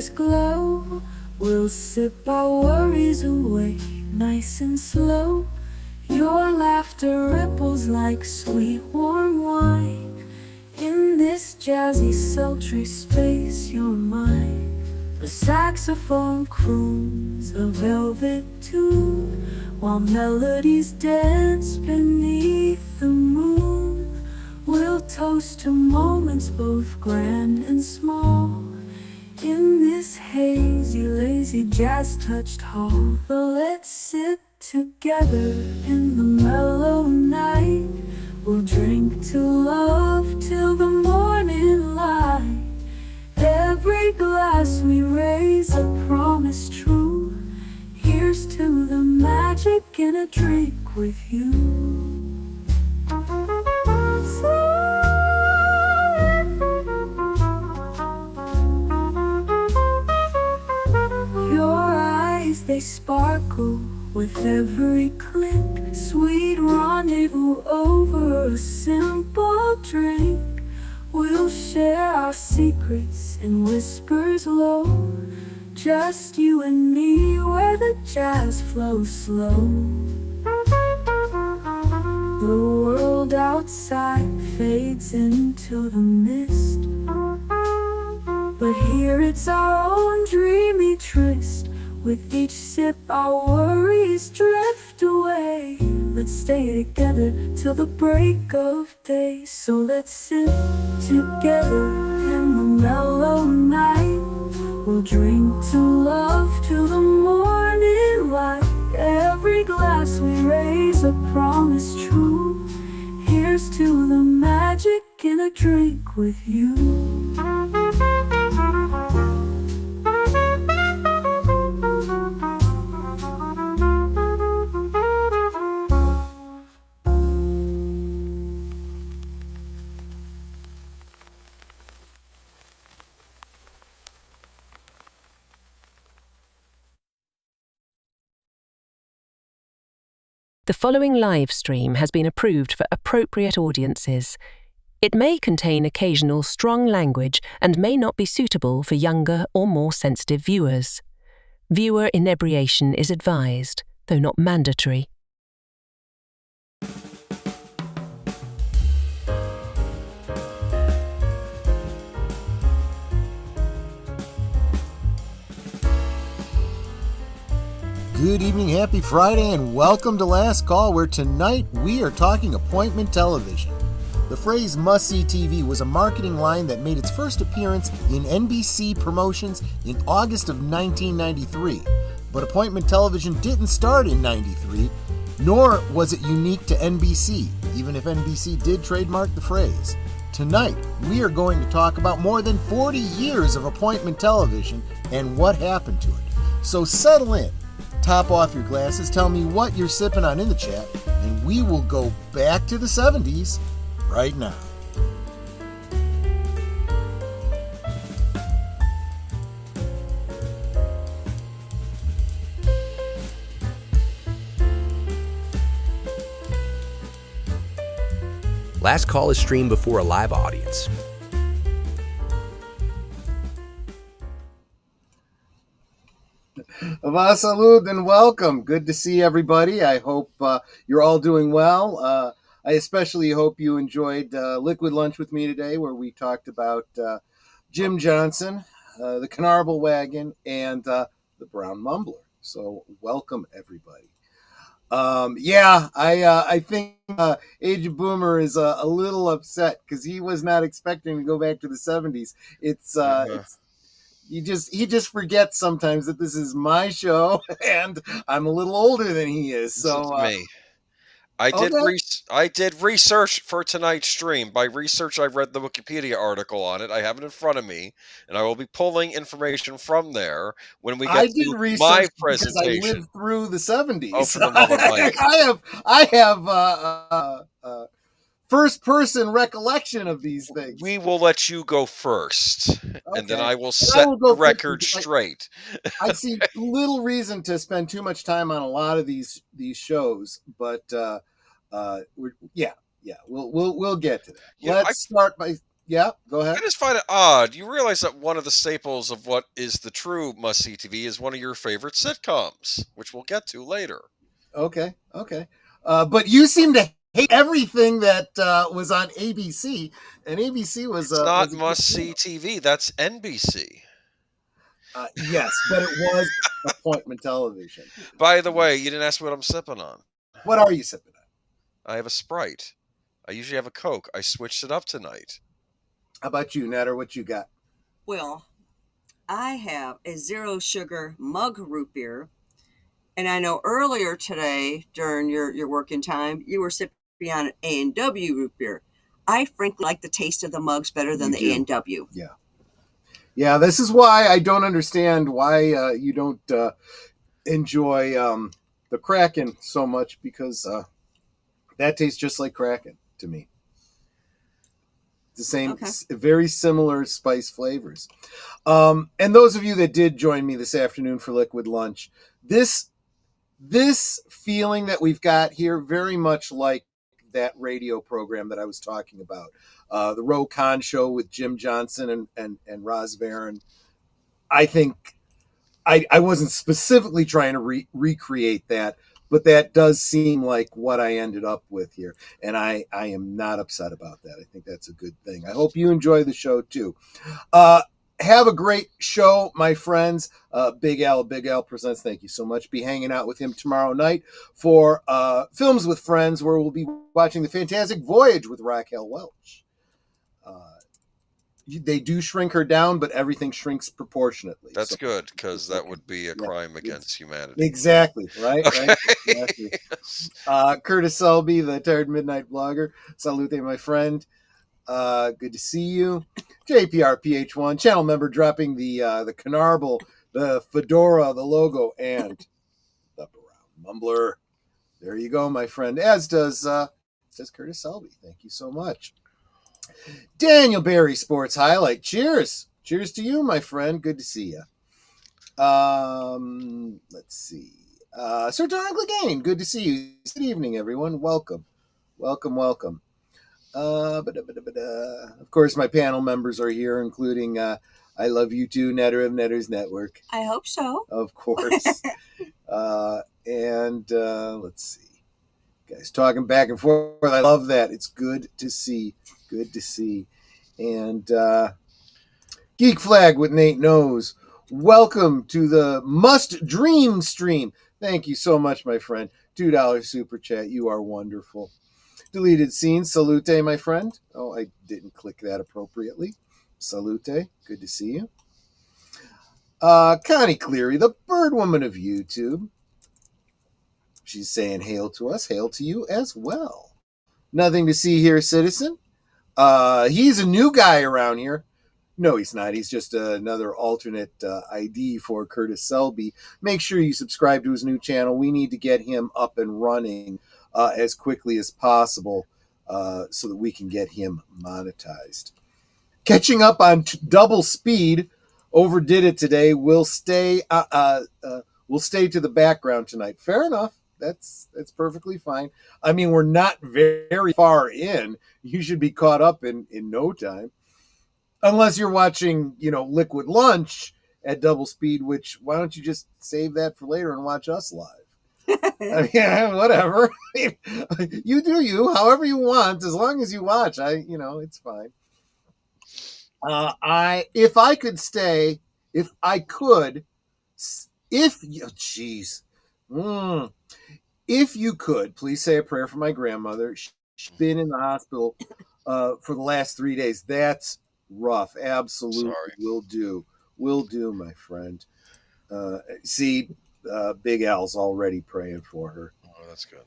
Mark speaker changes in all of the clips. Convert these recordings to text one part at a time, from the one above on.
Speaker 1: first glow. We'll sip our worries away, nice and slow. Your laughter ripples like sweet warm wine. In this jazzy sultry space you're mine. The saxophone croons a velvet tune, while melodies dance beneath the moon. We'll toast to moments both grand and small, in this hazy, lazy, jazz-touched hall. But let's sit together in the mellow night. We'll drink to love till the morning light. Every glass we raise a promise true. Here's to the magic in a drink with you. They sparkle with every click. Sweet rendezvous over a simple drink. We'll share our secrets in whispers low, just you and me where the jazz flows slow. The world outside fades into the mist, but here it's our own dreamy tryst. With each sip our worries drift away. Let's stay together till the break of day. So let's sit together in the mellow night. We'll drink to love till the morning light. Every glass we raise a promise true. Here's to the magic in a drink with you.
Speaker 2: The following live stream has been approved for appropriate audiences. It may contain occasional strong language and may not be suitable for younger or more sensitive viewers. Viewer inebriation is advised, though not mandatory.
Speaker 3: Good evening, happy Friday, and welcome to Last Call, where tonight we are talking appointment television. The phrase must-see TV was a marketing line that made its first appearance in NBC promotions in August of 1993. But appointment television didn't start in 93, nor was it unique to NBC, even if NBC did trademark the phrase. Tonight, we are going to talk about more than 40 years of appointment television and what happened to it. So settle in. Top off your glasses, tell me what you're sipping on in the chat, and we will go back to the 70s right now.
Speaker 4: Last Call is streamed before a live audience.
Speaker 3: Salud and welcome. Good to see everybody. I hope you're all doing well. I especially hope you enjoyed Liquid Lunch with me today, where we talked about Jim Johnson, the Canarble Wagon, and the Brown Mumbler. So welcome, everybody. I think Age of Boomer is a little upset because he was not expecting to go back to the 70s. It's he just forgets sometimes that this is my show and I'm a little older than he is. So
Speaker 5: me. I did research for tonight's stream. By research, I read the Wikipedia article on it. I have it in front of me, and I will be pulling information from there when we get to my presentation.
Speaker 3: I lived through the 70s.
Speaker 5: Oh, for the love of Mike.
Speaker 3: I have first-person recollection of these things.
Speaker 5: We will let you go first, and then I will set
Speaker 3: the
Speaker 5: record straight.
Speaker 3: I see little reason to spend too much time on a lot of these shows, but we'll get to that.
Speaker 5: Yeah,
Speaker 3: Let's start by Yeah, go ahead.
Speaker 5: I just find it odd. You realize that one of the staples of what is the true must-see TV is one of your favorite sitcoms, which we'll get to later.
Speaker 3: Okay. But you seem to hate everything that was on ABC, and ABC was
Speaker 5: It's not
Speaker 3: was a good
Speaker 5: must-see
Speaker 3: channel.
Speaker 5: TV. That's NBC.
Speaker 3: Yes, but it was appointment television.
Speaker 5: By the way, you didn't ask me what I'm sipping on.
Speaker 3: What are you sipping on?
Speaker 5: I have a Sprite. I usually have a Coke. I switched it up tonight.
Speaker 3: How about you, Netter? What you got?
Speaker 6: Well, I have a zero sugar mug root beer. And I know earlier today during your working time, you were sipping on an A&W root beer. I frankly like the taste of the mugs better than the A&W.
Speaker 3: Yeah. Yeah, this is why I don't understand why you don't enjoy the Kraken so much, because that tastes just like Kraken to me. The same,
Speaker 6: Okay.
Speaker 3: very similar spice flavors. And those of you that did join me this afternoon for Liquid Lunch, this feeling that we've got here, very much like that radio program that I was talking about, the Ro Khan show with Jim Johnson and Roz Varon. I think I wasn't specifically trying to recreate that, but that does seem like what I ended up with here. And I am not upset about that. I think that's a good thing. I hope you enjoy the show too. Have a great show, my friends. Big Al Presents. Thank you so much. Be hanging out with him tomorrow night for Films with Friends, where we'll be watching The Fantastic Voyage with Raquel Welch. They do shrink her down, but everything shrinks proportionately.
Speaker 5: That's good, because that would be a crime against humanity.
Speaker 3: Exactly, right?
Speaker 5: Okay.
Speaker 3: Right? Exactly. Curtis Selby, the Tired Midnight Blogger. Salute, my friend. Good to see you. JPR PH1, channel member, dropping the Canarble, the fedora, the logo, and the brown mumbler. There you go, my friend. As does Curtis Selby. Thank you so much. Daniel Barry Sports Highlight. Cheers. Cheers to you, my friend. Good to see you. Let's see. Sir Don Clegane, good to see you. Good evening, everyone. Welcome. Of course, my panel members are here, including I Love You Too, Netter of Netter's Network.
Speaker 6: I hope so.
Speaker 3: Of course. And let's see. Guys talking back and forth. I love that. It's good to see. Good to see. And Geek Flag with Nate Knows. Welcome to the Must Dream stream. Thank you so much, my friend. $2 super chat. You are wonderful. Deleted scenes. Salute, my friend. Oh, I didn't click that appropriately. Salute. Good to see you. Connie Cleary, the bird woman of YouTube. She's saying hail to us. Hail to you as well. Nothing to see here, citizen. He's a new guy around here. No, he's not. He's just another alternate ID for Curtis Selby. Make sure you subscribe to his new channel. We need to get him up and running as quickly as possible so that we can get him monetized. Catching up on double speed. Overdid it today. We'll stay to the background tonight. Fair enough. That's perfectly fine. I mean, we're not very far in. You should be caught up in no time. Unless you're watching, Liquid Lunch at double speed, which why don't you just save that for later and watch us live? I mean, whatever. You do you, however you want, as long as you watch. It's fine. If you could, please say a prayer for my grandmother. She's been in the hospital for the last 3 days. That's rough. Absolutely.
Speaker 5: Sorry.
Speaker 3: Will do, my friend. Big Al's already praying for her.
Speaker 5: Oh, that's good.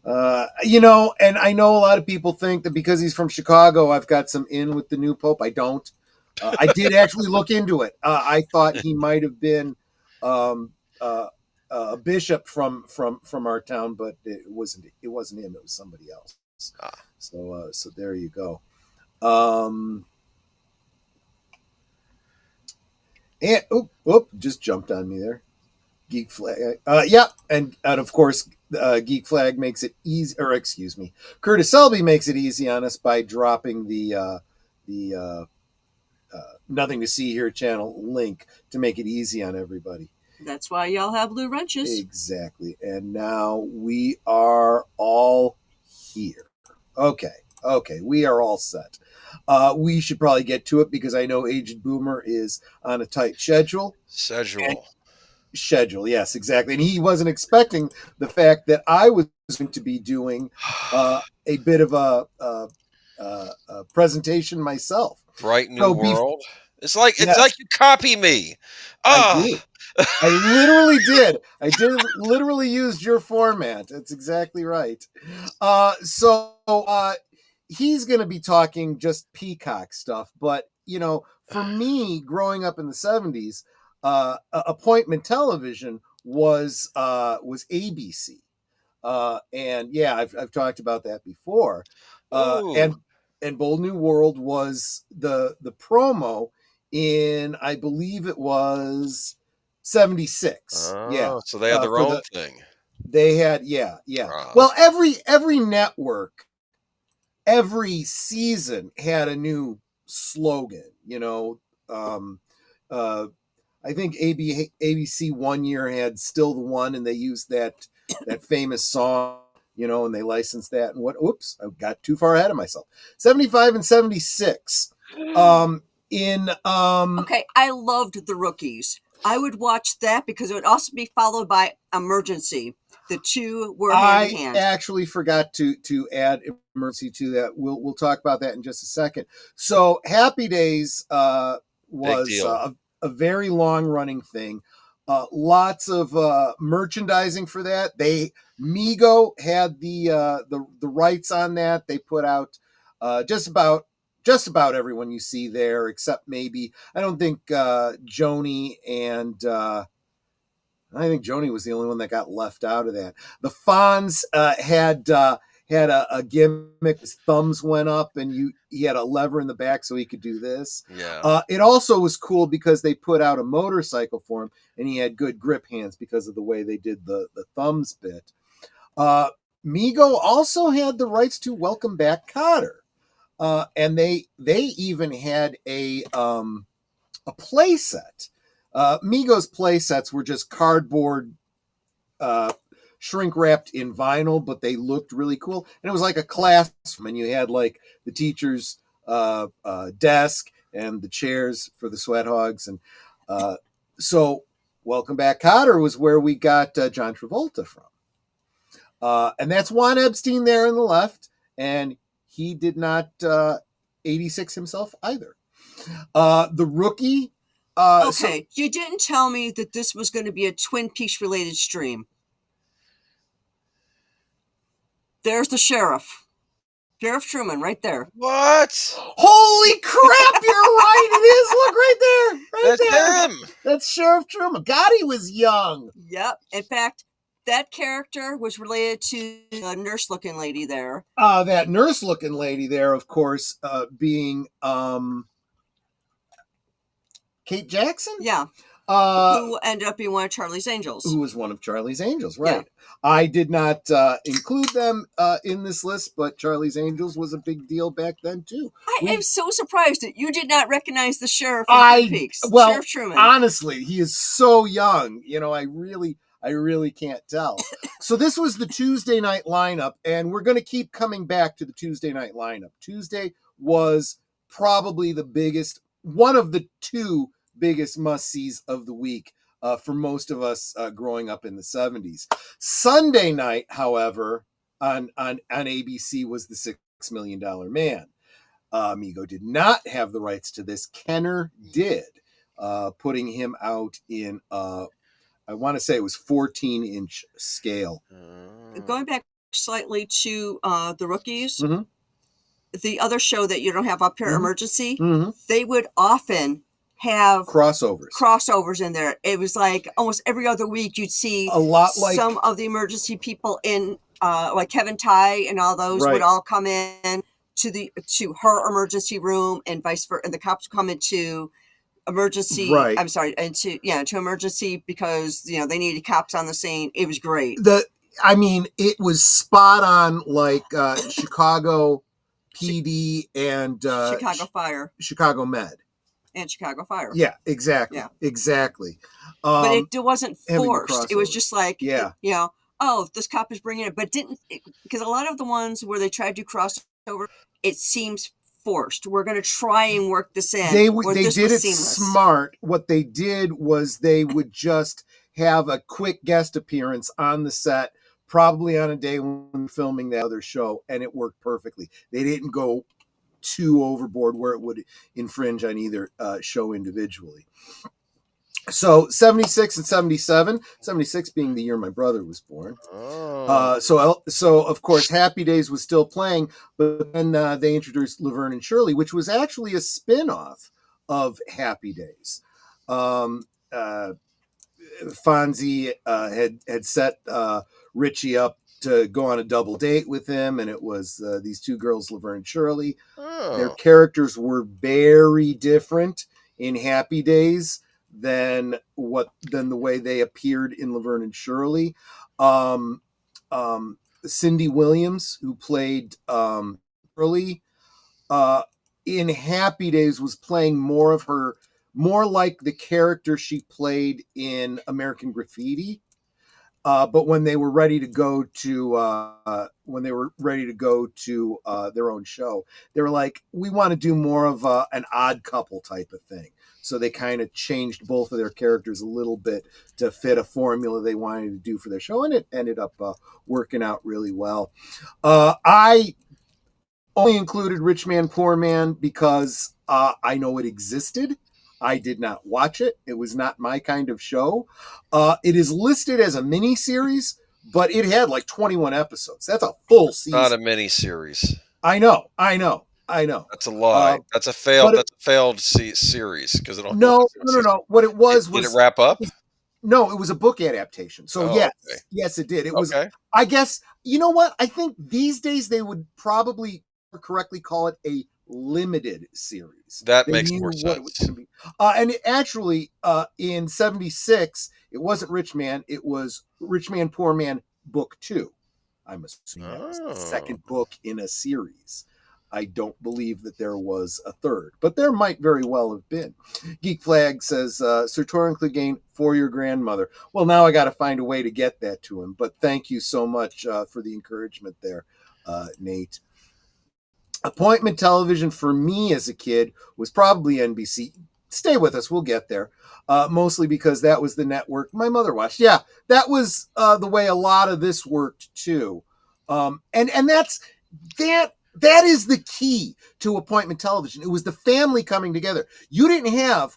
Speaker 3: And I know a lot of people think that because he's from Chicago, I've got some in with the new Pope. I don't. I did actually look into it. I thought he might have been a bishop from our town, but it wasn't him. It was somebody else. So there you go. And just jumped on me there. Geek Flag. And of course, Geek Flag makes it easy, or excuse me, Curtis Selby makes it easy on us by dropping the Nothing to See Here channel link to make it easy on everybody.
Speaker 6: That's why y'all have blue wrenches.
Speaker 3: Exactly. And now we are all here. Okay, we are all set. We should probably get to it because I know Aged Boomer is on a tight schedule. Schedule, yes, exactly. And he wasn't expecting the fact that I was going to be doing a bit of a presentation myself.
Speaker 5: Bright New World. It's like you copy me.
Speaker 3: I did. I literally did. I did literally used your format. That's exactly right. So he's going to be talking just Peacock stuff. But, you know, for me, growing up in the 70s, appointment television was ABC. And yeah, I've talked about that before. And Bold New World was the promo in, I believe it was 76. Yeah.
Speaker 5: So they had their own thing.
Speaker 3: They had, yeah. Well, every network, every season had a new slogan, you know. I think ABC one year had Still the One, and they used that famous song, you know, and they licensed that. And oops, I got too far ahead of myself. 75 and 76. Okay,
Speaker 6: I loved The Rookies. I would watch that because it would also be followed by Emergency. The two were hand in hand.
Speaker 3: I actually forgot to add Emergency to that. We'll talk about that in just a second. So Happy Days was a very long running thing. Lots of merchandising for that. Mego had the rights on that. They put out just about everyone you see there, except maybe I don't think Joni and I think Joni was the only one that got left out of that. The Fonz had a gimmick. His thumbs went up, and he had a lever in the back so he could do this.
Speaker 5: Yeah.
Speaker 3: It also was cool because they put out a motorcycle for him, and he had good grip hands because of the way they did the thumbs bit. Mego also had the rights to Welcome Back, Kotter. And they even had a play set. Mego's play sets were just cardboard, shrink wrapped in vinyl, but they looked really cool. And it was like a classroom, and you had like the teacher's desk and the chairs for the sweat hogs. And so Welcome Back, Kotter was where we got John Travolta from. And that's Juan Epstein there on the left. And he did not 86 himself either. The Rookie.
Speaker 6: You didn't tell me that this was going to be a Twin Peaks related stream. There's the sheriff. Sheriff Truman right there.
Speaker 5: What?
Speaker 3: Holy crap, you're right. It is. Look right there.
Speaker 5: That's
Speaker 3: there.
Speaker 5: him.
Speaker 3: That's Sheriff Truman. God, he was young.
Speaker 6: Yep. In fact, that character was related to the nurse-looking lady there.
Speaker 3: That nurse-looking lady there, of course, being Kate Jackson?
Speaker 6: Yeah. Who ended up being one of Charlie's Angels.
Speaker 3: Who was one of Charlie's Angels, right. Yeah. I did not include them in this list, but Charlie's Angels was a big deal back then, too.
Speaker 6: I am so surprised that you did not recognize the sheriff from Twin Peaks.
Speaker 3: Well,
Speaker 6: Sheriff Truman.
Speaker 3: Honestly, he is so young. You know, I really can't tell. So this was the Tuesday night lineup, and we're going to keep coming back to the Tuesday night lineup. Tuesday was probably one of the two biggest must-sees of the week for most of us growing up in the 70s. Sunday night, however, on ABC was the $6 Million Man. Mego did not have the rights to this. Kenner did, putting him out in... I want to say it was 14-inch scale.
Speaker 6: Going back slightly to the Rookies,
Speaker 3: mm-hmm.
Speaker 6: The other show that you don't have up here,
Speaker 3: mm-hmm.
Speaker 6: Emergency,
Speaker 3: mm-hmm.
Speaker 6: they would often have
Speaker 3: crossovers
Speaker 6: in there. It was like almost every other week you'd see
Speaker 3: a lot like
Speaker 6: some of the Emergency people in like Kevin Tighe and all those would all come in to her emergency room and vice versa, and the cops would come into emergency.
Speaker 3: Right.
Speaker 6: I'm sorry, to emergency because they needed cops on the scene. It was great.
Speaker 3: It was spot on, like Chicago PD and
Speaker 6: Chicago Fire
Speaker 3: Chicago Med.
Speaker 6: and Chicago Fire.
Speaker 3: Yeah, exactly.
Speaker 6: Yeah.
Speaker 3: Exactly.
Speaker 6: But it wasn't
Speaker 3: having the
Speaker 6: forced. It was
Speaker 3: crossover.
Speaker 6: just like,
Speaker 3: Yeah.
Speaker 6: oh, this cop is bringing it, but because a lot of the ones where they tried to cross over, it seems forced. We're going to try and work this in.
Speaker 3: They did it
Speaker 6: seamless.
Speaker 3: smart. What they did was they would just have a quick guest appearance on the set, probably on a day when filming the other show, and it worked perfectly. They didn't go too overboard where it would infringe on either show individually. So 76 and 77, 76 being the year my brother was born.
Speaker 5: Oh.
Speaker 3: So of course, Happy Days was still playing, but then they introduced Laverne and Shirley, which was actually a spin-off of Happy Days. Fonzie had set Richie up to go on a double date with him, and it was these two girls, Laverne and Shirley.
Speaker 5: Oh.
Speaker 3: Their characters were very different in Happy Days than the way they appeared in Laverne and Shirley. Cindy Williams, who played Shirley, in Happy Days was playing more like the character she played in American Graffiti. But when they were ready to go to their own show, they were like, we want to do more of an Odd Couple type of thing. So they kind of changed both of their characters a little bit to fit a formula they wanted to do for their show, and it ended up working out really well. I only included Rich Man, Poor Man because I know it existed. I did not watch it. It was not my kind of show. It is listed as a mini series, but it had like 21 episodes. That's a full season.
Speaker 5: Not a mini series.
Speaker 3: I know.
Speaker 5: That's a lie. That's a failed series because
Speaker 3: no. What it was
Speaker 5: did it wrap up?
Speaker 3: No, it was a book adaptation. So yes, it did. It was. I guess you know what? I think these days they would probably correctly call it a limited series.
Speaker 5: That makes more sense.
Speaker 3: And actually, in 76, it wasn't Rich Man. It was Rich Man, Poor Man, Book 2. I'm assuming that was the second book in a series. I don't believe that there was a third, but there might very well have been. Geek Flag says, Sir Torrin Clegane, for your grandmother. Well, now I got to find a way to get that to him, but thank you so much for the encouragement there, Nate. Appointment television for me as a kid was probably NBC. Stay with us, we'll get there. Mostly because that was the network my mother watched. Yeah, that was the way a lot of this worked too. And that is the key to appointment television. It was the family coming together. You didn't have,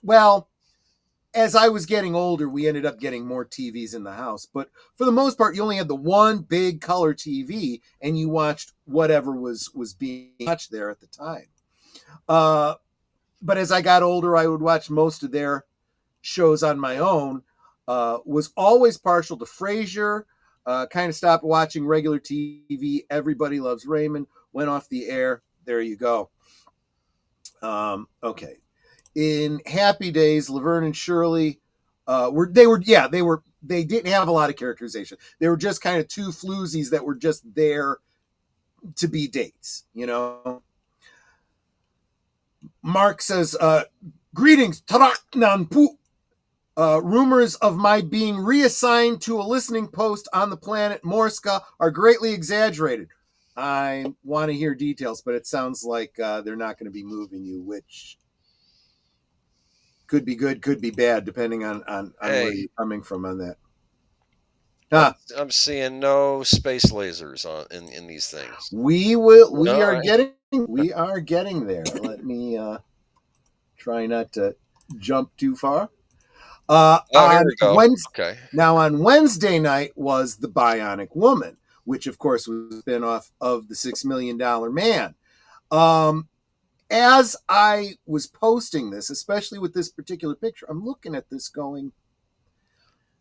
Speaker 3: as I was getting older, we ended up getting more TVs in the house. But for the most part, you only had the one big color TV, and you watched whatever was being watched there at the time. But as I got older, I would watch most of their shows on my own. Was always partial to Frasier. Kind of stopped watching regular TV. Everybody Loves Raymond went off the air. There you go. Okay. In Happy Days, Laverne and Shirley they didn't have a lot of characterization. They were just kind of two floozies that were just there to be dates, you know. Mark says, greetings, Tarak Nanpu. Rumors of my being reassigned to a listening post on the planet Morska are greatly exaggerated. I want to hear details, but it sounds like they're not going to be moving you, which could be good, could be bad, depending on where you're coming from on that.
Speaker 5: I'm seeing no space lasers in these things.
Speaker 3: We are getting there. Let me try not to jump too far.
Speaker 5: Here we go.
Speaker 3: Okay. Now on Wednesday night was The Bionic Woman, which of course was a spin-off of The $6 Million Man. As I was posting this, especially with this particular picture, I'm looking at this going,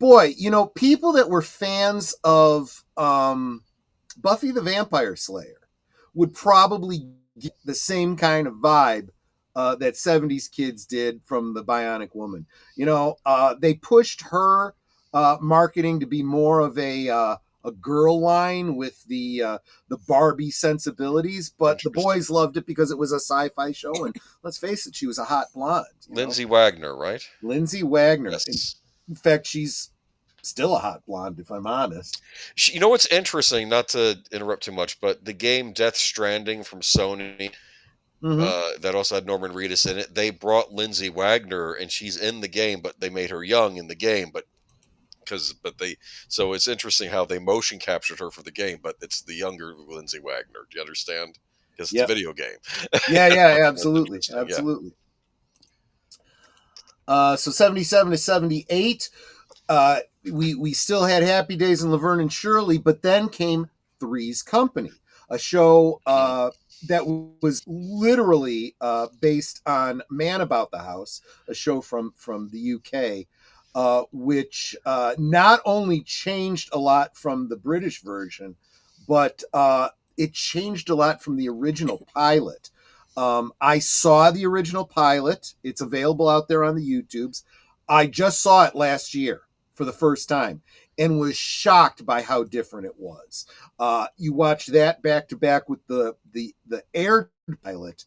Speaker 3: boy, you know, people that were fans of Buffy the Vampire Slayer would probably get the same kind of vibe that 70s kids did from The Bionic Woman. You know, they pushed her marketing to be more of a a girl line with the Barbie sensibilities, but the boys loved it because it was a sci-fi show, and let's face it, she was a hot blonde.
Speaker 5: Lindsay Wagner, right?
Speaker 3: Lindsay Wagner.
Speaker 5: Yes.
Speaker 3: In fact, she's still a hot blonde, if I'm honest.
Speaker 5: You know what's interesting? Not to interrupt too much, but the game Death Stranding from Sony, that also had Norman Reedus in it. They brought Lindsay Wagner, and she's in the game, but they made her young in the game. So it's interesting how they motion captured her for the game, but it's the younger Lindsay Wagner. Do you understand? Because it's a video game.
Speaker 3: Yeah, absolutely. So 77 to 78. We still had Happy Days and Laverne and Shirley, but then came Three's Company, a show that was literally based on Man About the House, a show from the UK, which not only changed a lot from the British version, but it changed a lot from the original pilot. I saw the original pilot. It's available out there on the YouTubes. I just saw it last year for the first time and was shocked by how different it was. You watch that back to back with the air pilot.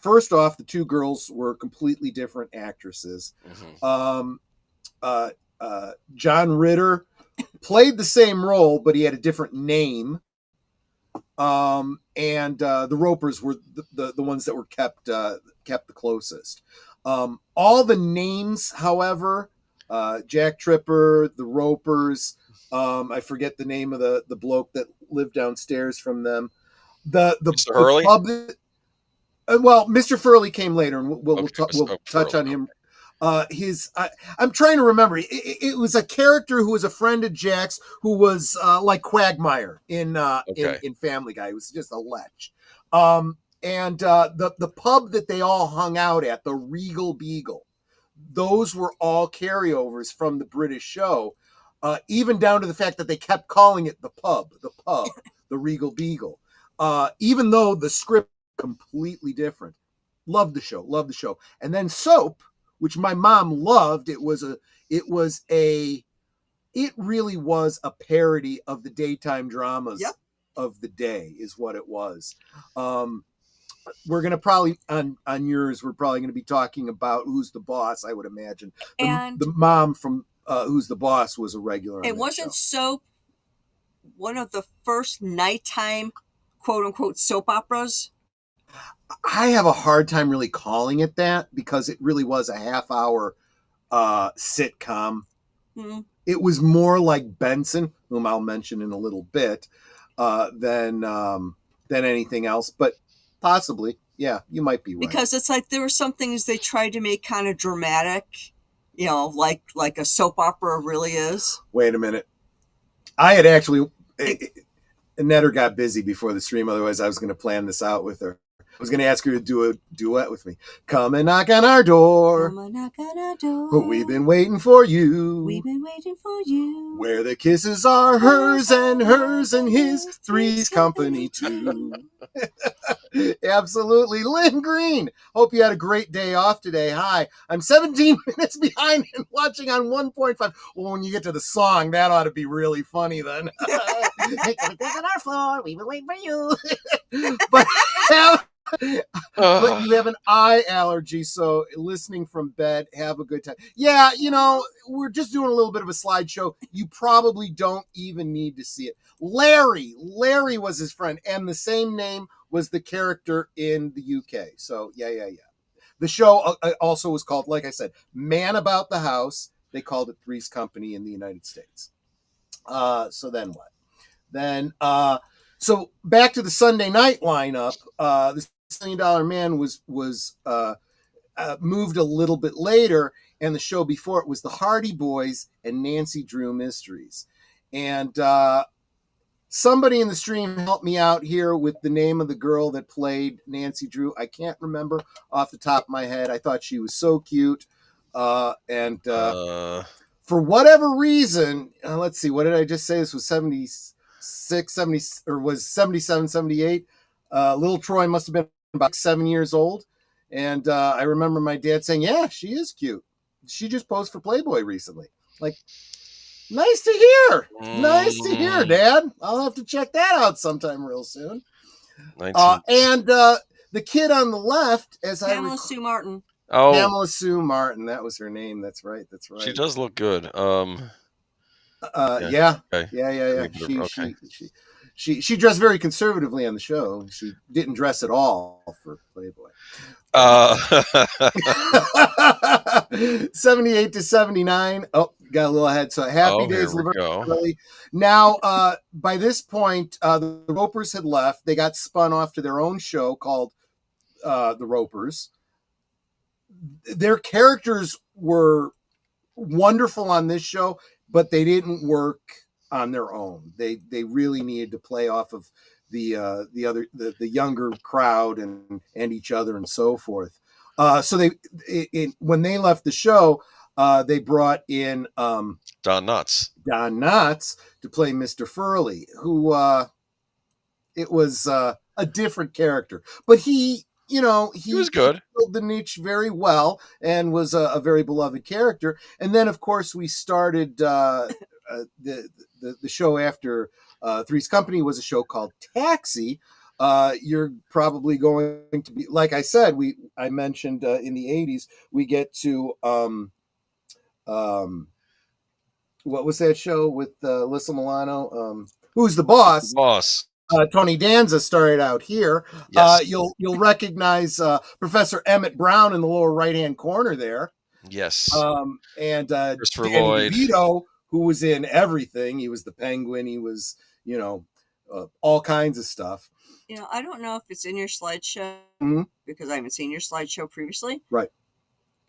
Speaker 3: First off, the two girls were completely different actresses. John Ritter played the same role, but he had a different name. And the Ropers were the ones that were kept the closest. All the names, however, Jack Tripper, the Ropers, I forget the name of the bloke that lived downstairs from them.
Speaker 5: Mr. Hurley?
Speaker 3: Well, Mr. Furley came later, and we'll touch on him. I'm trying to remember. It was a character who was a friend of Jack's, who was like Quagmire in Family Guy. It was just a lech. And the pub that they all hung out at, the Regal Beagle, those were all carryovers from the British show, even down to the fact that they kept calling it the pub, the Regal Beagle, even though the script was completely different. Loved the show. And then Soap, which my mom loved. It really was a parody of the daytime dramas of the day, is what it was. We're gonna probably on yours. We're probably gonna be talking about Who's the Boss. I would imagine. And the mom from Who's the Boss was a regular.
Speaker 6: It wasn't Soap one of the first nighttime quote unquote soap operas?
Speaker 3: I have a hard time really calling it that, because it really was a half-hour sitcom. It was more like Benson, whom I'll mention in a little bit, than anything else. But possibly, yeah, you might be right.
Speaker 6: Because it's like there were some things they tried to make kind of dramatic, like a soap opera really is.
Speaker 3: Wait a minute. I had actually... Netter got busy before the stream, otherwise I was going to plan this out with her. I was going to ask her to do a duet with me. Come and knock on our door.
Speaker 6: Come and knock on our door.
Speaker 3: We've been waiting for you.
Speaker 6: We've been waiting for you.
Speaker 3: Where the kisses are hers and his, Three's Company too. Absolutely. Lynn Green, hope you had a great day off today. Hi, I'm 17 minutes behind and watching on 1.5. Well, when you get to the song, that ought to be really funny then. Hey, come on our floor. We've been waiting for you. But but you have an eye allergy, so listening from bed, have a good time. Yeah, we're just doing a little bit of a slideshow. You probably don't even need to see it. Larry was his friend, and the same name was the character in the UK. So yeah. The show also was called, like I said, Man About the House. They called it Three's Company in the United States. So then what? Then so back to the Sunday night lineup. The $1 Million Man was moved a little bit later, and the show before it was the Hardy Boys and Nancy Drew Mysteries. And somebody in the stream helped me out here with the name of the girl that played Nancy Drew. I can't remember off the top of my head. I thought she was so cute. For whatever reason, let's see, what did I just say? This was 76, 70, or was 77, 78. Little Troy must have been about 7 years old. And I remember my dad saying, yeah, she is cute. She just posed for Playboy recently. Like, Nice to hear. Nice to hear,
Speaker 5: Mm,
Speaker 3: Dad. I'll have to check that out sometime real soon.
Speaker 5: 19.
Speaker 3: And the kid on the left, as
Speaker 6: Pamela Sue Martin.
Speaker 3: Pamela Sue Martin, that was her name. That's right.
Speaker 5: She does look good.
Speaker 3: Yeah.
Speaker 5: Okay.
Speaker 3: She dressed very conservatively on the show. She didn't dress at all for Playboy. 78 to 79. Oh, got a little ahead. So Happy Days.
Speaker 5: Here we go.
Speaker 3: Now, by this point, the Ropers had left. They got spun off to their own show called The Ropers. Their characters were wonderful on this show, but they didn't work on their own. They really needed to play off of the younger crowd and each other and so forth. So when they left the show, they brought in
Speaker 5: Don Knotts
Speaker 3: to play Mr. Furley, who it was a different character, but he was good. He filled the niche very well and was a very beloved character. And then, of course, we started the show after Three's Company was a show called Taxi. You're probably going to be, like I said, I mentioned in the 80s, we get to what was that show with Alyssa Milano? Who's the Boss?
Speaker 5: The Boss.
Speaker 3: Tony Danza started out here.
Speaker 5: Yes.
Speaker 3: You'll recognize Professor Emmett Brown in the lower right-hand corner there.
Speaker 5: Yes.
Speaker 3: And
Speaker 5: Christopher
Speaker 3: Danny
Speaker 5: Lloyd,
Speaker 3: DeVito, who was in everything. He was the Penguin. He was, all kinds of stuff.
Speaker 6: I don't know if it's in your slideshow because I haven't seen your slideshow previously.
Speaker 3: Right.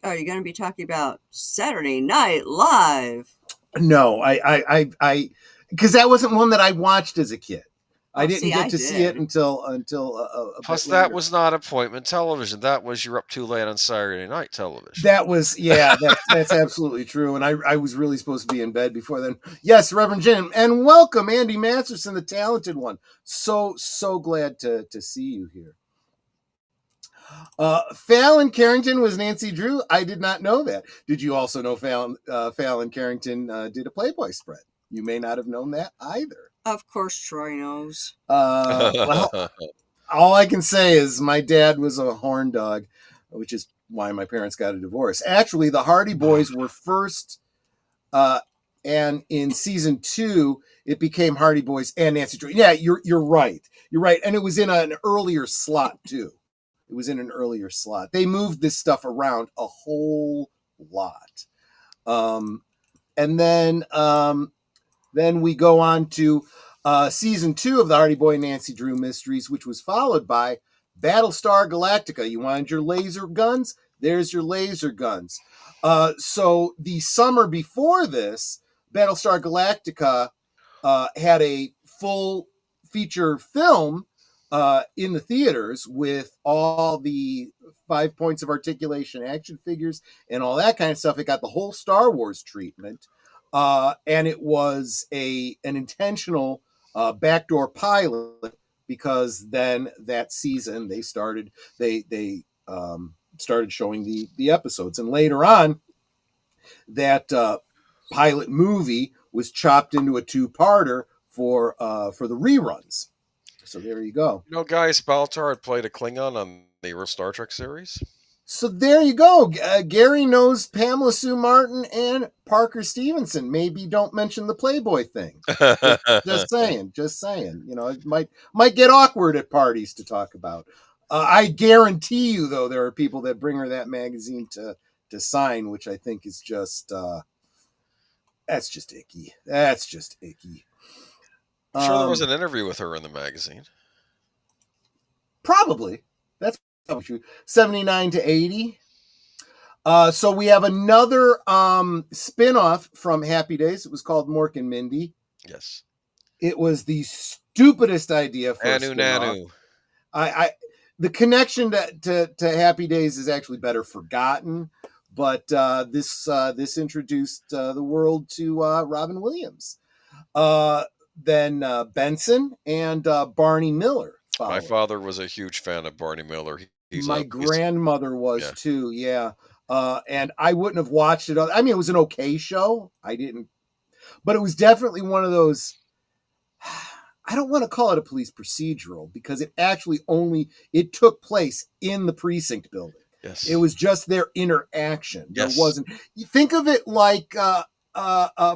Speaker 6: Are you going to be talking about Saturday Night Live?
Speaker 3: No, I because that wasn't one that I watched as a kid. I didn't get to see it until
Speaker 5: plus that was not appointment television. That was you're up too late on Saturday night television.
Speaker 3: That was that's absolutely true. And I was really supposed to be in bed before then. Yes, Reverend Jim, and welcome Andy Masterson, the talented one. So glad to see you here. Fallon Carrington was Nancy Drew. I did not know that. Did you also know Fallon Carrington did a Playboy spread? You may not have known that either.
Speaker 6: Of course, Troy knows.
Speaker 3: Well, all I can say is my dad was a horn dog, which is why my parents got a divorce. Actually, the Hardy Boys were first, and in season 2, it became Hardy Boys and Nancy Drew. Yeah, you're right. You're right, and it was in an earlier slot too. It was in an earlier slot. They moved this stuff around a whole lot, and then we go on to season 2 of the Hardy Boy Nancy Drew Mysteries, which was followed by Battlestar Galactica. You wanted your laser guns? There's your laser guns. So the summer before this, Battlestar Galactica had a full feature film in the theaters with all the 5 points of articulation action figures and all that kind of stuff. It got the whole Star Wars treatment. And it was an intentional backdoor pilot because then that season they started showing the episodes, and later on that pilot movie was chopped into a 2-parter for the reruns. So there you go.
Speaker 5: Guy Spaltar had played a Klingon on the original Star Trek series.
Speaker 3: So there you go. Gary knows Pamela Sue Martin and Parker Stevenson. Maybe don't mention the Playboy thing. Just saying. It might get awkward at parties to talk about. I guarantee you, though, there are people that bring her that magazine to sign, which I think is just that's just icky. That's just icky.
Speaker 5: I'm sure there was an interview with her in the magazine.
Speaker 3: Probably. That's 79 to 80. So we have another spin-off from Happy Days. It was called Mork and Mindy.
Speaker 5: Yes.
Speaker 3: It was the stupidest idea for
Speaker 5: Nanu.
Speaker 3: The connection to Happy Days is actually better forgotten, but this introduced the world to Robin Williams. Then Benson and Barney Miller followed.
Speaker 5: My father was a huge fan of Barney Miller.
Speaker 3: My grandmother was too, yeah. And I wouldn't have watched it. I mean, it was an okay show. But it was definitely one of those, I don't want to call it a police procedural because it took place in the precinct building.
Speaker 5: Yes.
Speaker 3: It was just their interaction.
Speaker 5: Yes.
Speaker 3: There wasn't, you think of it like a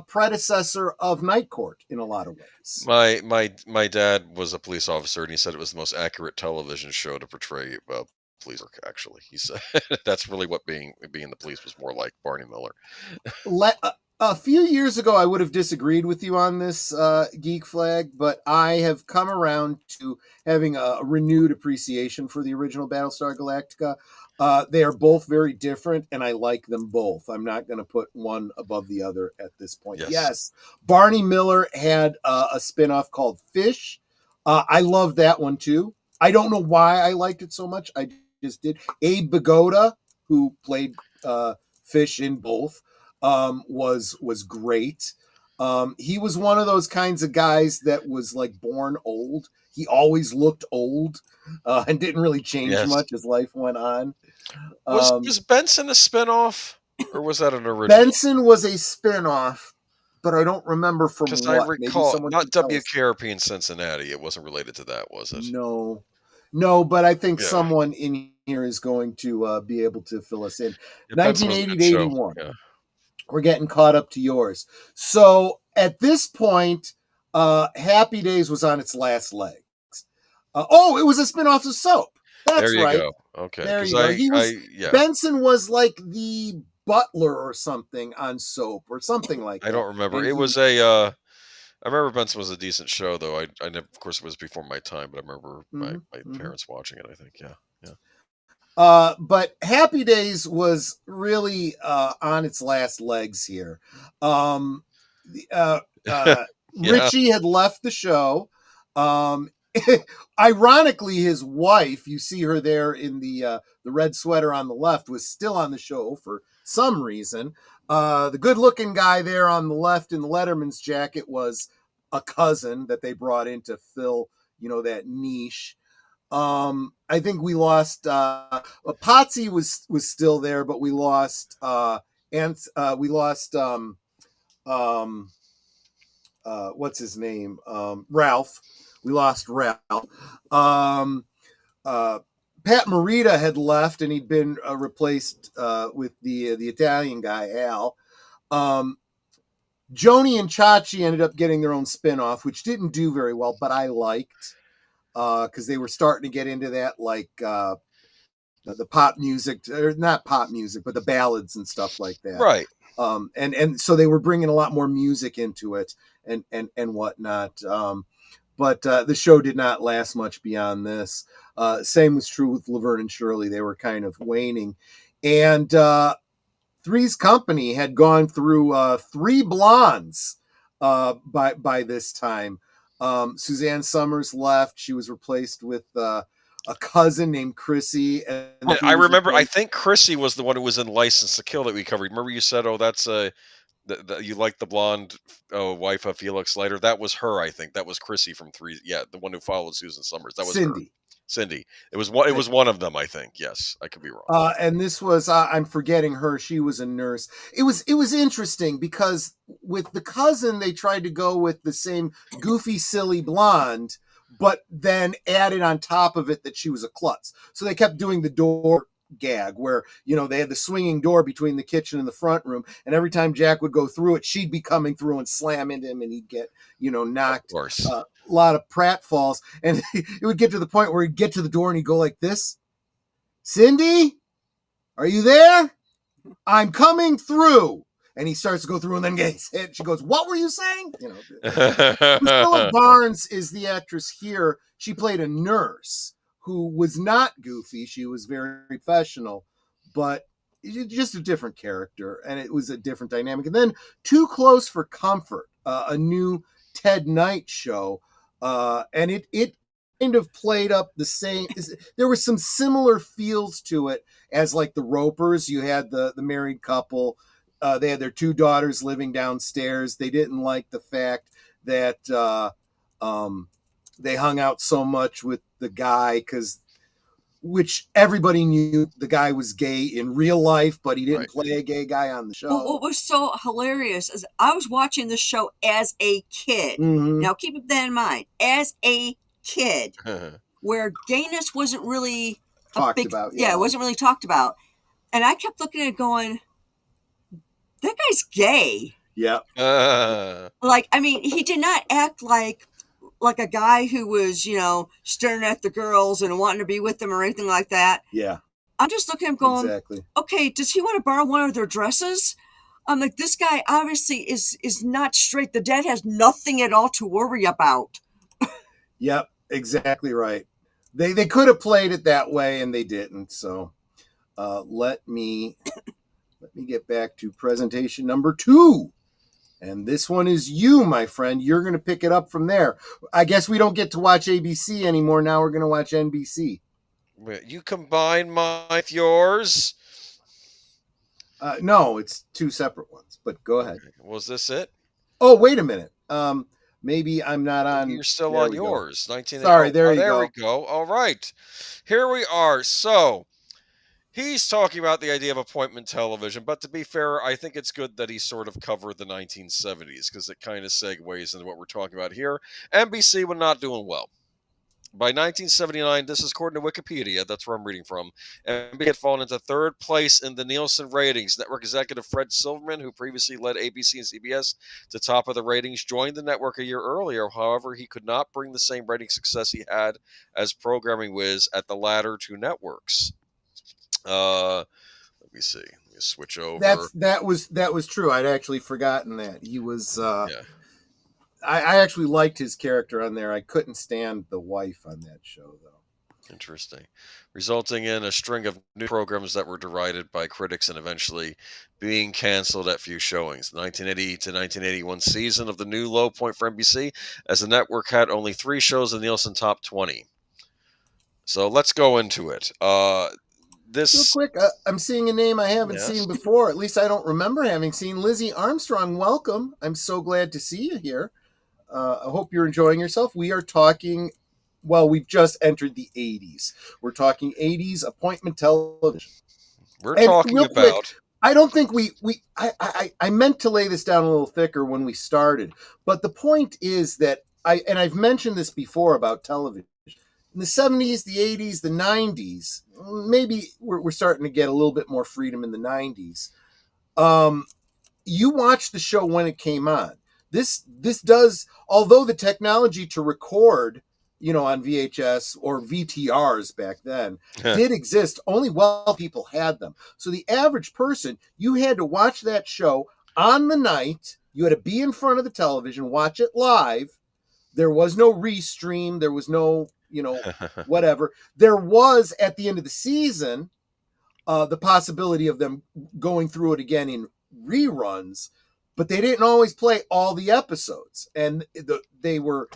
Speaker 3: predecessor of Night Court in a lot of ways.
Speaker 5: My dad was a police officer, and he said it was the most accurate television show to portray police work. Actually, he said that's really what being the police was more like. Barney Miller.
Speaker 3: A few years ago, I would have disagreed with you on this, Geek Flag, but I have come around to having a renewed appreciation for the original Battlestar Galactica. They are both very different, and I like them both. I'm not going to put one above the other at this point. Yes, Barney Miller had a spinoff called Fish. I love that one, too. I don't know why I liked it so much. I just did. Abe Vigoda, who played Fish in both, was great. He was one of those kinds of guys that was like born old. He always looked old and didn't really change much as life went on.
Speaker 5: Was Benson a spinoff, or was that an original?
Speaker 3: Benson was a spinoff, but I don't remember from what.
Speaker 5: Because I recall, not WKRP in Cincinnati. It wasn't related to that, was it?
Speaker 3: No, but I think someone in here is going to be able to fill us in. 1980 to 81. Yeah. We're getting caught up to yours. So at this point, Happy Days was on its last legs. It was a spinoff of Soap. That's
Speaker 5: there you
Speaker 3: right.
Speaker 5: Go. Okay.
Speaker 3: There you go. Benson was like the butler or something on Soap or something like that.
Speaker 5: I don't remember. It was I remember Benson was a decent show, though. I never, of course, it was before my time, but I remember my parents watching it, I think. Yeah.
Speaker 3: But Happy Days was really on its last legs here. Richie had left the show. Ironically, his wife, you see her there in the red sweater on the left, was still on the show for some reason. The good-looking guy there on the left in the Letterman's jacket was a cousin that they brought in to fill, that niche. I think we lost Potsy was still there, but we lost what's his name? Ralph. We lost Ralph. Pat Morita had left, and he'd been replaced with the Italian guy, Al. Joni and Chachi ended up getting their own spinoff, which didn't do very well, but I liked because they were starting to get into that, like the pop music, or not pop music, but the ballads and stuff like that.
Speaker 5: Right.
Speaker 3: And so they were bringing a lot more music into it and whatnot. But the show did not last much beyond this. Same was true with Laverne and Shirley. They were kind of waning. And Three's Company had gone through 3 blondes by this time. Suzanne Summers left. She was replaced with a cousin named Chrissy. And
Speaker 5: I remember, I think Chrissy was the one who was in License to Kill that we covered. Remember you said, that's you like the blonde wife of Felix Leiter? That was her, I think. That was Chrissy from 3. Yeah, the one who followed Susan Summers. That was
Speaker 3: Cindy.
Speaker 5: Her. Cindy. It was one of them, I think. Yes, I could be wrong.
Speaker 3: And this was I'm forgetting her. She was a nurse. It was interesting because with the cousin they tried to go with the same goofy, silly blonde, but then added on top of it that she was a klutz. So they kept doing the door gag where they had the swinging door between the kitchen and the front room, and every time Jack would go through it, she'd be coming through and slam into him, and he'd get knocked. Of course. A lot of pratfalls, and it would get to the point where he'd get to the door and he'd go like this: Cindy, are you there? I'm coming through. And he starts to go through and then gets hit. She goes, "What were you saying?" Priscilla Barnes is the actress here. She played a nurse who was not goofy. She was very professional, but just a different character, and it was a different dynamic. And then Too Close for Comfort, a new Ted Knight show, and it kind of played up the same. There were some similar feels to it as like the Ropers. You had the married couple. They had their 2 daughters living downstairs. They didn't like the fact that they hung out so much with the guy because which everybody knew the guy was gay in real life, but he didn't
Speaker 5: Right.
Speaker 3: play a gay guy on the show.
Speaker 6: Well, what was so hilarious is I was watching the show as a kid.
Speaker 3: Mhm.
Speaker 6: Now, keep that in mind. As a kid, where gayness wasn't really
Speaker 3: Talked about,
Speaker 6: yeah, it wasn't really talked about. And I kept looking at it going, that guy's gay.
Speaker 3: Yeah.
Speaker 6: Like, I mean, he did not act like a guy who was, you know, staring at the girls and wanting to be with them or anything like that.
Speaker 3: Yeah.
Speaker 6: I'm just looking at him going,
Speaker 3: Exactly.
Speaker 6: okay, does he want to borrow one of their dresses? I'm like, this guy obviously is not straight. The dad has nothing at all to worry about.
Speaker 3: Yep, exactly right. They could have played it that way and they didn't. So let me get back to presentation number 2. And this one is you, my friend. You're going to pick it up from there. I guess we don't get to watch ABC anymore. Now we're going to watch NBC.
Speaker 5: You combine mine with yours?
Speaker 3: No, it's 2 separate ones, but go ahead.
Speaker 5: Was this it?
Speaker 3: Oh, wait a minute. Maybe I'm not on.
Speaker 5: You're still
Speaker 3: there
Speaker 5: on
Speaker 3: we go.
Speaker 5: yours. 1980.
Speaker 3: Sorry, there you
Speaker 5: there
Speaker 3: go.
Speaker 5: we go. All right. Here we are. So he's talking about the idea of appointment television, but to be fair, I think it's good that he sort of covered the 1970s because it kind of segues into what we're talking about here. NBC was not doing well. By 1979, this is according to Wikipedia, that's where I'm reading from, NBC had fallen into 3rd place in the Nielsen ratings. Network executive Fred Silverman, who previously led ABC and CBS to top of the ratings, joined the network a year earlier. However, he could not bring the same rating success he had as Programming Wiz at the latter 2 networks. Let me see. Let me switch over.
Speaker 3: That was true. I'd actually forgotten that. He was
Speaker 5: Yeah.
Speaker 3: I actually liked his character on there. I couldn't stand the wife on that show, though.
Speaker 5: Interesting. Resulting in a string of new programs that were derided by critics and eventually being canceled at few showings. The 1980 to 1981 season of the new low point for NBC, as the network had only 3 shows in the Nielsen Top 20. So let's go into it. This
Speaker 3: Real quick, I'm seeing a name I haven't seen before. At least I don't remember having seen. Lizzie Armstrong, welcome. I'm so glad to see you here. I hope you're enjoying yourself. We are talking, well, we've just entered the 80s. We're talking 80s appointment television.
Speaker 5: We're talking about...
Speaker 3: Quick, I don't think I meant to lay this down a little thicker when we started, but the point is that I've mentioned this before about television. In the 70s, the 80s, the 90s, maybe we're starting to get a little bit more freedom in the 90s. You watched the show when it came on. This does, although the technology to record, you know, on VHS or VTRs back then did exist, only well people had them. So the average person, you had to watch that show on the night. You had to be in front of the television, watch it live. There was no restream. There was no, you know, whatever. There was, at the end of the season, the possibility of them going through it again in reruns, but they didn't always play all the episodes, and they were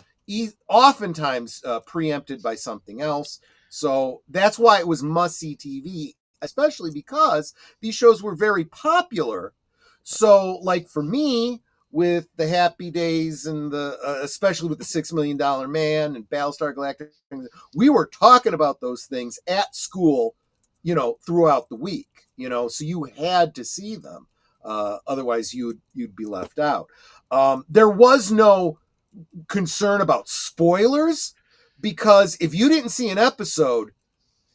Speaker 3: oftentimes preempted by something else. So that's why it was must-see TV, especially because these shows were very popular. So, like for me, with the Happy Days and the especially with the $6 Million Man and Battlestar Galactica, we were talking about those things at school, you know, throughout the week. You know, so you had to see them. Otherwise, you'd be left out. There was no concern about spoilers, because if you didn't see an episode,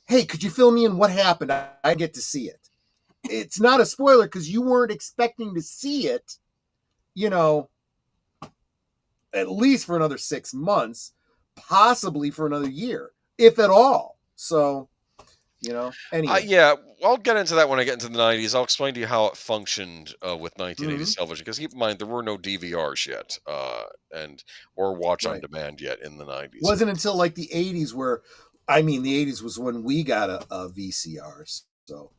Speaker 3: hey, could you fill me in what happened? I get to see it. It's not a spoiler because you weren't expecting to see it, you know, at least for another 6 months, possibly for another year, if at all. So, you know, anyway.
Speaker 5: Yeah, I'll get into that when I get into the 90s. I'll explain to you how it functioned with 1980s television, because keep in mind, there were no DVRs yet or watch on demand yet in the 90s.
Speaker 3: Wasn't until like the 80s where, I mean, the 80s was when we got a VCR. So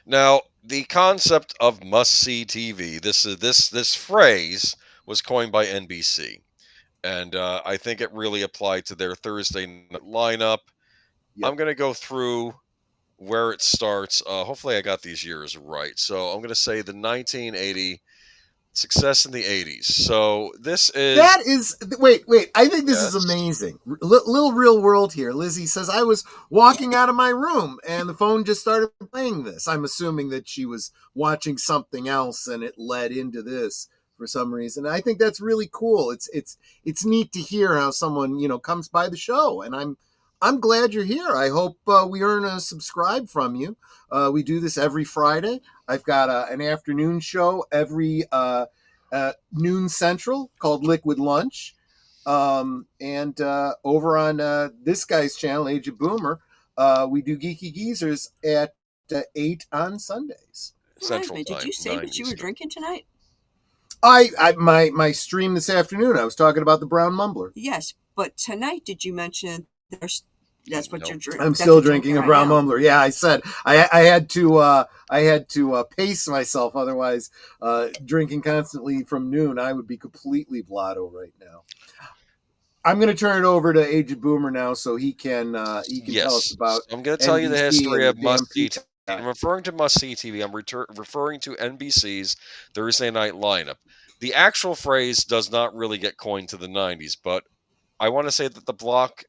Speaker 5: now, the concept of must-see TV, this phrase was coined by NBC, and I think it really applied to their Thursday night lineup. Yep. I'm going to go through where it starts. Hopefully I got these years right. So I'm going to say the 1980 success in the 80s. So this is...
Speaker 3: That is, wait, I think this is
Speaker 5: Yes.
Speaker 3: amazing. Little real world here. Lizzie says, I was walking out of my room and the phone just started playing this. I'm assuming that she was watching something else and it led into this for some reason. I think that's really cool. It's neat to hear how someone, comes by the show, and I'm glad you're here. I hope we earn a subscribe from you. We do this every Friday. I've got an afternoon show every noon Central called Liquid Lunch. And over on this guy's channel, Age of Boomer, we do Geeky Geezers at 8 on Sundays.
Speaker 5: Central
Speaker 6: Did you say that you were drinking tonight?
Speaker 3: My stream this afternoon, I was talking about the Brown Mumbler.
Speaker 6: Yes, but tonight did you mention that's what you're drinking?
Speaker 3: I'm still drinking a Brown Mumbler. Yeah, I said I had to pace myself, otherwise drinking constantly from noon, I would be completely blotto right now. I'm going to turn it over to Age of Boomer now, so he can tell us about.
Speaker 5: I'm going to tell you the history of Must See TV. I'm referring to Must See TV. I'm referring to NBC's Thursday night lineup. The actual phrase does not really get coined to the 90s, but I want to say that the block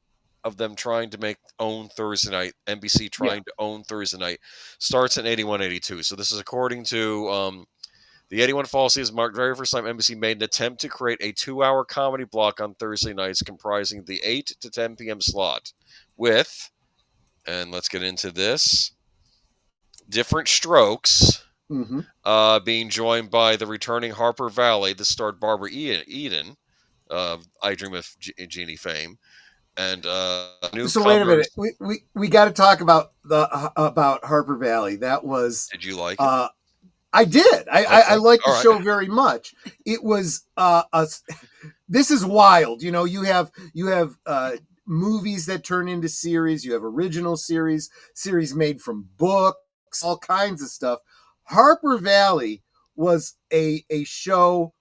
Speaker 5: of them trying to own Thursday night, NBC trying to own Thursday night, starts in 81-82. So this is according to the 81 fall season marked the very first time NBC made an attempt to create a 2-hour comedy block on Thursday nights comprising the 8 to 10 p.m. slot with, and let's get into this, different strokes, being joined by the returning Harper Valley. This starred Barbara Eden, I Dream of Jeannie fame, and
Speaker 3: so wait a minute, we got to talk about about Harper Valley. That was,
Speaker 5: did you like it?
Speaker 3: I did. I liked the show very much. It was this is wild. You have movies that turn into series. You have original series made from books, all kinds of stuff. Harper Valley was a show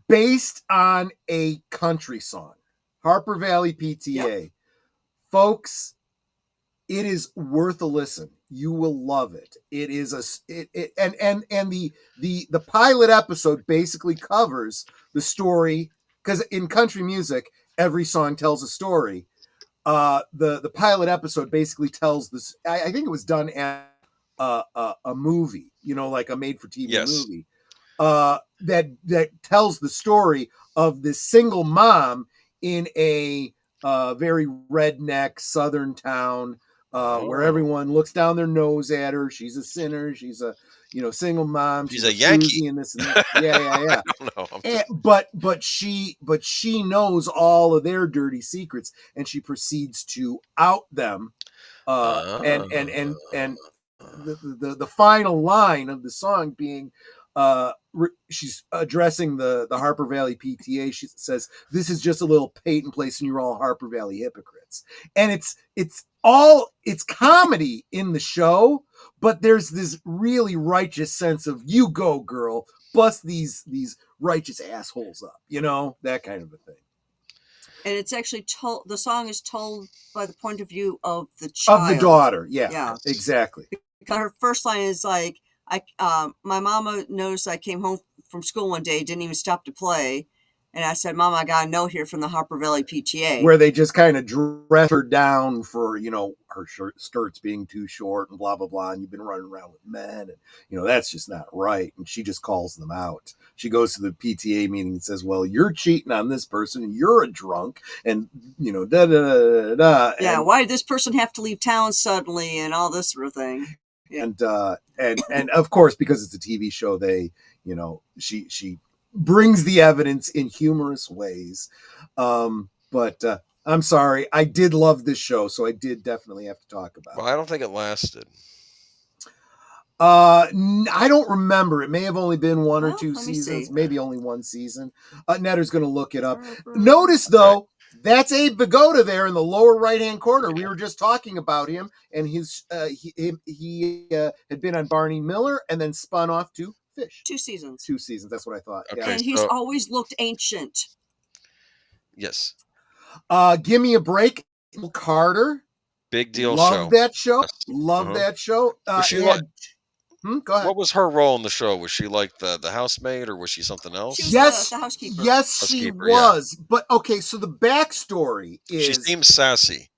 Speaker 3: based on a country song. Harper Valley PTA. Yep. Folks, it is worth a listen. You will love it. It is the pilot episode basically covers the story, because in country music every song tells a story. The pilot episode basically tells this. I think it was done as a movie, like a made for TV movie. That tells the story of this single mom in a very redneck southern town, where everyone looks down their nose at her. She's a sinner. She's a single mom.
Speaker 5: She's a Yankee.
Speaker 3: And this and that. Yeah. I don't know. But she knows all of their dirty secrets, and she proceeds to out them. And the final line of the song being, she's addressing the Harper Valley PTA. She says, "This is just a little Peyton place, and you're all Harper Valley hypocrites." And it's comedy in the show, but there's this really righteous sense of, you go, girl, bust these righteous assholes up, that kind of a thing.
Speaker 6: And it's actually told. The song is told by the point of view of the child,
Speaker 3: of the daughter. Yeah, exactly.
Speaker 6: Because her first line is like, my mama noticed I came home from school one day, didn't even stop to play. And I said, "Mama, I got a note here from the Harper Valley PTA."
Speaker 3: Where they just kind of dress her down for, her skirts being too short and blah, blah, blah. And you've been running around with men. And, that's just not right. And she just calls them out. She goes to the PTA meeting and says, "Well, you're cheating on this person and you're a drunk." And, da.
Speaker 6: Yeah, why did this person have to leave town suddenly and all this sort of thing? Yeah.
Speaker 3: And of course, because it's a TV show, they, she brings the evidence in humorous ways. But I'm sorry, I did love this show, so I did definitely have to talk about it.
Speaker 5: Well, I don't think it lasted.
Speaker 3: I don't remember. It may have only been one or two seasons, maybe only one season. Netter's going to look it up. Notice, though, that's Abe Vigoda there in the lower right-hand corner. We were just talking about him, and he had been on Barney Miller and then spun off to Fish.
Speaker 6: 2 seasons.
Speaker 3: 2 seasons. That's what I thought.
Speaker 5: Okay,
Speaker 3: yeah.
Speaker 6: And he's always looked ancient.
Speaker 5: Yes.
Speaker 3: Give Me a Break. Carter.
Speaker 5: Big deal.
Speaker 3: Love that show. Love that show. Go ahead.
Speaker 5: What was her role in the show? Was she like the housemaid, or was she something else?
Speaker 6: She was the housekeeper.
Speaker 3: Yes, she was. Yeah. But okay, so the backstory is
Speaker 5: she seems sassy.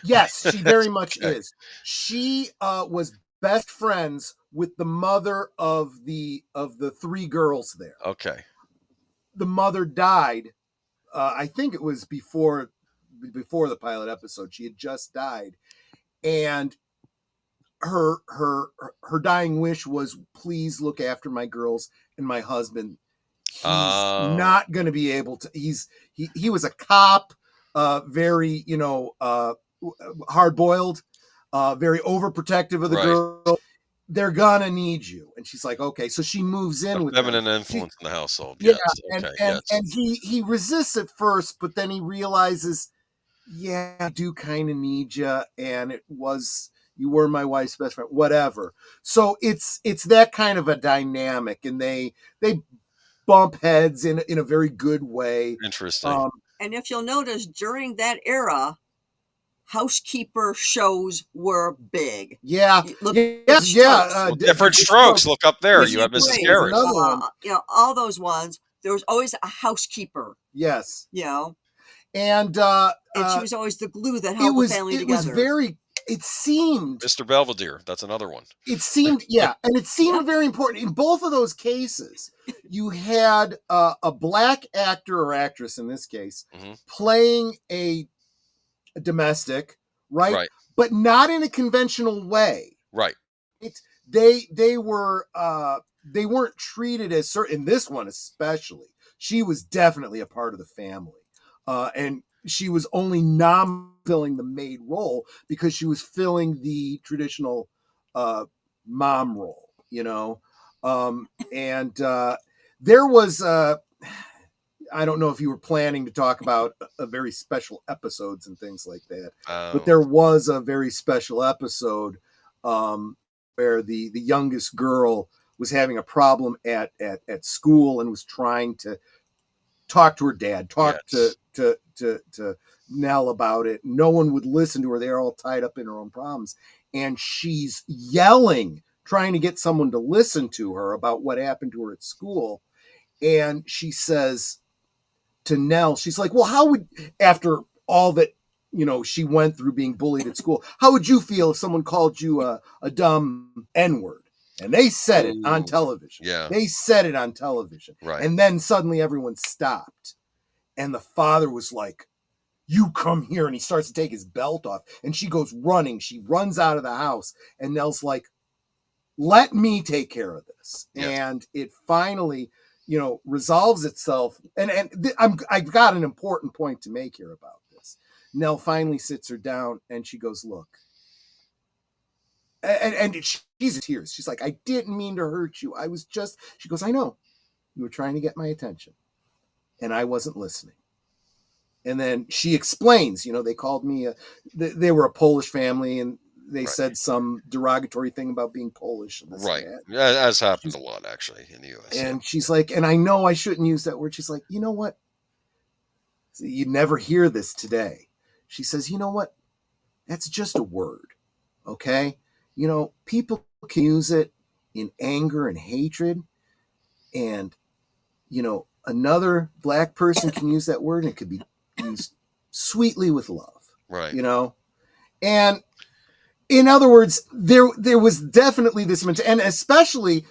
Speaker 3: Yes, she very much is. She was best friends with the mother of the 3 girls there.
Speaker 5: Okay.
Speaker 3: The mother died. I think it was before the pilot episode. She had just died, and her dying wish was, please look after my girls and my husband. He's not going to be able to. He was a cop, very hard boiled, very overprotective of the girl. They're gonna need you. And she's like, okay. So she moves in with
Speaker 5: feminine influence in the household.
Speaker 3: Yeah.
Speaker 5: Yes.
Speaker 3: And he resists at first, but then he realizes, yeah, I do kind of need you. And you were my wife's best friend, whatever. So it's that kind of a dynamic, and they bump heads in a very good way.
Speaker 5: Interesting.
Speaker 6: And if you'll notice, during that era, housekeeper shows were big.
Speaker 3: Yeah.
Speaker 5: Different Strokes. Look up there. You have Mrs. Garrett.
Speaker 6: All those ones. There was always a housekeeper.
Speaker 3: Yes.
Speaker 6: And she was always the glue that held the family together.
Speaker 3: It seemed
Speaker 5: Mr. Belvedere. That's another one.
Speaker 3: It seemed, and it seemed very important. In both of those cases, you had a black actor or actress, in this case, playing a domestic, right? But not in a conventional way.
Speaker 5: Right.
Speaker 3: They weren't treated as certain. In this one especially, she was definitely a part of the family, and she was only filling the maid role because she was filling the traditional mom role, and there was I don't know if you were planning to talk about a very special episodes and things like that, but there was a very special episode where the youngest girl was having a problem at school and was trying to talk to her dad, to Nell about it. No one would listen to her. They're all tied up in her own problems. And she's yelling, trying to get someone to listen to her about what happened to her at school. And she says to Nell, she's like, well, how would, after all that, she went through being bullied at school, how would you feel if someone called you a dumb N-word? And they said it on television.
Speaker 5: Yeah.
Speaker 3: They said it on television.
Speaker 5: Right.
Speaker 3: And then suddenly everyone stopped. And the father was like, you come here. And he starts to take his belt off. And she goes running. She runs out of the house. And Nell's like, let me take care of this. Yes. And it finally, resolves itself. And I've got an important point to make here about this. Nell finally sits her down and she goes, look. And she's in tears. She's like, I didn't mean to hurt you. She goes, I know. You were trying to get my attention. And I wasn't listening. And then she explains, they called me, they were a Polish family, and they said some derogatory thing about being Polish. And
Speaker 5: right. As happens a lot, actually, in the U.S.
Speaker 3: And she's like, and I know I shouldn't use that word. She's like, you know what? You never hear this today. She says, you know what? That's just a word. Okay? People can use it in anger and hatred. And, another black person can use that word and it could be used sweetly with love.
Speaker 5: Right.
Speaker 3: And in other words, there was definitely this, and especially,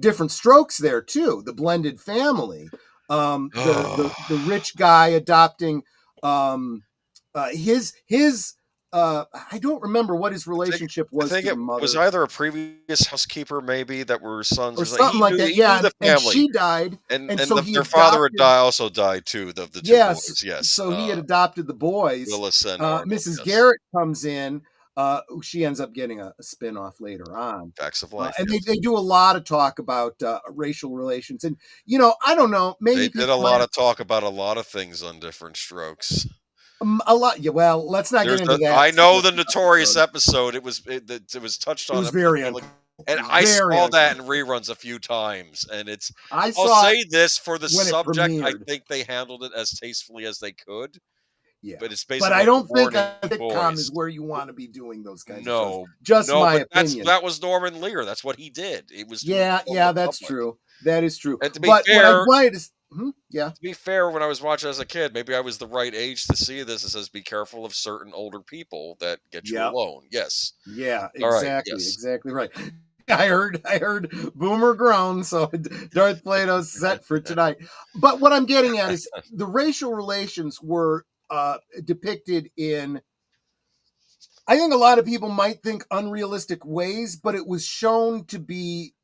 Speaker 3: different strokes there too. The blended family, the rich guy adopting his I don't remember what his relationship was.
Speaker 5: I think
Speaker 3: to
Speaker 5: it
Speaker 3: the mother.
Speaker 5: was either a previous housekeeper, maybe, that were sons,
Speaker 3: or something like that. Yeah, and she died,
Speaker 5: and
Speaker 3: so
Speaker 5: their father also died too. The two boys, yes.
Speaker 3: So he had adopted the boys.
Speaker 5: Willis and
Speaker 3: Mrs. Garrett comes in. She ends up getting a spin-off later on.
Speaker 5: Facts of Life.
Speaker 3: And they do a lot of talk about racial relations. And, I don't know. Maybe
Speaker 5: they did a lot of talk about a lot of things on Different Strokes.
Speaker 3: A lot. Yeah, well, let's not get into that.
Speaker 5: I know the notorious episode. It was touched on.
Speaker 3: It was very
Speaker 5: and I saw that in reruns a few times. And I'll say this for the subject. I think they handled it as tastefully as they could.
Speaker 3: Yeah.
Speaker 5: But it's basically
Speaker 3: But I
Speaker 5: like
Speaker 3: don't think
Speaker 5: warning
Speaker 3: a sitcom
Speaker 5: boys.
Speaker 3: is where you want to be doing those kinds of
Speaker 5: No,
Speaker 3: shows. Just
Speaker 5: no,
Speaker 3: my
Speaker 5: but
Speaker 3: opinion.
Speaker 5: that was Norman Lear. That's what he did. It was to
Speaker 3: Yeah,
Speaker 5: inform the
Speaker 3: that's
Speaker 5: public.
Speaker 3: true. That is true.
Speaker 5: And to be
Speaker 3: But what I
Speaker 5: fair,
Speaker 3: find is, yeah.
Speaker 5: to be fair, when I was watching as a kid, maybe I was the right age to see this. It says, "Be careful of certain older people that get you
Speaker 3: Yep.
Speaker 5: alone." Yes.
Speaker 3: Yeah,
Speaker 5: All right.
Speaker 3: exactly.
Speaker 5: Yes.
Speaker 3: Exactly right. I heard Boomer groan, so Darth Plato's set for tonight. But what I'm getting at is the racial relations were depicted in, I think a lot of people might think unrealistic ways, but it was shown to be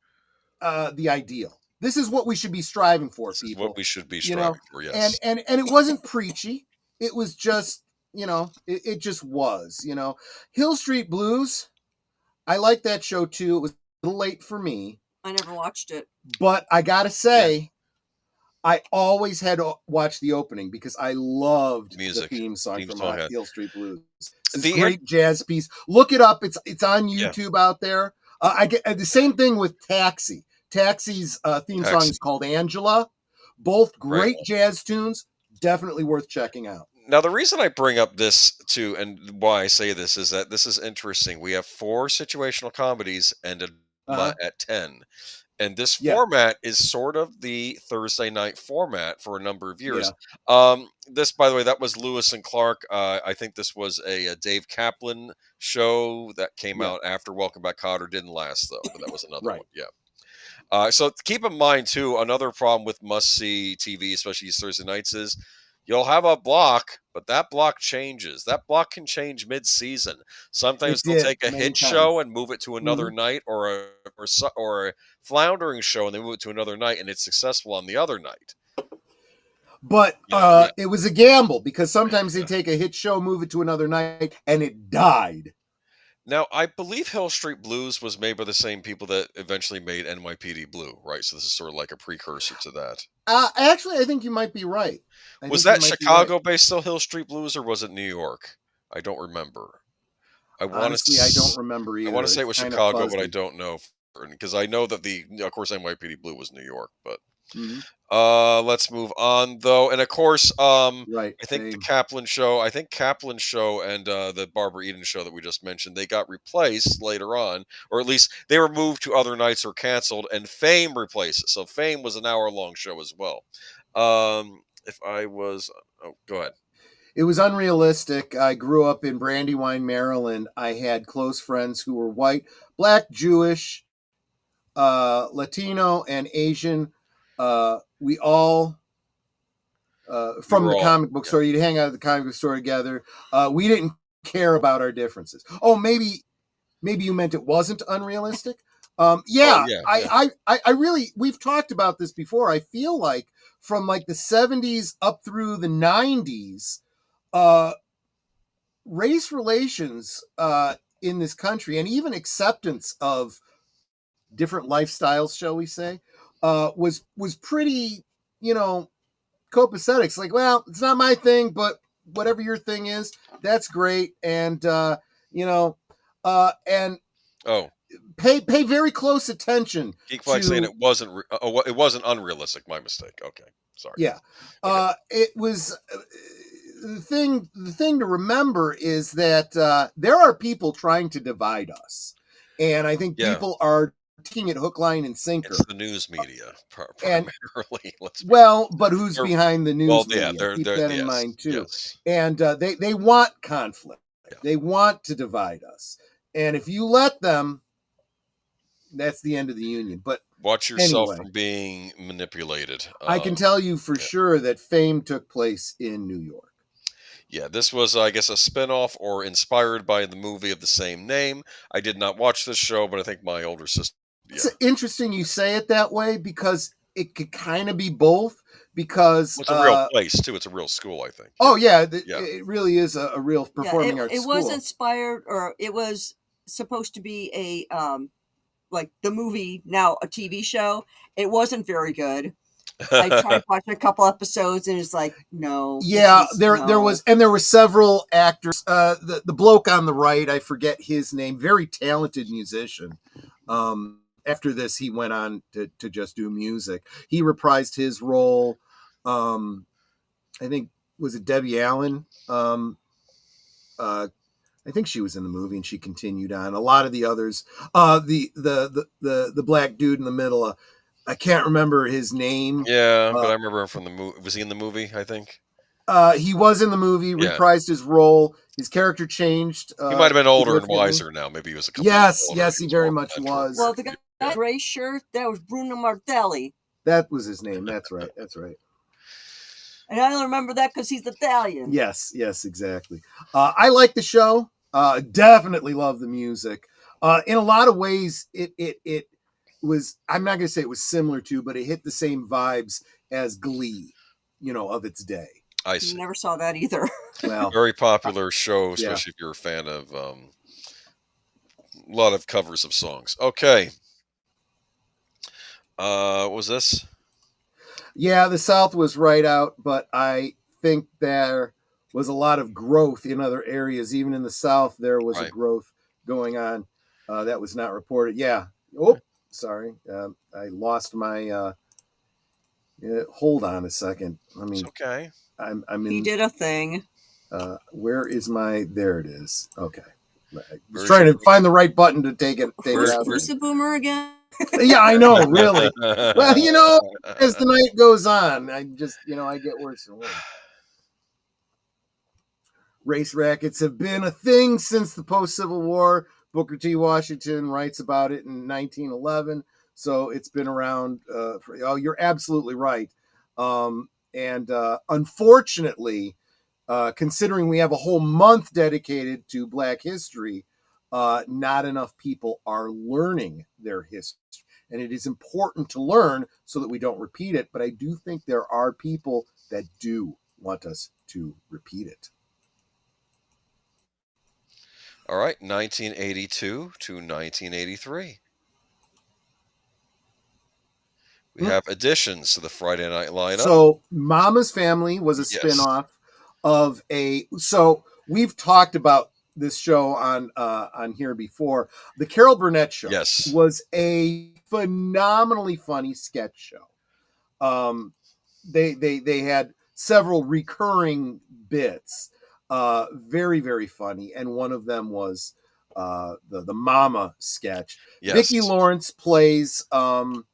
Speaker 3: the ideal. This is what we should be striving for,
Speaker 5: This
Speaker 3: people.
Speaker 5: is what we should be striving for.
Speaker 3: And
Speaker 5: Yes.
Speaker 3: and it wasn't preachy. It was just, it just was, Hill Street Blues. I like that show too. It was a little late for me.
Speaker 6: I never watched it.
Speaker 3: But I gotta say, I always had to watch the opening because I loved
Speaker 5: Music.
Speaker 3: the theme song from Hill Street Blues. It's a great jazz piece. Look it up. It's on YouTube out there. I get the same thing with Taxi. Taxi's theme song is called Angela. Both great jazz tunes. Definitely worth checking out.
Speaker 5: Now, the reason I bring up this too, and why I say this, is that this is interesting. We have 4 situational comedies and a at 10. And this format is sort of the Thursday night format for a number of years. This, by the way, that was Lewis and Clark. I think this was a Dave Kaplan show that came out after Welcome Back, Kotter. Didn't last, though, but that was another one. Yeah. So keep in mind, too, another problem with must-see TV, especially these Thursday nights, is you'll have a block, but that block changes. That block can change mid-season. Sometimes they'll take a hit show and move it to another night, or a floundering show and they move it to another night, and it's successful on the other night.
Speaker 3: But it was a gamble because sometimes they take a hit show, move it to another night, and it died.
Speaker 5: Now, I believe Hill Street Blues was made by the same people that eventually made NYPD Blue, right? So this is sort of like a precursor to that.
Speaker 3: Actually, I think you might be right.
Speaker 5: Was that Chicago-based still, Hill Street Blues, or was it New York? I don't remember.
Speaker 3: Honestly, I don't remember either.
Speaker 5: I want to say it was Chicago, but I don't know. Because I know that of course, NYPD Blue was New York, but let's move on though. And of course, I think the Kaplan show, and the Barbara Eden show that we just mentioned, they got replaced later on, or at least they were moved to other nights or canceled, and Fame replaced it. So Fame was an hour-long show as well. Go ahead.
Speaker 3: It was unrealistic. I grew up in Brandywine, Maryland. I had close friends who were white, black, Jewish, Latino, and Asian. We all, from the comic book store, you'd hang out at the comic book store together. We didn't care about our differences. Oh, maybe you meant it wasn't unrealistic. I really, we've talked about this before. I feel like from like the 70s up through the 90s, race relations in this country, and even acceptance of different lifestyles, shall we say, was pretty, copacetic. It's like, well, it's not my thing, but whatever your thing is, that's great. And pay very close attention.
Speaker 5: Geek Flag saying it wasn't unrealistic. My mistake. Okay, sorry.
Speaker 3: Yeah, it was. The thing to remember is that there are people trying to divide us, and I think people are taking it hook, line, and sinker.
Speaker 5: It's the news media primarily.
Speaker 3: But who's behind the news media? Keep that in mind too.
Speaker 5: Yes.
Speaker 3: And they want conflict. Yeah. They want to divide us, and if you let them, that's the end of the union. But
Speaker 5: watch yourself from being manipulated.
Speaker 3: I can tell you for sure that Fame took place in New York.
Speaker 5: Yeah, this was, I guess, a spinoff or inspired by the movie of the same name. I did not watch this show, but I think my older sister. Yeah.
Speaker 3: It's interesting you say it that way because it could kind of be both. Because
Speaker 5: it's a real place too. It's a real school, I think.
Speaker 3: Oh yeah, it really is a real performing arts school.
Speaker 6: It was inspired, or it was supposed to be a like the movie, now a TV show. It wasn't very good. I tried watching a couple episodes and it's like, no.
Speaker 3: Yeah, there were several actors. The bloke on the right, I forget his name, very talented musician. After this, he went on to just do music. He reprised his role. I think was it Debbie Allen? I think she was in the movie, and she continued on. A lot of the others, the black dude in the middle, I can't remember his name.
Speaker 5: Yeah, but I remember him from the movie. Was he in the movie? I think.
Speaker 3: He was in the movie,
Speaker 5: Yeah.
Speaker 3: reprised his role. His character changed.
Speaker 5: He might have been older and wiser now. Maybe he was a couple.
Speaker 3: Yes,
Speaker 5: older.
Speaker 3: yes, he very much was.
Speaker 6: Well, the guy in the gray shirt, that was Bruno Martelli.
Speaker 3: That was his name. That's right. That's right.
Speaker 6: And I only remember that because he's Italian.
Speaker 3: Yes, exactly. I like the show. Definitely love the music. In a lot of ways, it was. I'm not going to say it was similar to, but it hit the same vibes as Glee, of its day.
Speaker 5: I see.
Speaker 6: Never saw that either.
Speaker 3: Well,
Speaker 5: very popular show, especially if you're a fan of a lot of covers of songs. Okay. What was this?
Speaker 3: Yeah, the South was right out, but I think there was a lot of growth in other areas. Even in the South, there was a growth going on that was not reported. Yeah. Oh, sorry. I lost my. Hold on a second.
Speaker 5: It's okay.
Speaker 3: I'm in.
Speaker 6: He did a thing.
Speaker 3: Where is my? There it is. Okay. I was trying to find the right button to take it.
Speaker 6: Who's the boomer again?
Speaker 3: Yeah, I know, really. Well, as the night goes on, I just, I get worse and worse. Race rackets have been a thing since the post-Civil War. Booker T. Washington writes about it in 1911, so it's been around. You're absolutely right. And unfortunately, considering we have a whole month dedicated to Black history, not enough people are learning their history. And it is important to learn so that we don't repeat it. But I do think there are people that do want us to repeat it.
Speaker 5: All right, 1982 to 1983. We have additions to the Friday night lineup.
Speaker 3: So Mama's Family was a spinoff of so we've talked about this show on here before. The Carol Burnett Show was a phenomenally funny sketch show. They had several recurring bits, very, very funny, and one of them was the Mama sketch.
Speaker 5: Yes.
Speaker 3: Vicki Lawrence plays Mama.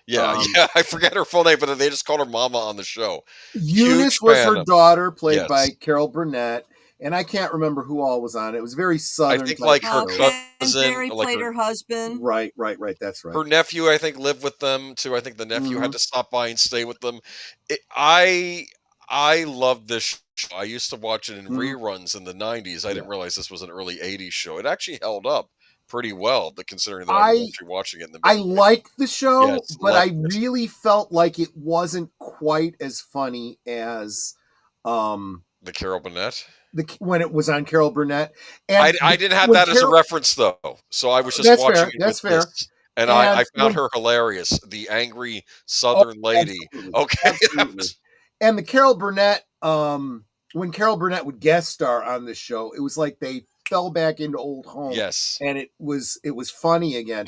Speaker 5: Yeah, I forget her full name, but they just called her Mama on the show.
Speaker 3: Eunice was her daughter, played by Carol Burnett, and I can't remember who all was on it. It was very Southern.
Speaker 5: I think like her cousin.
Speaker 6: Barry played her husband.
Speaker 3: Right. That's right.
Speaker 5: Her nephew, I think, lived with them too. I think the nephew had to stop by and stay with them. I love this show. I used to watch it in reruns in the 90s. I didn't realize this was an early 80s show. It actually held up pretty well, considering that I was actually watching it in the
Speaker 3: I liked the show, but I really felt like it wasn't quite as funny as
Speaker 5: the Carol Burnett.
Speaker 3: When it was on Carol Burnett. And
Speaker 5: I didn't have that as a reference, though. So I was just watching it with this. And I found her hilarious, the angry Southern lady.
Speaker 3: Absolutely.
Speaker 5: Okay.
Speaker 3: Absolutely. And the Carol Burnett, when Carol Burnett would guest star on this show, it was like they fell back into old home.
Speaker 5: Yes.
Speaker 3: And it was funny again.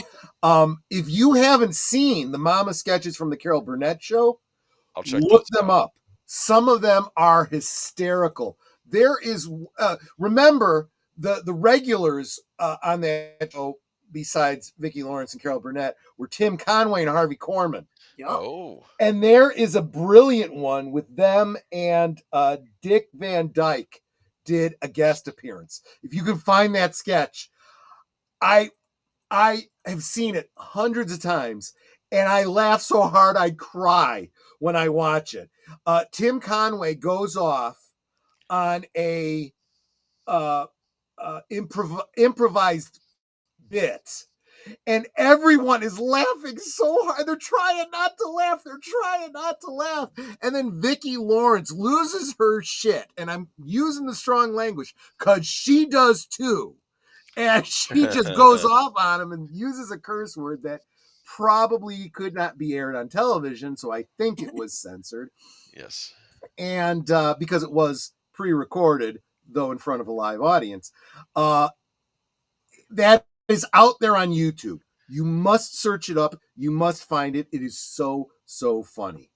Speaker 3: If you haven't seen the Mama sketches from the Carol Burnett show, look them up. Some of them are hysterical. There is, remember, the regulars on that show, besides Vicki Lawrence and Carol Burnett, were Tim Conway and Harvey Korman.
Speaker 6: Yep.
Speaker 5: Oh.
Speaker 3: And there is a brilliant one with them, and Dick Van Dyke did a guest appearance. If you can find that sketch, I have seen it hundreds of times, and I laugh so hard I cry when I watch it. Tim Conway goes off on a improvised bit, and everyone is laughing so hard. They're trying not to laugh. And then Vicki Lawrence loses her shit, and I'm using the strong language because she does too. And she just goes off on him and uses a curse word that probably could not be aired on television, so I think it was censored.
Speaker 5: Yes.
Speaker 3: And because it was pre-recorded, though in front of a live audience. That is out there on YouTube. You must search it up. You must find it. It is so, so funny.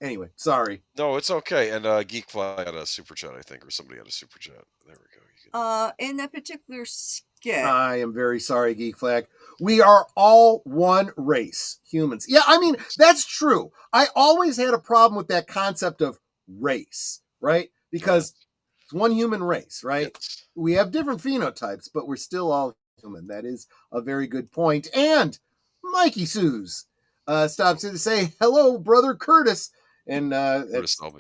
Speaker 3: Anyway, sorry.
Speaker 5: No, it's okay. And Geek Fly had a super chat, I think, or somebody had a super chat. There we
Speaker 6: go. In that particular skit,
Speaker 3: I am very sorry, Geek Flag. We are all one race, humans. Yeah, I mean, that's true. I always had a problem with that concept of race, right? Because it's one human race, right?
Speaker 5: Yes.
Speaker 3: We have different phenotypes, but we're still all human. That is a very good point. And Mikey Suze stops in to say, hello, brother Curtis. And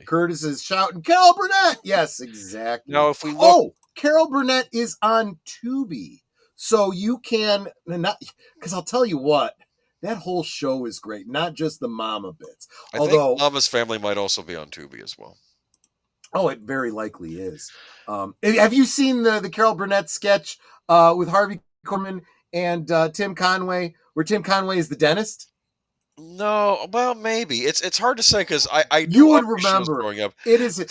Speaker 3: Curtis is shouting, Carol Burnett. Yes, exactly.
Speaker 5: Now, if we look...
Speaker 3: Carol Burnett is on Tubi. So you can, because I'll tell you what, that whole show is great. Not just the mama bits.
Speaker 5: I think Mama's Family might also be on Tubi as well.
Speaker 3: Oh, it very likely is. Have you seen the Carol Burnett sketch with Harvey Korman and Tim Conway, where Tim Conway is the dentist?
Speaker 5: No, well, maybe it's hard to say because I
Speaker 3: you would remember
Speaker 5: growing up.
Speaker 3: It is
Speaker 5: a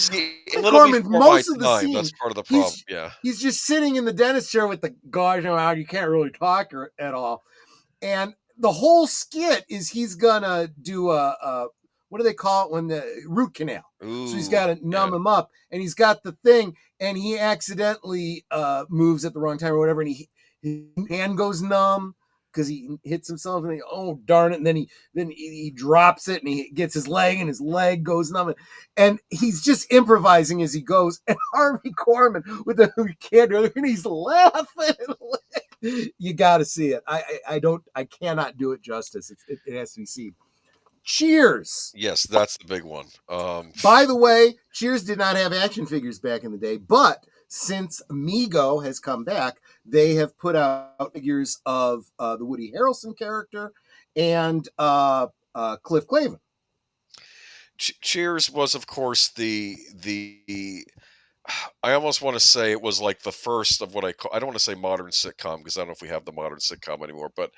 Speaker 5: little
Speaker 3: Korman,
Speaker 5: before
Speaker 3: most
Speaker 5: my
Speaker 3: of the
Speaker 5: time.
Speaker 3: scene.
Speaker 5: That's part of the problem.
Speaker 3: He's just sitting in the dentist chair with the gauze out. You can't really talk at all, and the whole skit is he's gonna do a what do they call it when the root canal?
Speaker 5: Ooh,
Speaker 3: so he's got to numb him up, and he's got the thing, and he accidentally moves at the wrong time or whatever, and his hand goes numb because he hits himself, and oh darn it, and then he drops it, and he gets his leg, and his leg goes numb, and he's just improvising as he goes. And Harvey Korman with the kid, and he's laughing. You got to see it. I cannot do it justice. It has to be seen. Cheers.
Speaker 5: Yes, that's the big one.
Speaker 3: By the way, Cheers did not have action figures back in the day, but since Mego has come back, they have put out figures of the Woody Harrelson character and Cliff Clavin.
Speaker 5: Cheers was, of course, the I almost want to say it was like the first of what I don't want to say modern sitcom because I don't know if we have the modern sitcom anymore, but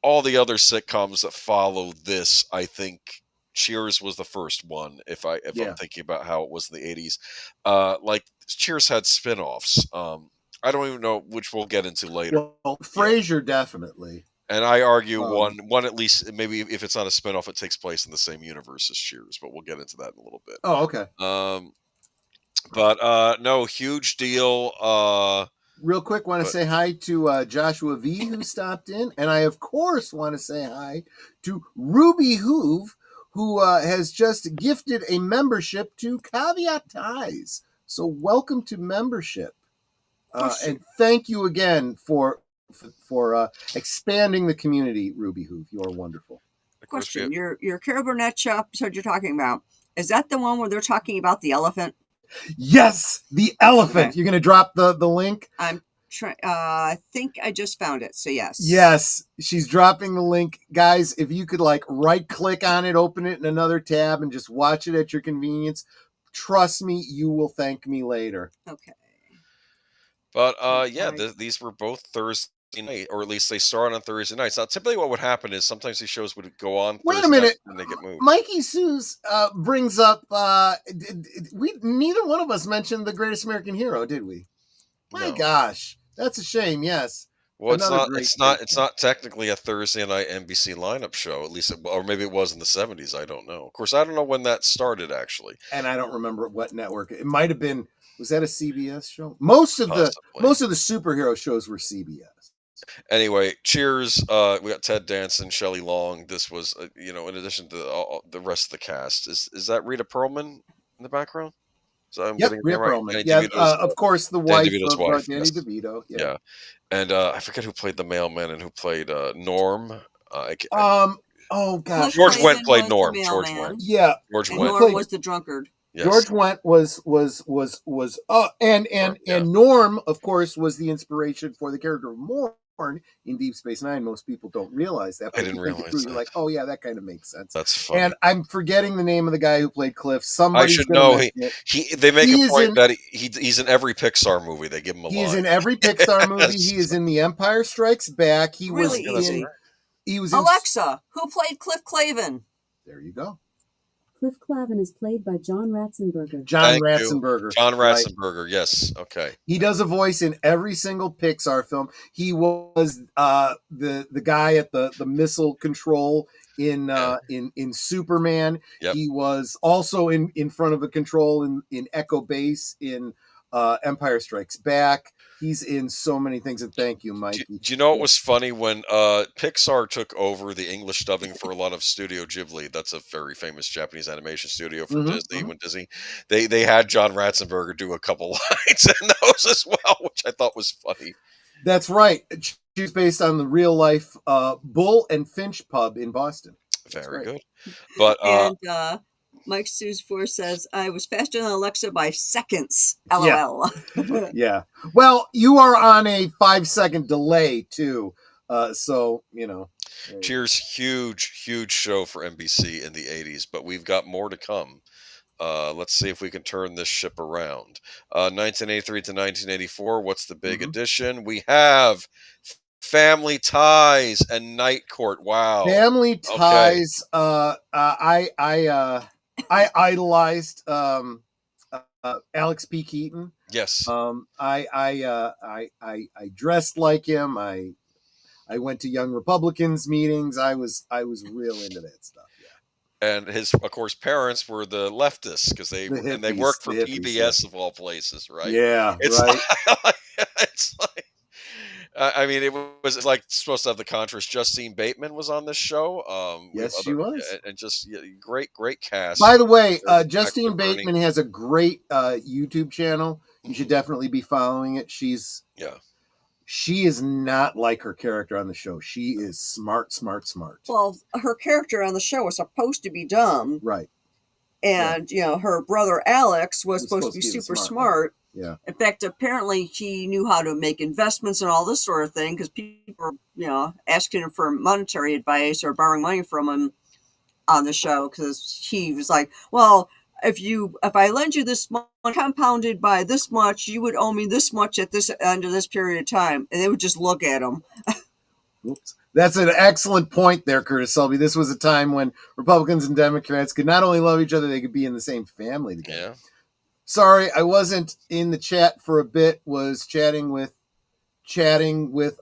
Speaker 5: all the other sitcoms that follow this, I think Cheers was the first one. If I'm thinking about how it was in the 80s, like Cheers had spin-offs. I don't even know, which we'll get into later.
Speaker 3: Well, Frasier definitely.
Speaker 5: And I argue one at least, maybe if it's not a spin-off, it takes place in the same universe as Cheers, but we'll get into that in a little bit.
Speaker 3: Oh, okay.
Speaker 5: But no, huge deal.
Speaker 3: Real quick, want to say hi to Joshua V, who stopped in. And I, of course, want to say hi to Ruby Hoove, who has just gifted a membership to Caveat Ties. So welcome to membership. And thank you again for expanding the community, Ruby Hoove. You are wonderful.
Speaker 6: Question, your Carol Burnett show episode you're talking about, is that the one where they're talking about the elephant?
Speaker 3: Yes, the elephant. Okay. You're going to drop the link?
Speaker 6: I'm trying. I think I just found it. So yes.
Speaker 3: Yes, she's dropping the link. Guys, if you could right click on it, open it in another tab and just watch it at your convenience, trust me, you will thank me later.
Speaker 6: Okay.
Speaker 5: But these were both Thursday night, or at least they start on Thursday nights. Now, typically what would happen is sometimes these shows would go on
Speaker 3: Wait
Speaker 5: Thursday
Speaker 3: a minute.
Speaker 5: and they get moved.
Speaker 3: Mikey Suze brings up we neither one of us mentioned The Greatest American Hero, did we? My gosh, that's a shame. Yes.
Speaker 5: Well, it's not technically a Thursday night NBC lineup show, at least, or maybe it was in the 70s. I don't know. Of course, I don't know when that started actually,
Speaker 3: and I don't remember what network. It might have been. Was that a CBS show? Most of the superhero shows were CBS.
Speaker 5: Anyway, Cheers. We got Ted Danson, Shelley Long. This was, in addition to the rest of the cast. Is that Rita Perlman in the background? So I'm getting
Speaker 3: Rita
Speaker 5: right.
Speaker 3: Perlman. Yeah, of course, the wife of Danny
Speaker 5: yes.
Speaker 3: DeVito.
Speaker 5: Yeah, and I forget who played the mailman and who played Norm.
Speaker 3: Oh gosh,
Speaker 5: George Wendt played Norm. George Wendt.
Speaker 3: Yeah,
Speaker 5: George
Speaker 6: and
Speaker 5: Wendt
Speaker 6: Norm was the drunkard.
Speaker 3: Yes. George Wendt was and Norm, of course, was the inspiration for the character of Morn in Deep Space Nine. Most people don't realize that.
Speaker 5: I didn't realize that.
Speaker 3: You're like, oh yeah, that kind of makes sense.
Speaker 5: That's funny.
Speaker 3: And I'm forgetting the name of the guy who played Cliff.
Speaker 5: I should know. They make a point that he's in every Pixar movie. They give him a line.
Speaker 3: He's in every Pixar movie. He is in The Empire Strikes Back. He was
Speaker 6: in
Speaker 3: Alexa,
Speaker 6: who played Cliff Clavin.
Speaker 3: There you go.
Speaker 7: Cliff Clavin is played by John Ratzenberger.
Speaker 5: John Ratzenberger, yes. Okay.
Speaker 3: He does a voice in every single Pixar film. He was the guy at the missile control in Superman.
Speaker 5: Yep.
Speaker 3: He was also in front of a control in Echo Base in Empire Strikes Back. He's in so many things, and thank you, Mikey.
Speaker 5: Do you know what was funny when Pixar took over the English dubbing for a lot of Studio Ghibli? That's a very famous Japanese animation studio for Disney. When Disney, they had John Ratzenberger do a couple lines in those as well, which I thought was funny.
Speaker 3: That's right. She's based on the real life Bull and Finch pub in Boston.
Speaker 5: Very good. But
Speaker 6: and Mike Sues4 says, I was faster than Alexa by seconds. LOL.
Speaker 3: Yeah. Well, you are on a 5-second delay too. So,
Speaker 5: Cheers, huge show for NBC in the 80s, but we've got more to come. Let's see if we can turn this ship around. 1983 to 1984, what's the big addition? We have Family Ties and Night Court. Wow.
Speaker 3: Family Ties. Okay. I idolized Alex P. Keaton.
Speaker 5: Yes.
Speaker 3: I dressed like him. I went to Young Republicans meetings. I was real into that stuff. Yeah.
Speaker 5: And his, of course, parents were the leftists because they worked for PBS of all places, right?
Speaker 3: Yeah,
Speaker 5: it's
Speaker 3: right.
Speaker 5: It's like. I mean, it was like supposed to have the contrast. Justine Bateman was on this show.
Speaker 3: Yes, she was.
Speaker 5: And just great cast.
Speaker 3: By the way, Justine Bateman has a great YouTube channel. You should definitely be following it. She is not like her character on the show. She is smart.
Speaker 6: Well, her character on the show was supposed to be dumb.
Speaker 3: Right.
Speaker 6: And, her brother Alex was supposed to be super smart.
Speaker 3: Yeah.
Speaker 6: In fact, apparently he knew how to make investments and all this sort of thing because people were, asking him for monetary advice or borrowing money from him on the show because he was like, well, if I lend you this money compounded by this much, you would owe me this much at this end of this period of time. And they would just look at him.
Speaker 3: Oops. That's an excellent point there, Curtis Selby. This was a time when Republicans and Democrats could not only love each other, they could be in the same family together.
Speaker 5: Yeah.
Speaker 3: Sorry, I wasn't in the chat for a bit. Was chatting with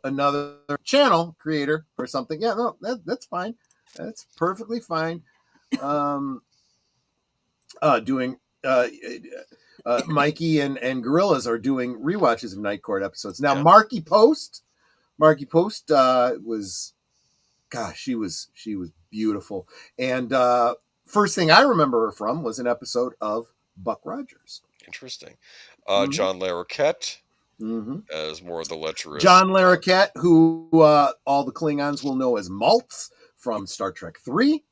Speaker 3: another channel creator or something. Yeah, no, that's fine. That's perfectly fine. Doing Mikey and Gorillas are doing rewatches of Night Court episodes now. Yeah. Marky Post was, gosh, she was beautiful. And first thing I remember her from was an episode of Buck Rogers.
Speaker 5: Interesting. John Larroquette as more of the lecherous.
Speaker 3: John Larroquette, who all the Klingons will know as Maltz from Star Trek 3.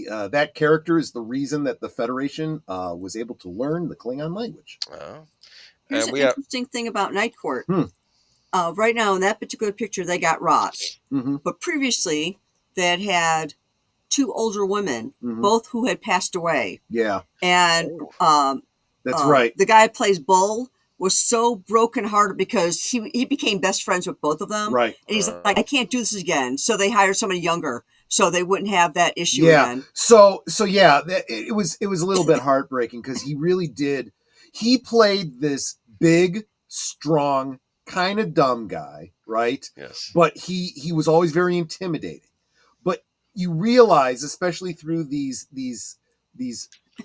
Speaker 3: That character is the reason that the Federation was able to learn the Klingon language.
Speaker 6: Here's an interesting thing about Night Court. Right now, in that particular picture, they got Ross. But previously, they had two older women, both who had passed away.
Speaker 3: Yeah.
Speaker 6: And
Speaker 3: that's right.
Speaker 6: The guy who plays Bull was so brokenhearted because he became best friends with both of them.
Speaker 3: Right.
Speaker 6: And he's like, I can't do this again. So they hired somebody younger so they wouldn't have that issue again.
Speaker 3: So yeah, it was a little bit heartbreaking because he really did. He played this big, strong, kind of dumb guy, right?
Speaker 5: Yes.
Speaker 3: But he was always very intimidating. But you realize, especially through these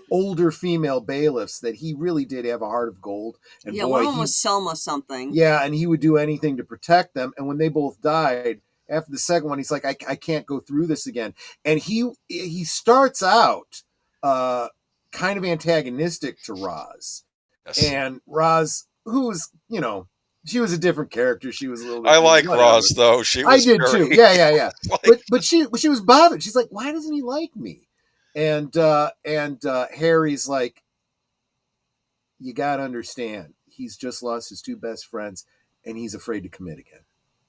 Speaker 3: older female bailiffs, that he really did have a heart of gold. And
Speaker 6: yeah, one of them was Selma something.
Speaker 3: Yeah, and he would do anything to protect them. And when they both died, after the second one, he's like, I can't go through this again. And he starts out kind of antagonistic to Roz.
Speaker 5: Yes.
Speaker 3: And Roz, who was, she was a different character. She was a little bit.
Speaker 5: I like Roz though.
Speaker 3: I did too. Yeah. But she was bothered. She's like, why doesn't he like me? And Harry's like, you got to understand, he's just lost his two best friends and he's afraid to commit again.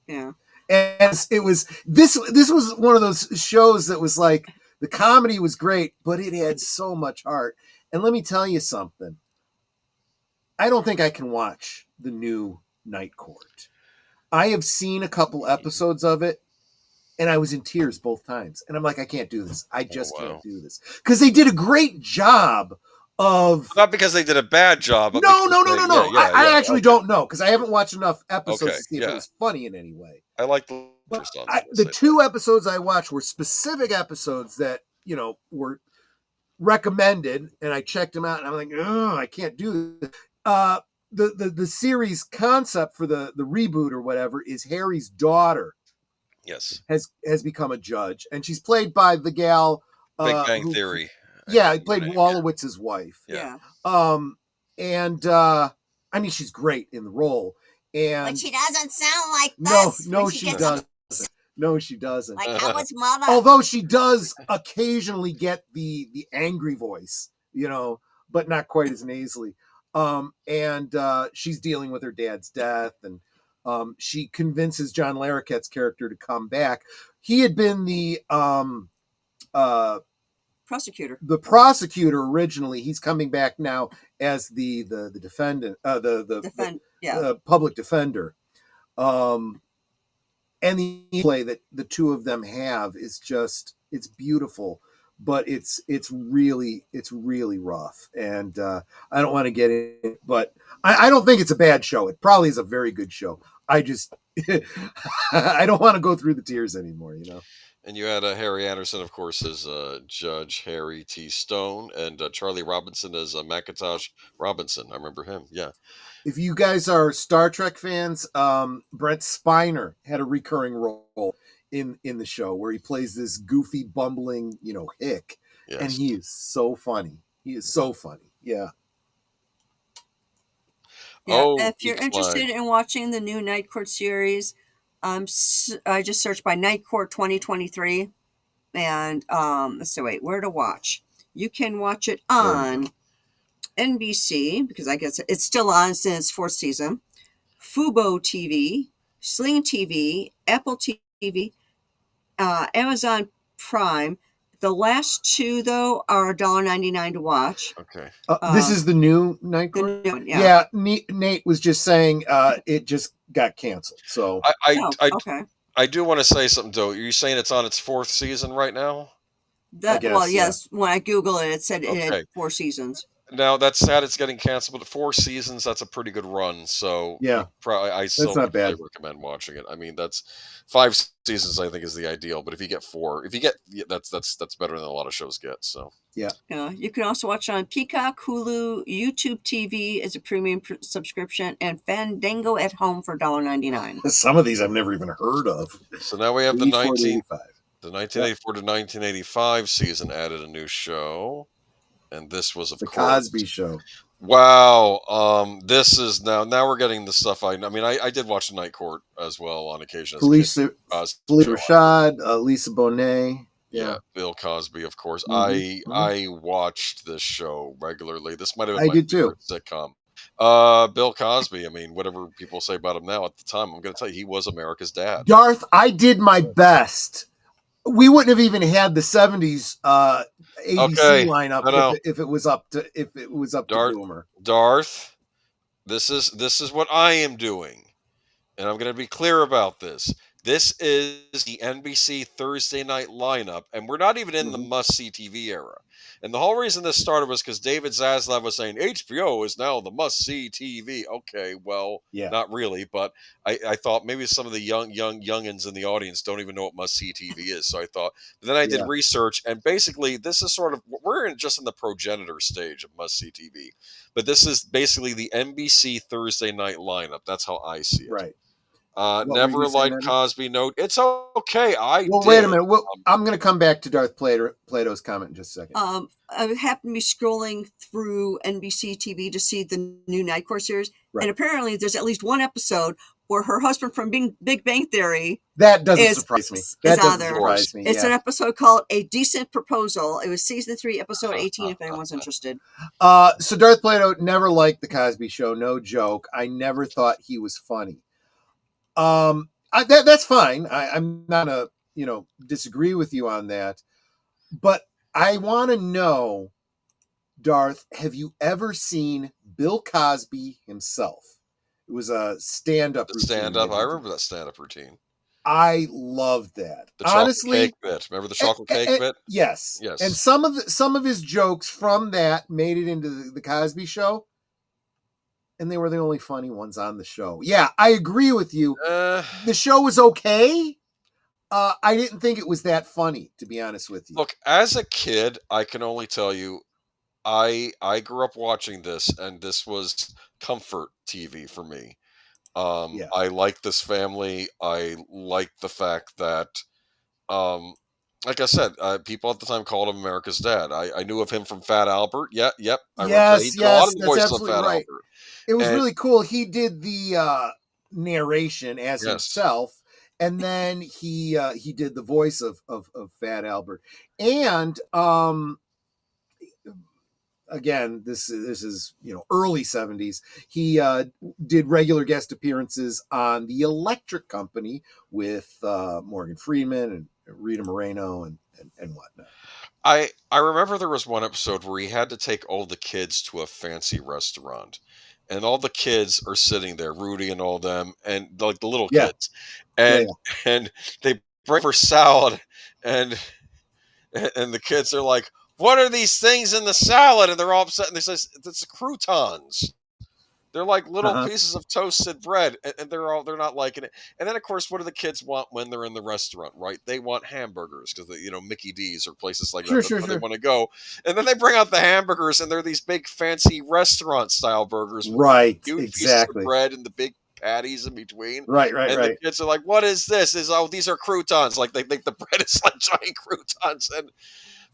Speaker 6: Yeah.
Speaker 3: And this was one of those shows that was like, the comedy was great, but it had so much heart. And let me tell you something. I don't think I can watch the new Night Court. I have seen a couple episodes of it, and I was in tears both times. And I'm like, I can't do this. I just can't do this. Because they did a great job of...
Speaker 5: Not because they did a bad job.
Speaker 3: No. I actually don't know, because I haven't watched enough episodes to see if it was funny in any way.
Speaker 5: I like the for some.
Speaker 3: The 2 episodes I watched were specific episodes that, were recommended, and I checked them out, and I'm like, oh, I can't do this. The series concept for the reboot or whatever is Harry's daughter.
Speaker 5: Yes.
Speaker 3: Has become a judge, and she's played by the gal.
Speaker 5: Big Bang Theory.
Speaker 3: Yeah, he played Wolowitz's wife.
Speaker 6: Yeah.
Speaker 3: And I mean, she's great in the role. And
Speaker 8: but she doesn't sound like this.
Speaker 3: No, she doesn't. No, she doesn't.
Speaker 8: Like how was Mother?
Speaker 3: Although she does occasionally get the angry voice, but not quite as nasally. And she's dealing with her dad's death, and she convinces John Larroquette's character to come back. He had been the
Speaker 6: prosecutor.
Speaker 3: The prosecutor originally. He's coming back now as the defendant, the public defender. And the play that the two of them have is just, it's beautiful, but it's really rough. And I don't want to get in, but I don't think it's a bad show. It probably is a very good show. I just, I don't want to go through the tears anymore,
Speaker 5: And you had Harry Anderson, of course, as Judge Harry T. Stone, and Charlie Robinson as Macintosh Robinson. I remember him, yeah.
Speaker 3: If you guys are Star Trek fans, Brent Spiner had a recurring role in the show where he plays this goofy, bumbling, hick. Yes. And he is so funny. Yeah.
Speaker 6: Yeah, if you're interested in watching the new Night Court series, I just searched by Night Court 2023, and let's see, where to watch? You can watch it on NBC, because I guess it's still on since 4th season, Fubo TV, Sling TV, Apple TV, Amazon Prime. The last 2, though, are $1.99 to watch.
Speaker 5: Okay.
Speaker 3: This is the new Night Court? Yeah, Nate was just saying it just got canceled. So
Speaker 5: I do want to say something, though. You're saying it's on its 4th season right now?
Speaker 6: Yes. When I Google it, it said it had 4 seasons.
Speaker 5: Now, that's sad it's getting canceled, but 4 seasons, that's a pretty good run. So
Speaker 3: yeah,
Speaker 5: I still would recommend watching it. I mean, that's 5 seasons, I think, is the ideal. But if you get 4, that's better than a lot of shows get. So
Speaker 3: yeah.
Speaker 6: You can also watch it on Peacock, Hulu, YouTube TV as a premium subscription, and Fandango at home for $1.99.
Speaker 3: Some of these I've never even heard of.
Speaker 5: So now we have the 1984 to 1985 season added a new show. And this was, of course,
Speaker 3: the Cosby Show.
Speaker 5: Wow. This is now we're getting the stuff I mean, I did watch the Night Court as well on occasion.
Speaker 3: Felicia Rashad, Lisa Bonet.
Speaker 5: Yeah, Bill Cosby, of course. Mm-hmm. I watched this show regularly. This might have been
Speaker 3: my favorite
Speaker 5: sitcom. Bill Cosby, I mean, whatever people say about him now, at the time, I'm going to tell you, he was America's dad.
Speaker 3: Darth, I did my best. We wouldn't have even had the 70s ABC lineup if it was up to Boomer.
Speaker 5: Darth, this is what I am doing, and I'm going to be clear about this. This is the NBC Thursday night lineup, and we're not even in the must-see TV era. And the whole reason this started was because David Zaslav was saying HBO is now the must-see TV. Okay, well, not really, but I thought maybe some of the youngins in the audience don't even know what must-see TV is. So I thought, but then I did research, and basically this is sort of, we're just in the progenitor stage of must-see TV. But this is basically the NBC Thursday night lineup. That's how I see it.
Speaker 3: Right.
Speaker 5: Never liked Cosby. Note, it's okay.
Speaker 3: Wait a minute. I'm going to come back to Darth Plato's comment in just a second.
Speaker 6: I happened to be scrolling through NBC TV to see the new Night Court series, and apparently there's at least one episode where her husband from Big Bang Theory.
Speaker 3: That doesn't surprise me. That doesn't surprise me.
Speaker 6: It's an episode called A Decent Proposal. It was season 3, episode 18. If anyone's interested.
Speaker 3: So Darth Plato never liked the Cosby Show. No joke. I never thought he was funny. That's fine. I'm not disagree with you on that, but I want to know, Darth, have you ever seen Bill Cosby himself? It was a stand-up routine.
Speaker 5: I remember that stand-up routine.
Speaker 3: I loved that.
Speaker 5: The chocolate cake bit. Remember the chocolate cake bit?
Speaker 3: Yes. And some of his jokes from that made it into the Cosby Show. And they were the only funny ones on the show. Yeah, I agree with you. The show was okay. I didn't think it was that funny, to be honest with you.
Speaker 5: Look, as a kid, I can only tell you, I grew up watching this, and this was comfort TV for me.
Speaker 3: Yeah.
Speaker 5: I like this family. I like the fact that, like I said, people at the time called him America's Dad. I knew of him from Fat Albert. Yep. I remember that he
Speaker 3: Yes,
Speaker 5: did a lot of the
Speaker 3: that's
Speaker 5: voices of
Speaker 3: absolutely
Speaker 5: Fat
Speaker 3: right.
Speaker 5: Albert.
Speaker 3: It was
Speaker 5: And
Speaker 3: really cool. He did the narration as
Speaker 5: yes,
Speaker 3: himself, and then he did the voice of Fat Albert. And again, this is early 70s. He did regular guest appearances on the Electric Company with Morgan Freeman and Rita Moreno and whatnot.
Speaker 5: I remember there was one episode where he had to take all the kids to a fancy restaurant, and all the kids are sitting there, Rudy and all them, and like the little
Speaker 3: Yeah.
Speaker 5: kids, and and they bring for salad, and the kids are like, "What are these things in the salad?" And they're all upset, and they says, "It's croutons." They're like little pieces of toasted bread, and they're not liking it. And then, of course, what do the kids want when they're in the restaurant? Right? They want hamburgers because Mickey D's or places like that. That's where they want to go. And then they bring out the hamburgers, and they're these big fancy restaurant style burgers, with
Speaker 3: Right?
Speaker 5: huge
Speaker 3: Exactly.
Speaker 5: pieces of bread and the big patties in between.
Speaker 3: Right.
Speaker 5: And the kids are like, "What is this?" These are croutons. Like they think the bread is like giant croutons. And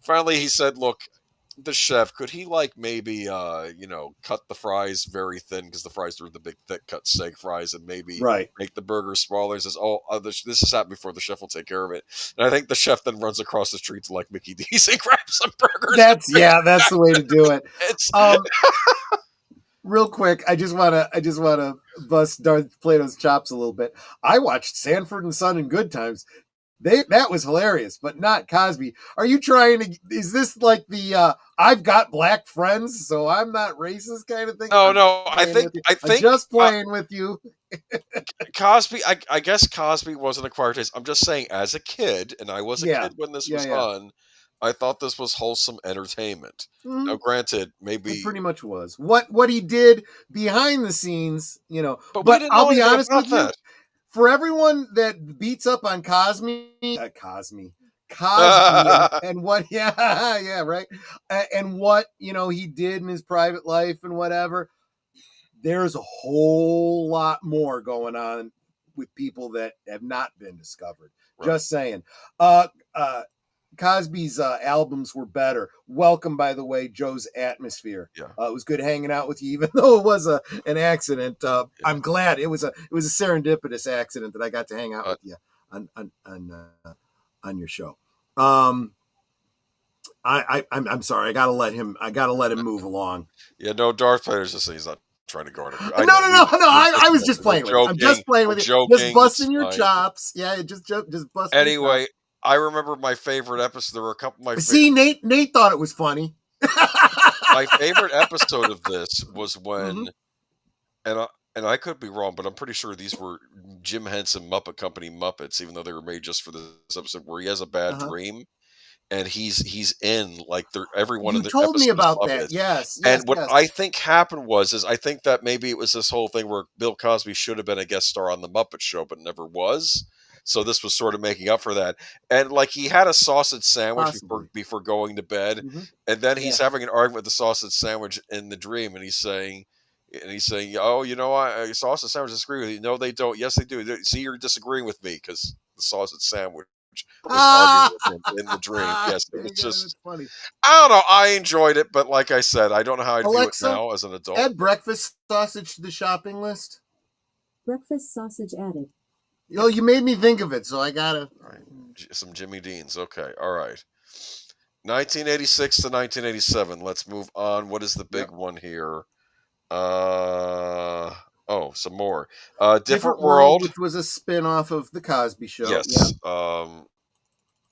Speaker 5: finally, he said, "Look, the chef, could he maybe cut the fries very thin, because the fries are the big thick cut steak fries, and maybe make the burger smaller?" He says, this has happened before, the chef will take care of it. And I think the chef then runs across the street to Mickey D's and grabs some burgers. That's
Speaker 3: the way to do it. Real quick, I just wanna bust Darth Plato's chops a little bit. I watched Sanford and Son and Good Times. That was hilarious, but not Cosby. Are you trying to? Is this like the I've got black friends, so I'm not racist kind of thing?
Speaker 5: No. I think
Speaker 3: I'm just playing with you.
Speaker 5: Cosby. I guess Cosby wasn't acquired taste. I'm just saying, as a kid, and I was a kid when this was on, I thought this was wholesome entertainment. Now, granted, maybe
Speaker 3: it pretty much was what he did behind the scenes,
Speaker 5: But
Speaker 3: I'll be honest with you. For everyone that beats up on Cosby, and what, right, and what he did in his private life and whatever, there's a whole lot more going on with people that have not been discovered. Right. Just saying. Cosby's albums were better. Welcome, by the way, Joe's Atmosphere. Yeah. It was good hanging out with you, even though it was an accident. I'm glad it was a serendipitous accident that I got to hang out with you on your show. I'm sorry. I gotta let him move along.
Speaker 5: Yeah, no, Darth Vader's just saying he's not trying to garner.
Speaker 3: No. I was just playing with you. I'm just playing with you. Just busting your chops. Yeah, just busting.
Speaker 5: Anyway. I remember my favorite episode. There were a couple of my
Speaker 3: See, Nate thought it was funny.
Speaker 5: My favorite episode of this was when, and I could be wrong, but I'm pretty sure these were Jim Henson Muppet Company Muppets, even though they were made just for this episode, where he has a bad dream, and he's in every one of the.
Speaker 3: You told me about
Speaker 5: Muppets.
Speaker 3: That. Yes.
Speaker 5: And what I think happened is I think that maybe it was this whole thing where Bill Cosby should have been a guest star on the Muppet Show, but never was. So this was sort of making up for that. And he had a sausage sandwich before going to bed. And then he's having an argument with the sausage sandwich in the dream. And he's saying, "Oh, sausage sandwiches disagree with you." "No, they don't." "Yes, they do." "See, you're disagreeing with me," because the sausage sandwich was arguing with him in the dream. Yes, it was just funny. I don't know. I enjoyed it, but like I said, I don't know how I'd view it now as an adult.
Speaker 3: Add breakfast sausage to the shopping list.
Speaker 7: Breakfast sausage added.
Speaker 3: You made me think of it, so I gotta.
Speaker 5: All right. Some Jimmy Deans. Okay, all right. 1986 to 1987. Let's move on. What is the big one here? Some more. Different World,
Speaker 3: which was a spin-off of The Cosby Show.
Speaker 5: Yes. Yeah.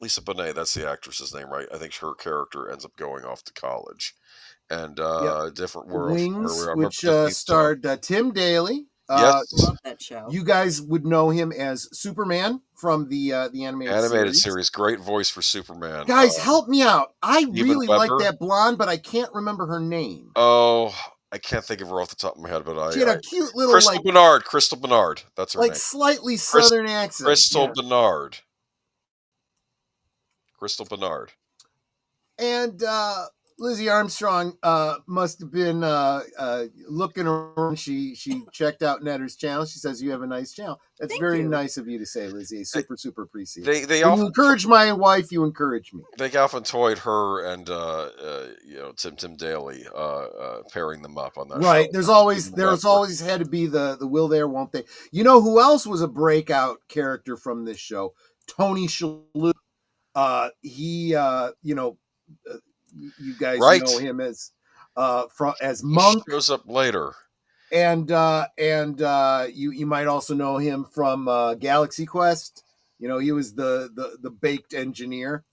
Speaker 5: Lisa Bonet, that's the actress's name, right? I think her character ends up going off to college. And Different World.
Speaker 3: Wings, which starred Tim Daly.
Speaker 5: Yes.
Speaker 6: Love that show.
Speaker 3: You guys would know him as Superman from the animated
Speaker 5: series. Great voice for Superman.
Speaker 3: Guys, help me out. I really like that blonde, but I can't remember her name.
Speaker 5: Oh, I can't think of her off the top of my head, but
Speaker 3: she had a cute little
Speaker 5: Crystal Bernard. That's her name.
Speaker 3: Slightly southern accent.
Speaker 5: Crystal Bernard. Crystal Bernard.
Speaker 3: And Lizzie Armstrong must have been looking around. She checked out Netter's channel. She says, you have a nice channel. That's
Speaker 6: Thank
Speaker 3: very
Speaker 6: you.
Speaker 3: nice of you to say, Lizzie. Super appreciate it.
Speaker 5: They
Speaker 3: When
Speaker 5: often
Speaker 3: you encourage my wife, you encourage me.
Speaker 5: They often toyed her and Tim Daly pairing them up on that
Speaker 3: Right.
Speaker 5: show.
Speaker 3: There's always had to be the will there, won't they? You know who else was a breakout character from this show? Tony Shalhoub. He you guys
Speaker 5: Right.
Speaker 3: know him as Monk.
Speaker 5: He shows up later.
Speaker 3: And you might also know him from Galaxy Quest. You know, he was the baked engineer.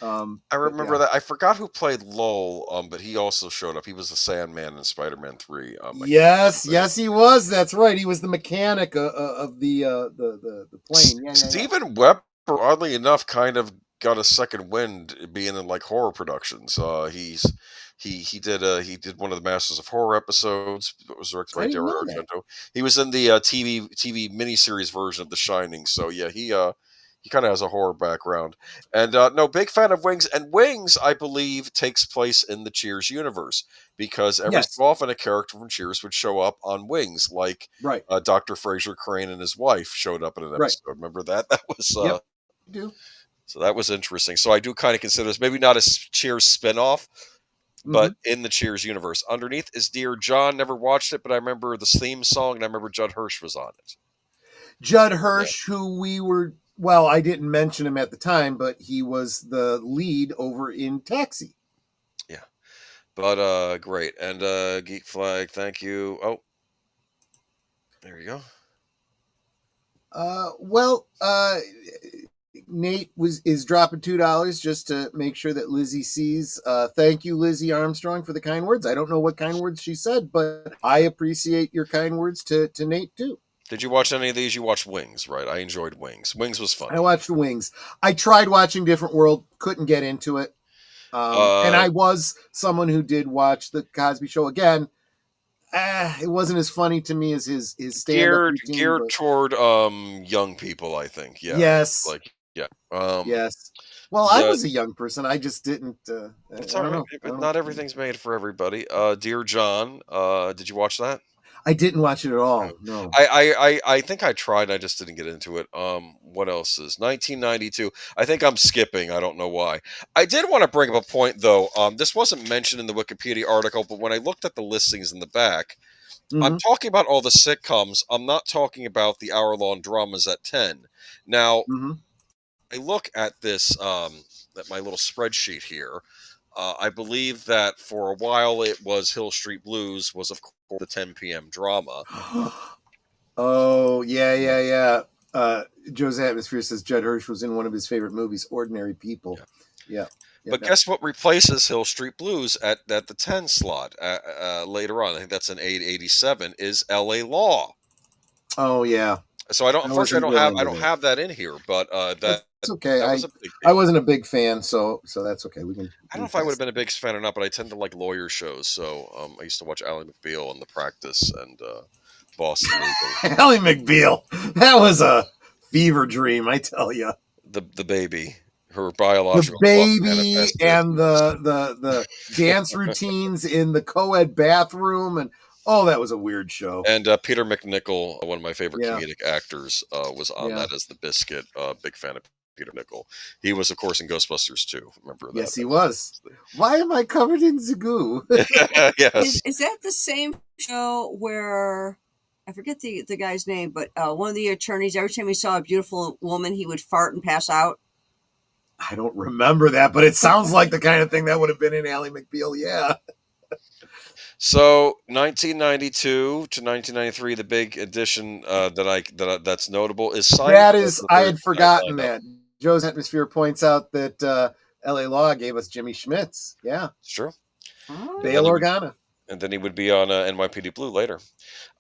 Speaker 5: I remember that. I forgot who played Lowell, but he also showed up. He was the Sandman in Spider-Man 3.
Speaker 3: Yes, he was. That's right. He was the mechanic of the plane. Yeah,
Speaker 5: Stephen Webber, oddly enough, kind of got a second wind being in like horror productions. He did one of the Masters of Horror episodes that was directed by Dario Argento. He was in the TV miniseries version of The Shining. So yeah, he kind of has a horror background. And no, big fan of Wings. And Wings, I believe, takes place in the Cheers universe because every so often a character from Cheers would show up on Wings, like Dr. Fraser Crane and his wife showed up in an episode. Remember that? That was
Speaker 3: I do.
Speaker 5: So that was interesting. So I do kind of consider this maybe not a Cheers spinoff, but in the Cheers universe. Underneath is Dear John. Never watched it, but I remember the theme song, and I remember Judd Hirsch was on it.
Speaker 3: Judd Hirsch, who well, I didn't mention him at the time, but he was the lead over in Taxi.
Speaker 5: Yeah. But great. And Geek Flag, thank you. Oh, there you
Speaker 3: go. Nate is dropping $2 just to make sure that Lizzie sees. Thank you, Lizzie Armstrong, for the kind words. I don't know what kind words she said, but I appreciate your kind words to Nate too.
Speaker 5: Did you watch any of these? You watched Wings, right? I enjoyed Wings. Wings was fun.
Speaker 3: I watched Wings. I tried watching Different World, couldn't get into it. And I was someone who did watch the Cosby Show again. It wasn't as funny to me as his stand-up routine,
Speaker 5: geared toward young people, I think. Yeah.
Speaker 3: Yes.
Speaker 5: Yes.
Speaker 3: Well, I was a young person. I just didn't.
Speaker 5: It's all right. Not everything's made for everybody. Dear John, did you watch that?
Speaker 3: I didn't watch it at all. No.
Speaker 5: I think I tried. I just didn't get into it. What else is 1992? I think I'm skipping. I don't know why. I did want to bring up a point though. This wasn't mentioned in the Wikipedia article, but when I looked at the listings in the back, I'm talking about all the sitcoms. I'm not talking about the hour-long dramas at 10. Now, I look at this at my little spreadsheet here. I believe that for a while it was Hill Street Blues was, of course, the 10 p.m. drama.
Speaker 3: Oh, yeah. JoesAtmosfere says Judd Hirsch was in one of his favorite movies, Ordinary People. Yeah.
Speaker 5: But guess what replaces Hill Street Blues at the 10 slot later on? I think that's in 887 is L.A. Law.
Speaker 3: Oh, yeah.
Speaker 5: So I don't have that in here, but that's
Speaker 3: okay. I wasn't a big fan, so that's okay. We can.
Speaker 5: I don't know if I would have been a big fan or not, but I tend to like lawyer shows. So I used to watch Ally McBeal on The Practice and Boston Legal.
Speaker 3: Ally McBeal, that was a fever dream, I tell you.
Speaker 5: The baby, her biological
Speaker 3: baby, and the dance routines in the co-ed bathroom and. Oh, that was a weird show.
Speaker 5: And Peter McNichol, one of my favorite comedic actors, was on that as the Biscuit. Big fan of Peter McNichol. He was, of course, in Ghostbusters too. Remember that?
Speaker 3: Yes, he was. Why am I covered in Zagoo?
Speaker 5: Yes.
Speaker 6: Is that the same show where, I forget the guy's name, but one of the attorneys, every time he saw a beautiful woman, he would fart and pass out?
Speaker 3: I don't remember that, but it sounds like the kind of thing that would have been in Ally McBeal, yeah.
Speaker 5: So 1992 to 1993, the big addition that's notable is Seinfeld.
Speaker 3: That is, I had forgotten that. JoesAtmosfere points out that L.A. Law gave us Jimmy Schmitz. Yeah,
Speaker 5: it's true.
Speaker 3: Bail Organa,
Speaker 5: and then he would be on NYPD Blue later.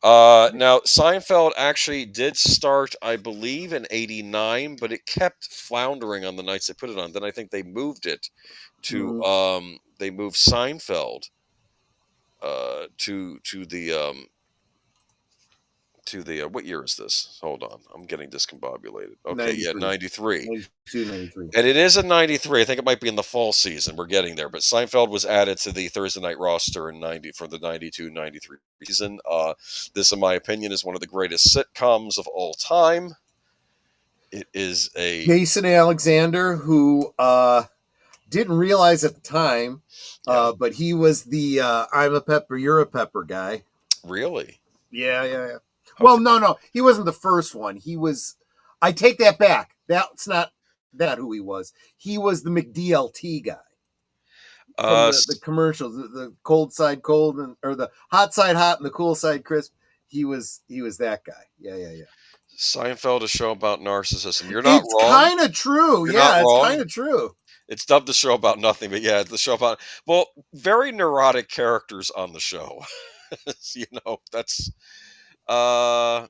Speaker 5: Now Seinfeld actually did start, I believe, in '89, but it kept floundering on the nights they put it on. Then I think they moved it to they moved Seinfeld. To to the what year is this? Hold on, I'm getting discombobulated. Okay,
Speaker 3: 93.
Speaker 5: yeah, 93.
Speaker 3: 92, 93.
Speaker 5: And it is a 93. I think it might be in the fall season. We're getting there. But Seinfeld was added to the Thursday night roster in 90 for the 92-93 season. This, in my opinion, is one of the greatest sitcoms of all time. It is a
Speaker 3: Jason Alexander, who didn't realize at the time, but he was the I'm a pepper, you're a pepper guy.
Speaker 5: Really?
Speaker 3: Yeah. Okay. Well, no. He wasn't the first one. He was... I take that back. That's not who he was. He was the McDLT guy. From the commercials, the cold side cold or the hot side hot and the cool side crisp. He was that guy. Yeah.
Speaker 5: Seinfeld, a show about narcissism. You're not wrong.
Speaker 3: It's kind of true. It's kind of true.
Speaker 5: It's dubbed the show about nothing, but yeah, the show about, well, very neurotic characters on the show. That's
Speaker 3: Oh,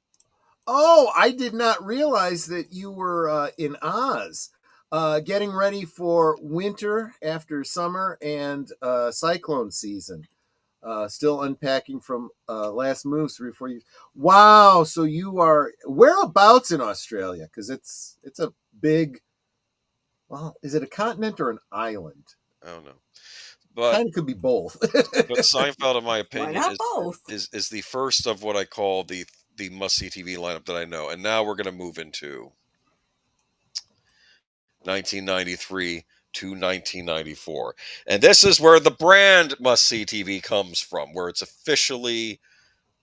Speaker 3: I did not realize that you were in Oz, getting ready for winter after summer and cyclone season. Still unpacking from last moves before you. Wow, so you are whereabouts in Australia? Because it's a big. Well, is it a continent or an island?
Speaker 5: I don't know, but
Speaker 3: kind of could be both.
Speaker 5: But Seinfeld, in my opinion, is the first of what I call the must-see TV lineup that I know. And now we're going to move into 1993 to 1994. And this is where the brand must-see TV comes from, where it's officially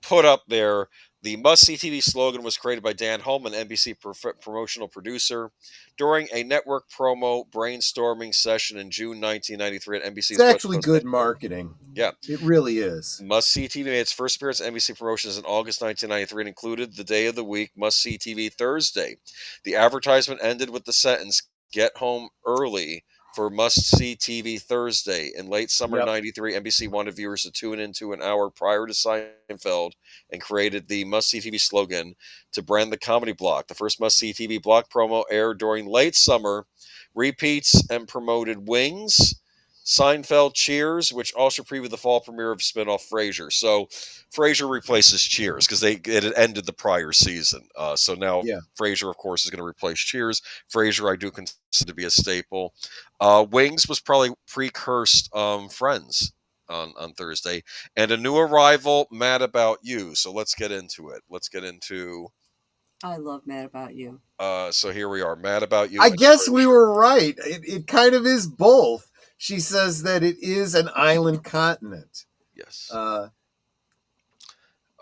Speaker 5: put up there. The must-see TV slogan was created by Dan Holman, NBC promotional producer, during a network promo brainstorming session in June 1993 at NBC's.
Speaker 3: It's actually good marketing.
Speaker 5: Yeah.
Speaker 3: It really is.
Speaker 5: Must-see TV made its first appearance at NBC Promotions in August 1993 and included the day of the week, Must-see TV Thursday. The advertisement ended with the sentence, "Get home early for Must-see TV Thursday." In late summer 93, NBC wanted viewers to tune into an hour prior to Seinfeld and created the Must-see TV slogan to brand the comedy block. The first Must-see TV block promo aired during late summer, repeats and promoted Wings, Seinfeld, Cheers, which also previewed the fall premiere of spinoff Frasier. So Frasier replaces Cheers because it had ended the prior season. So now Frasier, of course, is going to replace Cheers. Frasier, I do consider to be a staple. Wings was probably precursed Friends on Thursday. And a new arrival, Mad About You. So let's get into it.
Speaker 6: I love Mad About You.
Speaker 5: So here we are, Mad About You.
Speaker 3: I guess we were right. It kind of is both. She says that it is an island continent.
Speaker 5: Yes.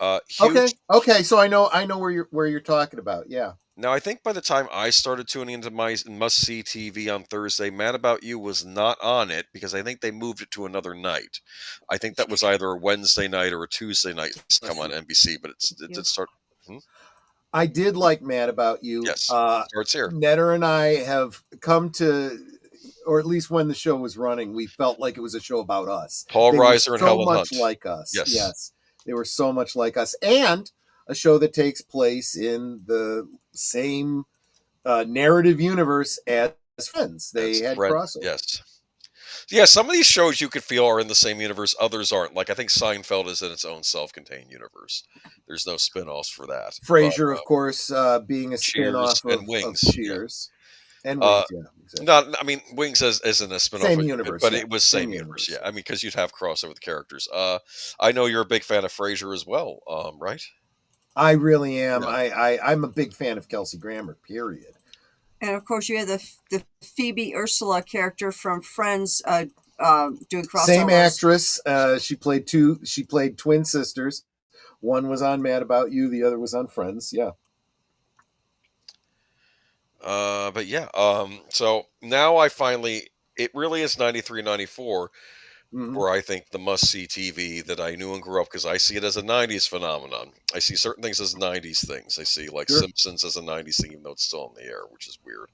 Speaker 3: Okay. So I know where you're talking about. Yeah.
Speaker 5: Now I think by the time I started tuning into my must-see TV on Thursday, Mad About You was not on it because I think they moved it to another night. I think that was either a Wednesday night or a Tuesday night to come on NBC, but it did start.
Speaker 3: I did like Mad About You.
Speaker 5: Yes. Starts here.
Speaker 3: Netter and I have come to. Or at least when the show was running, we felt like it was a show about us.
Speaker 5: Paul Reiser and Helen Hunt.
Speaker 3: So much like us.
Speaker 5: Yes.
Speaker 3: They were so much like us. And a show that takes place in the same narrative universe as Friends. They had crossover.
Speaker 5: Yes. Yeah, some of these shows you could feel are in the same universe, others aren't. Like, I think Seinfeld is in its own self-contained universe. There's no spin-offs for that.
Speaker 3: Frasier, of course, being a spin-off of
Speaker 5: Wings.
Speaker 3: Cheers. And Wings, exactly.
Speaker 5: No, I mean, Wings isn't a spin-off.
Speaker 3: Same universe.
Speaker 5: But it was same universe, yeah. I mean, because you'd have crossover with characters. I know you're a big fan of Frasier as well, right?
Speaker 3: I really am.
Speaker 5: Yeah.
Speaker 3: I'm a big fan of Kelsey Grammer, period.
Speaker 6: And of course, you had the Phoebe Ursula character from Friends doing crossovers.
Speaker 3: Same actress. She played twin sisters. One was on Mad About You. The other was on Friends. Yeah.
Speaker 5: But yeah. So now it really is 93, 94. Where I think the must-see TV that I knew and grew up, because I see it as a 90s phenomenon. I see certain things as 90s things. I see Simpsons as a 90s thing, even though it's still on the air, which is weird.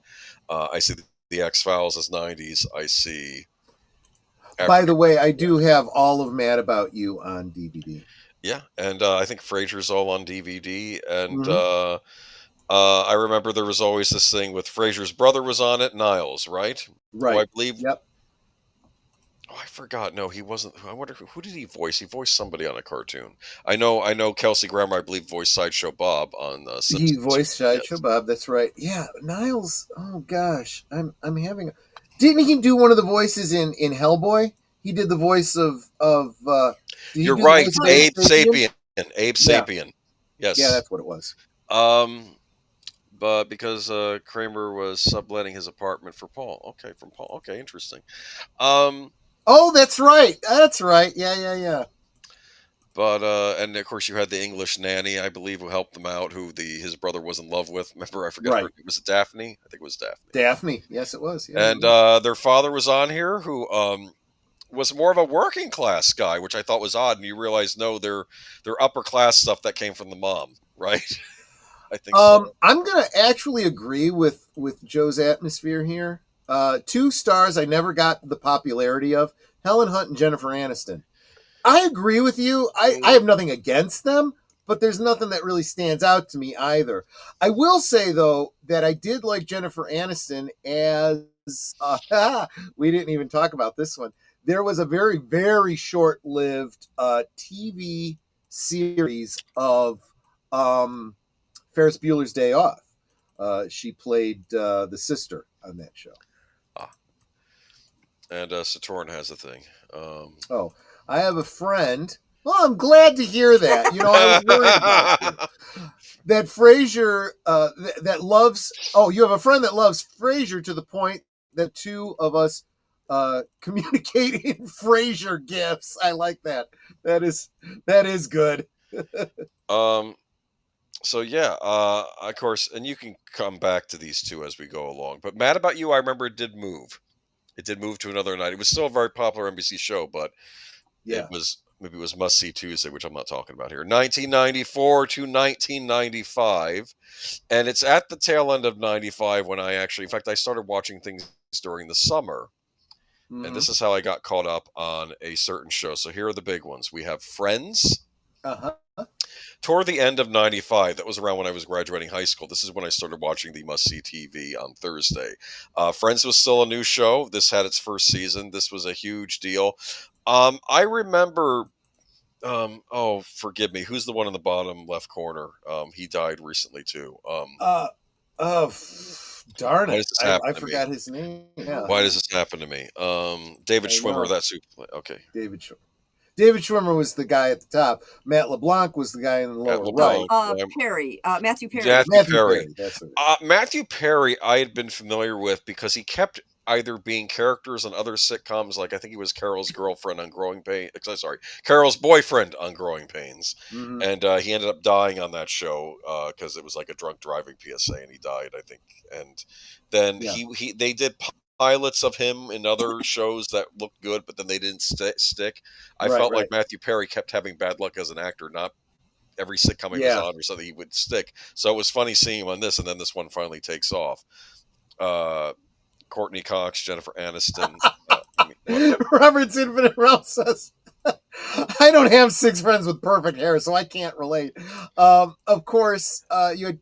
Speaker 5: I see the X-Files as 90s. I see...
Speaker 3: By the way, I do have all of Mad About You on DVD.
Speaker 5: Yeah, and I think Frasier's all on DVD. And I remember there was always this thing with Frasier's brother was on it, Niles, right?
Speaker 3: Right.
Speaker 5: Who I believe...
Speaker 3: Yep.
Speaker 5: I forgot. No, he wasn't. I wonder who did he voice? He voiced somebody on a cartoon. I know. Kelsey Grammer, I believe, voiced Sideshow Bob on
Speaker 3: He
Speaker 5: Simpsons.
Speaker 3: voiced Sideshow
Speaker 5: Yes.
Speaker 3: Bob. That's right. Yeah, Niles. Oh gosh, I'm having. Didn't he do one of the voices in Hellboy? He did the voice of. Did he
Speaker 5: You're
Speaker 3: do the
Speaker 5: right.
Speaker 3: voice of
Speaker 5: Abe
Speaker 3: Sapien?
Speaker 5: Sapien. Abe
Speaker 3: Yeah.
Speaker 5: Sapien. Yes.
Speaker 3: Yeah, that's what it was.
Speaker 5: But because Kramer was subletting his apartment for Paul. Okay, from Paul. Okay, interesting.
Speaker 3: Oh, that's right. That's right. Yeah.
Speaker 5: But and of course you had the English nanny, I believe, who helped them out, who his brother was in love with. Remember, I forgot her
Speaker 3: Right.
Speaker 5: name. Was it Daphne? I think it was Daphne.
Speaker 3: Daphne. Yes, it was. Yeah,
Speaker 5: And their father was on here, who was more of a working class guy, which I thought was odd. And you realize, no, they're upper class stuff that came from the mom, right? I think so.
Speaker 3: I'm gonna actually agree with Joe's atmosphere here. 2 stars I never got the popularity of: Helen Hunt and Jennifer Aniston. I agree with you. I have nothing against them, but there's nothing that really stands out to me either. I will say though that I did like Jennifer Aniston as we didn't even talk about this one. There was a very, very short-lived TV series of Ferris Bueller's Day Off. She played the sister on that show.
Speaker 5: And Saturn has a thing.
Speaker 3: I have a friend. Well, I'm glad to hear that. I was worried about you. That Frasier, that loves. Oh, you have a friend that loves Frasier to the point that 2 of us communicate in Frasier gifts. I like that. That is good.
Speaker 5: So yeah, of course, and you can come back to these 2 as we go along. But Mad About You, I remember it did move. It did move to another night. It was still a very popular NBC show, but
Speaker 3: Yeah.
Speaker 5: it was Must See Tuesday, which I'm not talking about here. 1994 to 1995, and it's at the tail end of 95 when in fact, I started watching things during the summer. And this is how I got caught up on a certain show. So here are the big ones. We have Friends. Toward the end of 95, that was around when I was graduating high school. This is when I started watching the Must See TV on Thursday. Friends was still a new show. This had its first season. This was a huge deal. I remember, forgive me, who's the one in the bottom left corner? He died recently too.
Speaker 3: Darn it. I
Speaker 5: to
Speaker 3: forgot
Speaker 5: me?
Speaker 3: his name. Yeah.
Speaker 5: Why does this happen to me? David
Speaker 3: I
Speaker 5: Schwimmer,
Speaker 3: know.
Speaker 5: that's who. Okay.
Speaker 3: David Schwimmer was the guy at the top. Matt LeBlanc was the guy in the lower right.
Speaker 6: Perry, Matthew Perry.
Speaker 5: Matthew Perry.
Speaker 3: That's it.
Speaker 5: Matthew Perry, I had been familiar with because he kept either being characters on other sitcoms, like I think he was Carol's girlfriend on Growing Pains. Carol's boyfriend on Growing Pains, and he ended up dying on that show because it was like a drunk driving PSA, and he died, I think. And then they did pilots of him in other shows that looked good, but then they didn't stick. I felt like Matthew Perry kept having bad luck as an actor. Not every sitcom he was on or something he would stick. So it was funny seeing him on this, and then this one finally takes off. Courtney Cox, Jennifer Aniston.
Speaker 3: Robert's Infinite Realm says, I don't have 6 friends with perfect hair, so I can't relate. Of course, you had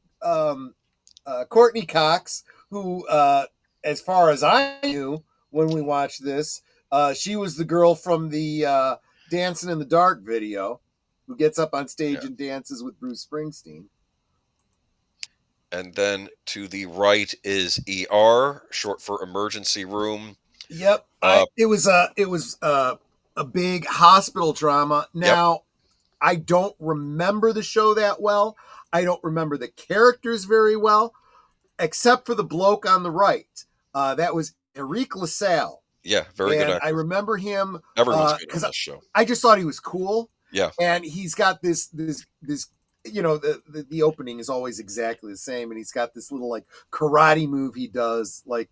Speaker 3: Courtney Cox, who, as far as I knew when we watched this, she was the girl from the Dancing in the Dark video who gets up on stage and dances with Bruce Springsteen.
Speaker 5: And then to the right is ER, short for emergency room.
Speaker 3: Yep. It was a big hospital drama. Now, I don't remember the show that well. I don't remember the characters very well, except for the bloke on the right. That was Eric LaSalle.
Speaker 5: Yeah, very good actor.
Speaker 3: I remember him.
Speaker 5: Everyone's good on this show.
Speaker 3: I just thought he was cool.
Speaker 5: Yeah.
Speaker 3: And he's got this the opening is always exactly the same, and he's got this little like karate move he does from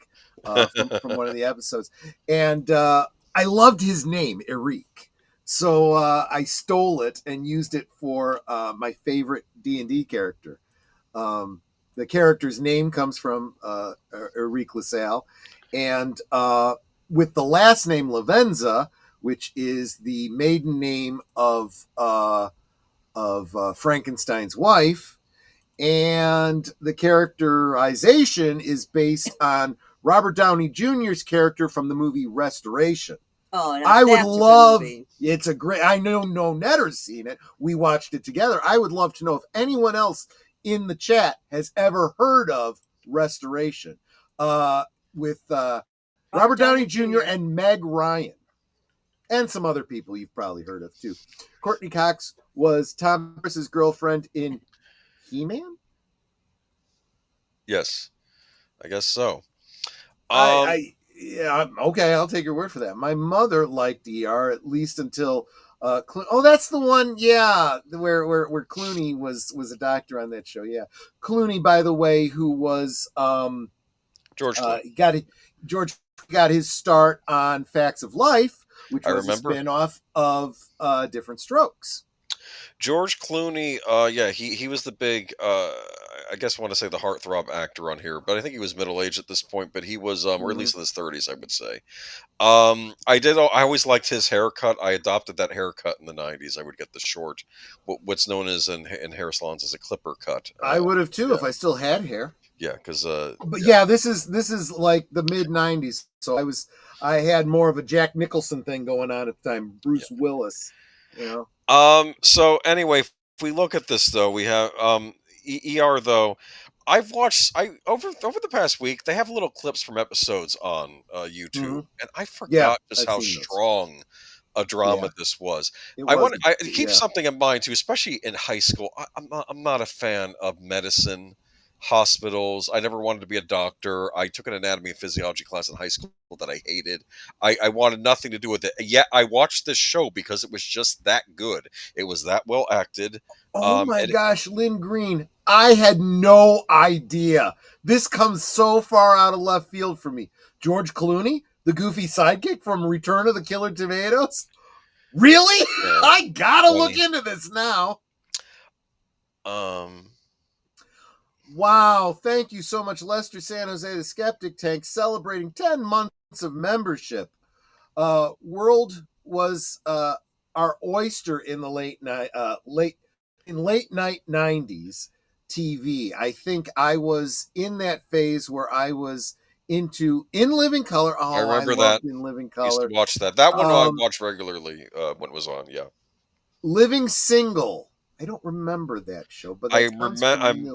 Speaker 3: one of the episodes, and I loved his name, Eric, so I stole it and used it for my favorite D&D character. The character's name comes from Eric LaSalle, and with the last name Lavenza, which is the maiden name of Frankenstein's wife, and the characterization is based on Robert Downey Jr.'s character from the movie Restoration.
Speaker 6: Oh, now
Speaker 3: I would
Speaker 6: that's a good
Speaker 3: love.
Speaker 6: movie.
Speaker 3: It's a great. I know no Netter's seen it. We watched it together. I would love to know if anyone else in the chat has ever heard of Restoration, with Robert Downey Jr. and Meg Ryan, and some other people you've probably heard of too. Courtney Cox was Tom Cruise's girlfriend in He-Man.
Speaker 5: Yes, I guess so.
Speaker 3: Yeah, okay, I'll take your word for that. My mother liked ER at least until that's the one, yeah, where Clooney was a doctor on that show. Yeah, Clooney, by the way, who was
Speaker 5: George Clooney.
Speaker 3: George got his start on Facts of Life, which was a spin-off of Different Strokes.
Speaker 5: George Clooney, he was the big, I guess I want to say the heartthrob actor on here, but I think he was middle-aged at this point, but he was, or at least in his 30s, I would say. I always liked his haircut. I adopted that haircut in the 90s. I would get the short, what's known as in hair salons as a clipper cut.
Speaker 3: I would have too if I still had hair.
Speaker 5: Yeah, because
Speaker 3: this is like the mid 90s, so I had more of a Jack Nicholson thing going on at the time. Bruce Willis, you know.
Speaker 5: So anyway, if we look at this though, we have ER though. I've watched over the past week. They have little clips from episodes on YouTube, and I forgot just how strong a drama this was. I keep something in mind too, especially in high school. I'm not a fan of medicine, hospitals. I never wanted to be a doctor. I took an anatomy and physiology class in high school that I hated. I wanted nothing to do with it. Yet I watched this show because it was just that good. It was that well acted.
Speaker 3: Oh my gosh, Lynn Green. I had no idea. This comes so far out of left field for me. George Clooney, the goofy sidekick from Return of the Killer Tomatoes? Really? Yeah. I gotta look into this now. Wow, thank you so much, Lester San Jose, the Skeptic Tank, celebrating 10 months of membership. World was our oyster in the late night 90s TV. I think I was in that phase where I was into In Living Color. Oh,
Speaker 5: I remember that.
Speaker 3: In Living Color.
Speaker 5: I used to watch that. That one I watched regularly when it was on. Yeah.
Speaker 3: Living Single. I don't remember that show, but
Speaker 5: I remember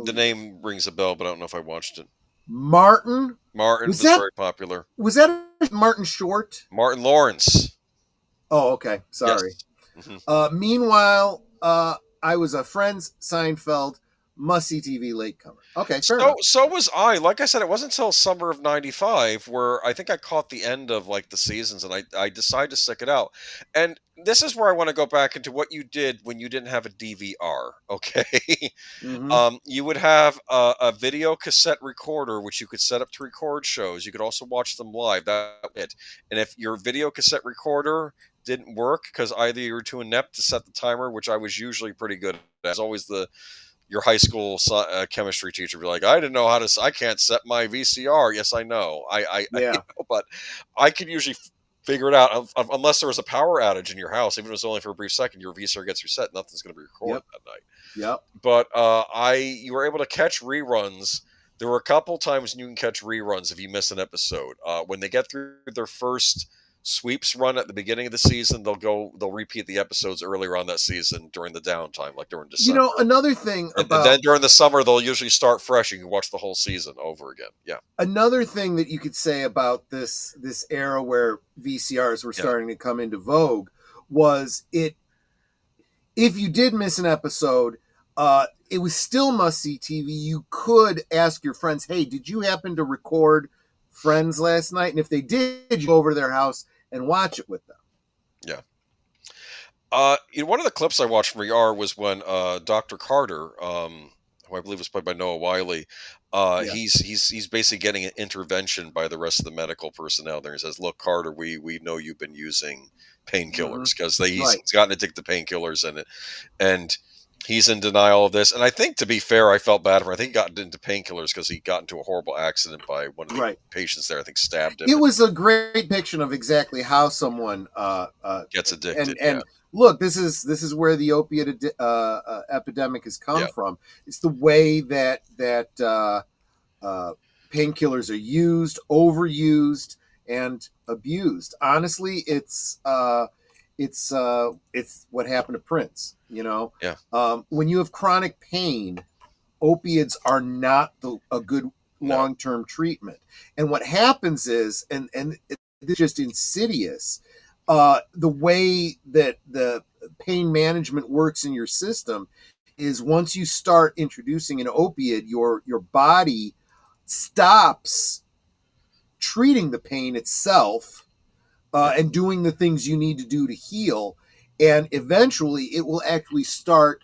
Speaker 5: the name rings a bell, but I don't know if I watched it.
Speaker 3: Martin
Speaker 5: was very popular.
Speaker 3: Was that Martin Short?
Speaker 5: Martin Lawrence.
Speaker 3: Oh, okay. Sorry.
Speaker 5: Yes. Mm-hmm.
Speaker 3: Meanwhile, I was a Friends, Seinfeld, must-see TV latecomer. Okay,
Speaker 5: so was I. Like I said, it wasn't until summer of '95 where I think I caught the end of like the seasons, and I decided to stick it out. And this is where I want to go back into what you did when you didn't have a DVR. Okay, you would have a video cassette recorder, which you could set up to record shows. You could also watch them live. That's it. And if your video cassette recorder didn't work because either you were too inept to set the timer, which I was usually pretty good at. As always, your high school chemistry teacher would be like, I didn't know how to. I can't set my VCR. Yes, I know. I you know, but I could usually figure it out unless there was a power outage in your house. Even if it was only for a brief second, your VCR gets reset. Nothing's going to be recorded that night.
Speaker 3: Yep.
Speaker 5: But you were able to catch reruns. There were a couple times when you can catch reruns if you miss an episode. When they get through their first sweeps run at the beginning of the season, they'll repeat the episodes earlier on that season during the downtime, like during December.
Speaker 3: You know, another thing
Speaker 5: and then during the summer they'll usually start fresh. You can watch the whole season over again. Yeah.
Speaker 3: Another thing that you could say about this era where VCRs were starting to come into vogue was if you did miss an episode, it was still must-see TV. You could ask your friends, hey, did you happen to record Friends last night? And if they did, you go over to their house and watch it with them.
Speaker 5: Yeah. One of the clips I watched from ER was when Dr. Carter, who I believe was played by Noah Wiley, he's basically getting an intervention by the rest of the medical personnel there. He says, look, Carter, we know you've been using painkillers because he's gotten addicted to painkillers and he's in denial of this. And I think, to be fair, I felt bad for him. I think he got into painkillers because he got into a horrible accident by one of the patients there. I think stabbed him.
Speaker 3: It was a great depiction of exactly how someone
Speaker 5: gets addicted.
Speaker 3: And look, this is where the opiate epidemic has come from. It's the way that painkillers are used, overused, and abused. Honestly, it's what happened to Prince.
Speaker 5: Yeah.
Speaker 3: When you have chronic pain, opiates are not a good long-term treatment. And what happens is, and it's just insidious, the way that the pain management works in your system is once you start introducing an opiate, your body stops treating the pain itself and doing the things you need to do to heal. And eventually it will actually start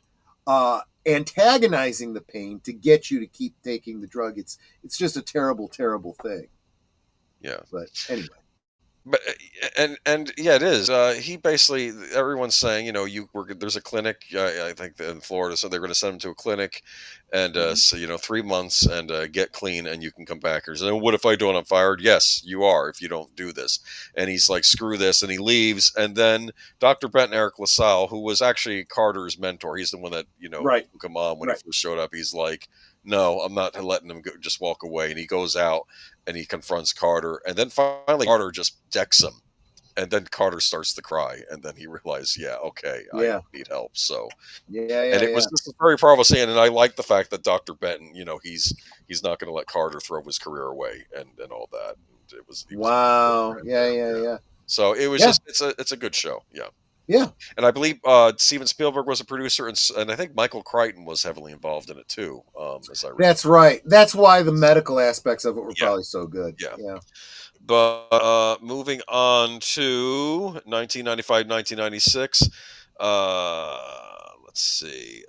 Speaker 3: antagonizing the pain to get you to keep taking the drug. It's just a terrible, terrible thing.
Speaker 5: Yeah.
Speaker 3: But anyway.
Speaker 5: But and yeah, it is. He basically, everyone's saying, there's a clinic. I think in Florida, so they're going to send him to a clinic, and so 3 months and get clean, and you can come back. Or so, what if I don't? I'm fired. Yes, you are if you don't do this. And he's like, screw this, and he leaves. And then Dr. Benton Eric LaSalle, who was actually Carter's mentor, he's the one that took him on when he first showed up. He's like, no, I'm not letting him go, just walk away. And he goes out and he confronts Carter, and then finally Carter just decks him, and then Carter starts to cry, and then he realizes, I need help. So it was just a very powerful scene, and I like the fact that Dr. Benton, he's not going to let Carter throw his career away and all that. It was
Speaker 3: wow, yeah.
Speaker 5: So it was just it's a good show,
Speaker 3: Yeah.
Speaker 5: And I believe Steven Spielberg was a producer, and I think Michael Crichton was heavily involved in it too. As I remember.
Speaker 3: That's right. That's why the medical aspects of it were probably so good. Yeah.
Speaker 5: But moving on to 1995, 1996. Let's see.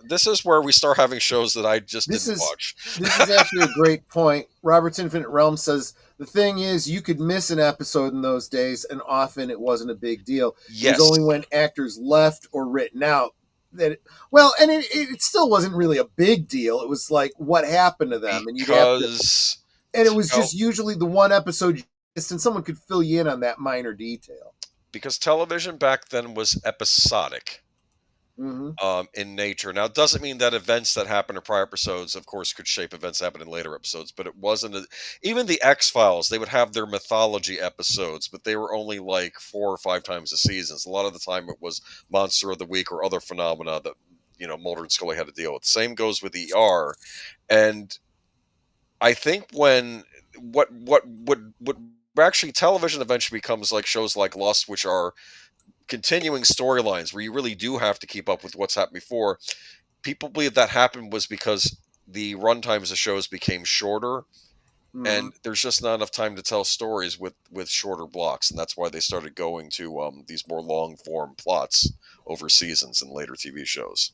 Speaker 5: This is where we start having shows that I just didn't watch.
Speaker 3: This is actually a great point. Robert's Infinite Realm says, the thing is, you could miss an episode in those days, and often it wasn't a big deal.
Speaker 5: Yes.
Speaker 3: It was only when actors left or written out that it still wasn't really a big deal. It was like, what happened to them? And it was just usually the one episode you missed, and someone could fill you in on that minor detail.
Speaker 5: Because television back then was episodic. In nature. Now, it doesn't mean that events that happen in prior episodes, of course, could shape events that happen in later episodes, but it wasn't. Even the X-Files, they would have their mythology episodes, but they were only like 4 or 5 times a season. So a lot of the time it was Monster of the Week or other phenomena that, Mulder and Scully had to deal with. Same goes with ER. And I think when what actually television eventually becomes like shows like Lost, which are continuing storylines where you really do have to keep up with what's happened before. People believe that happened was because the run times of shows became shorter, and there's just not enough time to tell stories with shorter blocks, and that's why they started going to these more long form plots over seasons in later TV shows.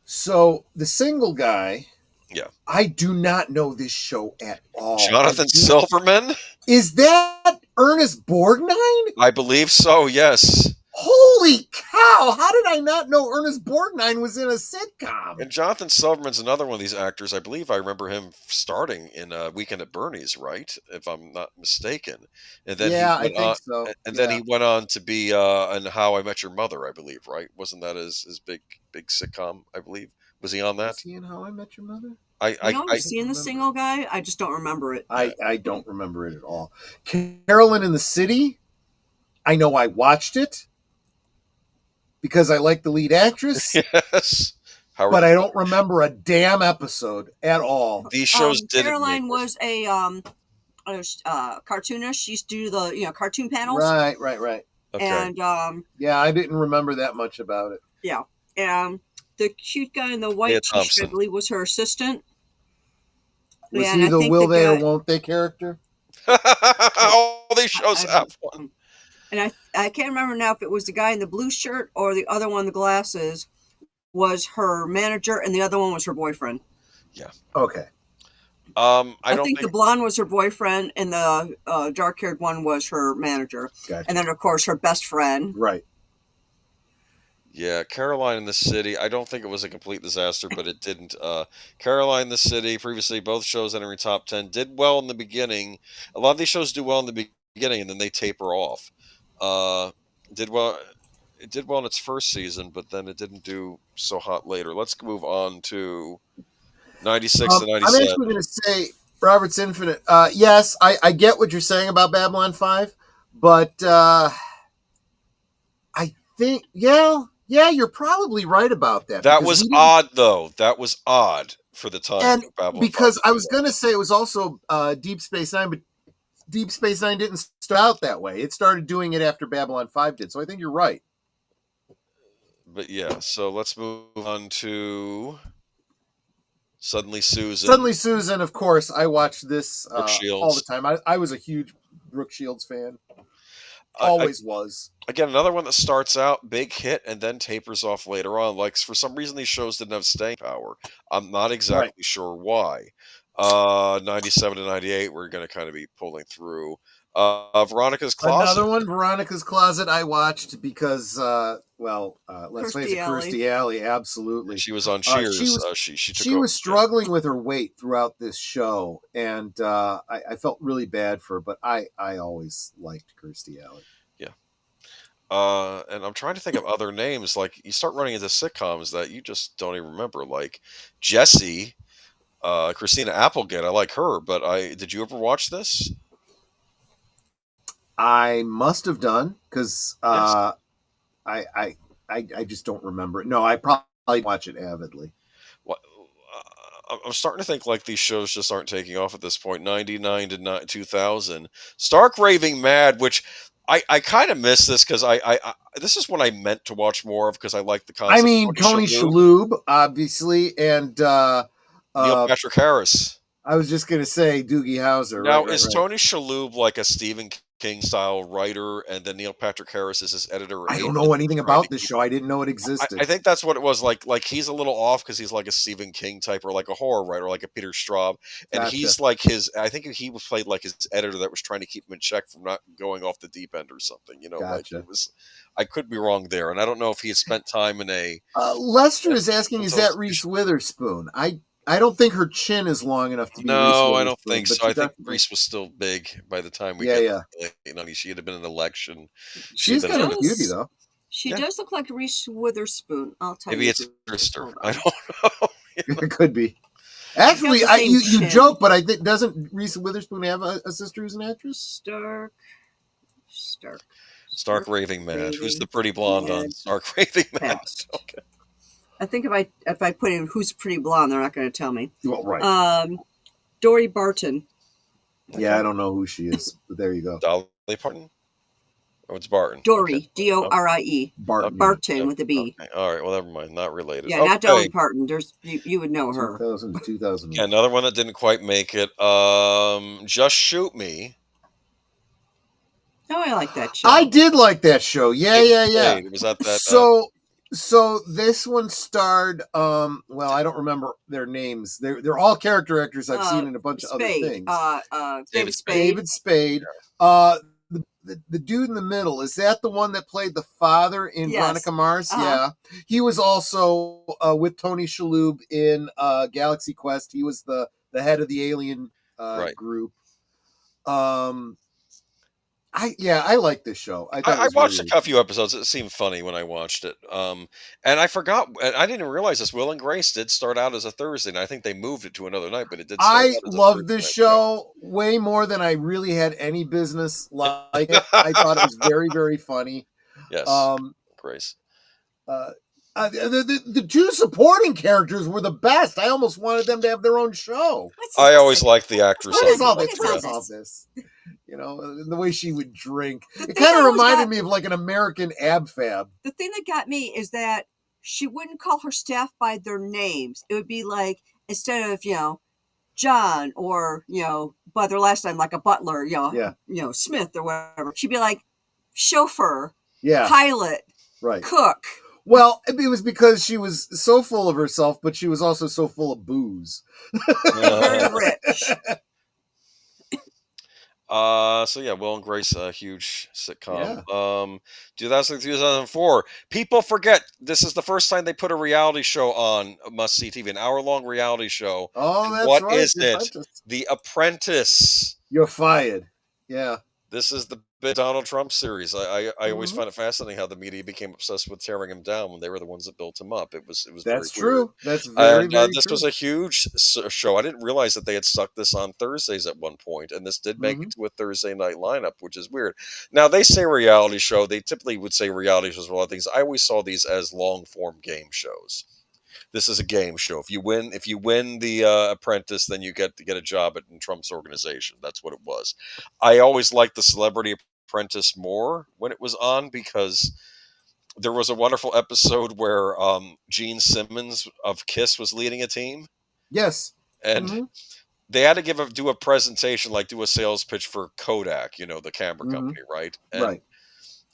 Speaker 3: So the Single Guy,
Speaker 5: I
Speaker 3: do not know this show at all.
Speaker 5: Jonathan Silverman?
Speaker 3: Is that Ernest Borgnine?
Speaker 5: I believe so, yes.
Speaker 3: Holy cow! How did I not know Ernest Borgnine was in a sitcom?
Speaker 5: And Jonathan Silverman's another one of these actors. I believe I remember him starting in Weekend at Bernie's, right? If I'm not mistaken. And then
Speaker 3: I think so.
Speaker 5: And then he went on to be in How I Met Your Mother, I believe, right? Wasn't that his big sitcom? I believe. Was he on that?
Speaker 3: Was he in How I Met Your Mother?
Speaker 6: Was he in The Single Guy? I just don't remember it.
Speaker 3: I don't remember it at all. Carolyn in the City. I know I watched it because I like the lead actress.
Speaker 5: Yes.
Speaker 3: But I don't remember a damn episode at all.
Speaker 5: These shows didn't.
Speaker 6: Caroline was a cartoonist. She used to do the cartoon panels.
Speaker 3: Right.
Speaker 6: Okay. And
Speaker 3: I didn't remember that much about it.
Speaker 6: Yeah. And the cute guy in the white t-shirt, I believe, was her assistant.
Speaker 3: Was he the will they or won't they character?
Speaker 5: All these shows have one.
Speaker 6: And I can't remember now if it was the guy in the blue shirt or the other one, the glasses, was her manager, and the other one was her boyfriend.
Speaker 5: Yeah.
Speaker 3: Okay.
Speaker 5: I
Speaker 6: think the blonde was her boyfriend, and the dark-haired one was her manager.
Speaker 3: Gotcha.
Speaker 6: And then, of course, her best friend.
Speaker 3: Right.
Speaker 5: Yeah, Caroline in the City. I don't think it was a complete disaster, but it didn't. Caroline in the City, previously both shows entering top 10, did well in the beginning. A lot of these shows do well in the beginning, and then they taper off. Did well. It did well in its first season, but then it didn't do so hot later. Let's move on to 96 to 97.
Speaker 3: I'm actually going to say Robert's Infinite. Yes, I get what you're saying about Babylon 5, but I think, yeah, you're probably right about that.
Speaker 5: That was odd, though. That was odd for the time.
Speaker 3: And
Speaker 5: Babylon
Speaker 3: because
Speaker 5: 5
Speaker 3: I was going to say it was also Deep Space Nine, but Deep Space Nine didn't start out that way. It started doing it after Babylon 5 did. So I think you're right.
Speaker 5: But yeah, so let's move on to Suddenly Susan.
Speaker 3: Suddenly Susan, of course, I watched this
Speaker 5: Shields.
Speaker 3: all the time. I was a huge Brooke Shields fan. Always was.
Speaker 5: Again, another one that starts out big hit and then tapers off later on. Like, for some reason, these shows didn't have staying power. I'm not exactly sure why. 97 to 98, we're going to kind of be pulling through. Veronica's Closet.
Speaker 3: Another one, Veronica's Closet, I watched because, let's face it, Kirstie Alley, absolutely.
Speaker 5: She was on Cheers.
Speaker 3: She was struggling with her weight throughout this show, and I felt really bad for her, but I always liked Kirstie Alley.
Speaker 5: Yeah. And I'm trying to think of other names. Like, you start running into sitcoms that you just don't even remember. Like Jessie, Christina Applegate. I like her, but did you ever watch this?
Speaker 3: I must have done because
Speaker 5: Yes.
Speaker 3: I just don't remember it. No, I probably watch it avidly.
Speaker 5: What? I'm starting to think like these shows just aren't taking off at this point. 99 to 2000. Stark Raving Mad, which I kind of miss this because I this is what I meant to watch more of because I like the concept.
Speaker 3: I mean, Tony Shalhoub, obviously, and
Speaker 5: Neil Patrick Harris.
Speaker 3: I was just going to say Doogie Howser.
Speaker 5: Now, is Tony Shalhoub like a Stephen King style writer, and then Neil Patrick Harris is his editor?
Speaker 3: I don't know anything about this show. I didn't know it existed.
Speaker 5: I think that's what it was. Like he's a little off because he's like a Stephen King type or like a horror writer, like a Peter Straub, and he's like I think he was played like his editor that was trying to keep him in check from not going off the deep end or something. You know, like it was. I could be wrong there, and I don't know if he had spent time in a.
Speaker 3: Lester is asking, is that Reese Witherspoon? I don't think her chin is long enough to be.
Speaker 5: No, I don't think so. I think Reese was still big by the time we get. She had been in an election.
Speaker 3: She's got a beauty though.
Speaker 6: She does look like Reese Witherspoon. I'll tell you.
Speaker 5: Maybe it's her sister. I don't know.
Speaker 3: It could be. Actually, you joke, but I think doesn't Reese Witherspoon have a sister who's an actress?
Speaker 5: Stark Raving Mad. Who's the pretty blonde on Stark Raving Mad? Okay.
Speaker 6: I think if I put in who's pretty blonde, they're not going to tell me.
Speaker 3: Well, right.
Speaker 6: Dory Barton.
Speaker 3: Yeah, I don't know who she is, but there you go.
Speaker 5: Dolly Parton? Oh, it's Barton.
Speaker 6: Dory,
Speaker 5: okay.
Speaker 6: Dorie.
Speaker 3: Barton.
Speaker 6: Barton with a B.
Speaker 5: Okay. All right, well, never mind. Not related.
Speaker 6: Yeah, not Dolly Parton. You would know her.
Speaker 3: 2000.
Speaker 5: Yeah, another one that didn't quite make it. Just Shoot Me.
Speaker 6: Oh, I like that show.
Speaker 3: I did like that show. Yeah.
Speaker 5: It was at that.
Speaker 3: So this one starred, I don't remember their names. They're all character actors I've seen in a bunch of other things.
Speaker 6: David Spade.
Speaker 3: David Spade. The dude in the middle, is that the one that played the father in Veronica Mars? Yeah. He was also with Tony Shalhoub in Galaxy Quest. He was the head of the alien group. I like this show. I
Speaker 5: watched a few episodes. It seemed funny when I watched it. And I forgot. I didn't realize this. Will and Grace did start out as a Thursday night. I think they moved it to another night, but it did.
Speaker 3: I loved this show way more than I really had any business like it. I thought it was very, very funny.
Speaker 5: Yes. Grace.
Speaker 3: The two supporting characters were the best. I almost wanted them to have their own show.
Speaker 5: I always liked the actress.
Speaker 3: What is all this? You know, the way she would drink. It kind of reminded me of like an American Ab Fab.
Speaker 6: The thing that got me is that she wouldn't call her staff by their names. It would be like, instead of, John or, by their last name, like a butler, Smith or whatever. She'd be like chauffeur, pilot, cook.
Speaker 3: Well, it was because she was so full of herself, but she was also so full of booze.
Speaker 6: Very rich.
Speaker 5: Will and Grace, a huge sitcom. 2004. People forget this is the first time they put a reality show on Must See TV, an hour-long reality show.
Speaker 3: Oh, that's
Speaker 5: what
Speaker 3: right.
Speaker 5: is it? The Apprentice.
Speaker 3: You're fired. Yeah.
Speaker 5: This is the big Donald Trump series. I always
Speaker 3: Mhm.
Speaker 5: find it fascinating how the media became obsessed with tearing him down when they were the ones that built him up. It was very
Speaker 3: That's
Speaker 5: weird.
Speaker 3: true. That's very,
Speaker 5: And
Speaker 3: very
Speaker 5: this was
Speaker 3: true.
Speaker 5: a huge show. I didn't realize that they had stuck this on Thursdays at one point, and this did make
Speaker 3: Mhm.
Speaker 5: it to a Thursday night lineup, which is weird. Now they say reality show. They typically would say reality shows for a lot of things. I always saw these as long form game shows. This is a game show. If you win the Apprentice, then you get to get a job in Trump's organization. That's what it was. I always liked the Celebrity Apprentice more when it was on because there was a wonderful episode where Gene Simmons of Kiss was leading a team,
Speaker 3: Yes.
Speaker 5: and
Speaker 3: Mhm.
Speaker 5: they had to do a presentation, like do a sales pitch for Kodak, the camera
Speaker 3: Mhm.
Speaker 5: company, right? And
Speaker 3: Right.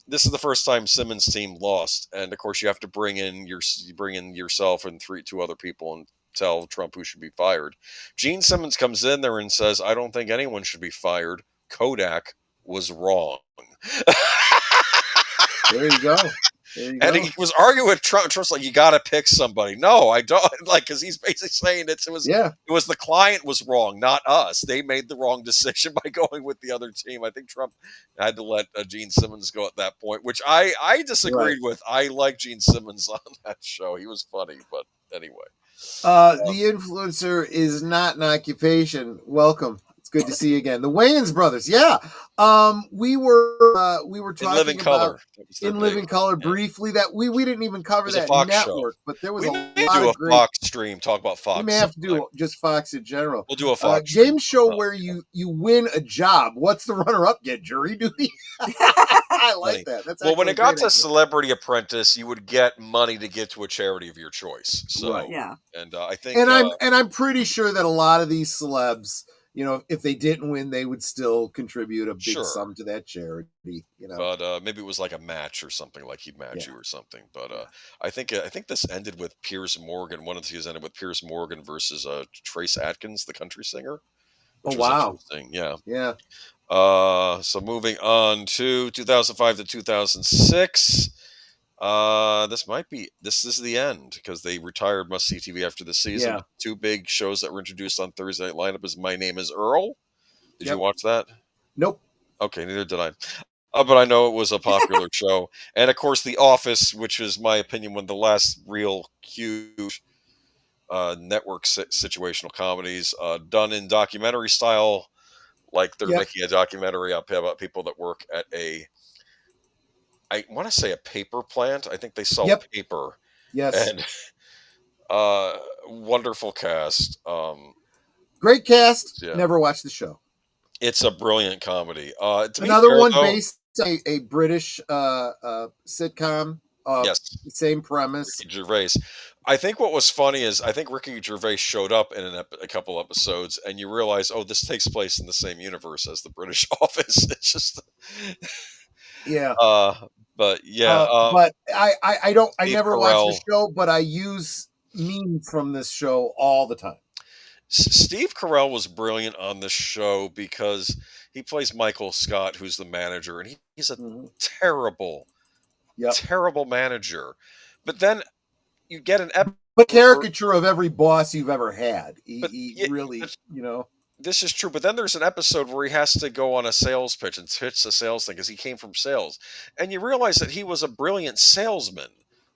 Speaker 5: this is the first time Simmons' team lost, and of course you have to bring in yourself and two other people and tell Trump who should be fired. Gene Simmons comes in there and says, "I don't think anyone should be fired. Kodak was wrong."
Speaker 3: There you go. There you
Speaker 5: And
Speaker 3: go.
Speaker 5: he was arguing with Trump. Trump's like, "You got to pick somebody." No, I don't. Like, because he's basically saying
Speaker 3: Yeah.
Speaker 5: it was the client was wrong, not us. They made the wrong decision by going with the other team. I think Trump had to let Gene Simmons go at that point, which I
Speaker 3: Right.
Speaker 5: disagreed with. I like Gene Simmons on that show. He was funny, but anyway.
Speaker 3: The influencer is not an occupation. Welcome. It's good to see you again. The Wayans brothers. Yeah. We were
Speaker 5: In Living
Speaker 3: talking about
Speaker 5: Color, that was their
Speaker 3: In
Speaker 5: big
Speaker 3: Living Color
Speaker 5: yeah.
Speaker 3: briefly. That we didn't even
Speaker 5: It
Speaker 3: cover
Speaker 5: was a
Speaker 3: that
Speaker 5: Fox show.
Speaker 3: network, but there was
Speaker 5: We
Speaker 3: a
Speaker 5: may
Speaker 3: lot
Speaker 5: do
Speaker 3: of
Speaker 5: a
Speaker 3: great.
Speaker 5: Fox stream, talk about
Speaker 3: We
Speaker 5: Fox
Speaker 3: may have to
Speaker 5: sometime.
Speaker 3: do just Fox in general.
Speaker 5: We'll do a Fox
Speaker 3: game
Speaker 5: stream
Speaker 3: show
Speaker 5: sometime.
Speaker 3: where you win a job. What's the runner-up get? Jury duty. I like that. That's
Speaker 5: well, when
Speaker 3: actually
Speaker 5: it got
Speaker 3: a
Speaker 5: to
Speaker 3: great idea.
Speaker 5: Celebrity Apprentice, you would get money to give to a charity of your choice. So,
Speaker 3: Right.
Speaker 6: Yeah.
Speaker 5: and I think,
Speaker 3: And I'm pretty sure that a lot of these celebs, if they didn't win, they would still contribute a big
Speaker 5: Sure.
Speaker 3: sum to that charity.
Speaker 5: but maybe it was like a match or something, like he'd match
Speaker 3: Yeah.
Speaker 5: you or something. But I think this ended with Piers Morgan. One of these ended with Piers Morgan versus Trace Atkins, the country singer, which
Speaker 3: Oh,
Speaker 5: was
Speaker 3: wow.
Speaker 5: interesting. Yeah.
Speaker 3: Yeah.
Speaker 5: So moving on to 2005 to 2006. This is the end because they retired Must See TV after the season.
Speaker 3: Yeah.
Speaker 5: Two big shows that were introduced on Thursday night lineup is My Name is Earl. Did you
Speaker 3: Yep.
Speaker 5: watch that?
Speaker 3: Nope.
Speaker 5: Okay, neither did I. But I know it was a popular show, and of course, The Office, which is my opinion one of the last real huge network situational comedies done in documentary style, like they're
Speaker 3: Yep.
Speaker 5: making a documentary up about people that work at I want to say a paper plant. I think they sell
Speaker 3: Yep.
Speaker 5: paper.
Speaker 3: Yes.
Speaker 5: And wonderful cast.
Speaker 3: Great cast.
Speaker 5: Yeah.
Speaker 3: Never watched the show.
Speaker 5: It's a brilliant comedy.
Speaker 3: Another one based on a British sitcom.
Speaker 5: Yes.
Speaker 3: Same premise.
Speaker 5: Ricky Gervais. I think what was funny is I think Ricky Gervais showed up in a couple episodes, and you realize, oh, this takes place in the same universe as the British Office. It's just,
Speaker 3: yeah.
Speaker 5: But yeah.
Speaker 3: But I never
Speaker 5: Carell.
Speaker 3: watched the show, but I use memes from this show all the time.
Speaker 5: Steve Carell was brilliant on this show because he plays Michael Scott, who's the manager, and he's a terrible, terrible manager. But then you get an
Speaker 3: caricature of every boss you've ever had. He really,
Speaker 5: This is true, but then there's an episode where he has to go on a sales pitch and pitch a sales thing because he came from sales, and you realize that he was a brilliant salesman.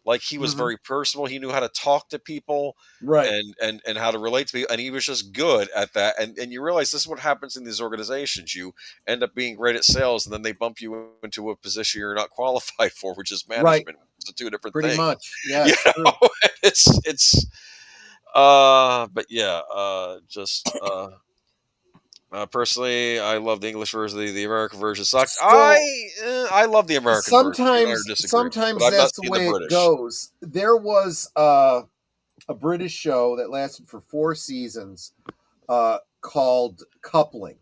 Speaker 5: Like he was very personable. He knew how to talk to people,
Speaker 3: right,
Speaker 5: and how to relate to people, and he was just good at that. And you realize this is what happens in these organizations. You end up being great at sales, and then they bump you into a position you're not qualified for, which is management.
Speaker 3: Right.
Speaker 5: It's two different
Speaker 3: Pretty
Speaker 5: things.
Speaker 3: much, yeah.
Speaker 5: It's but yeah, just personally, I love the English version. The American version sucked.
Speaker 3: So,
Speaker 5: I love the American version.
Speaker 3: Sometimes that's the way it goes. There was a British show that lasted for 4 seasons called Coupling.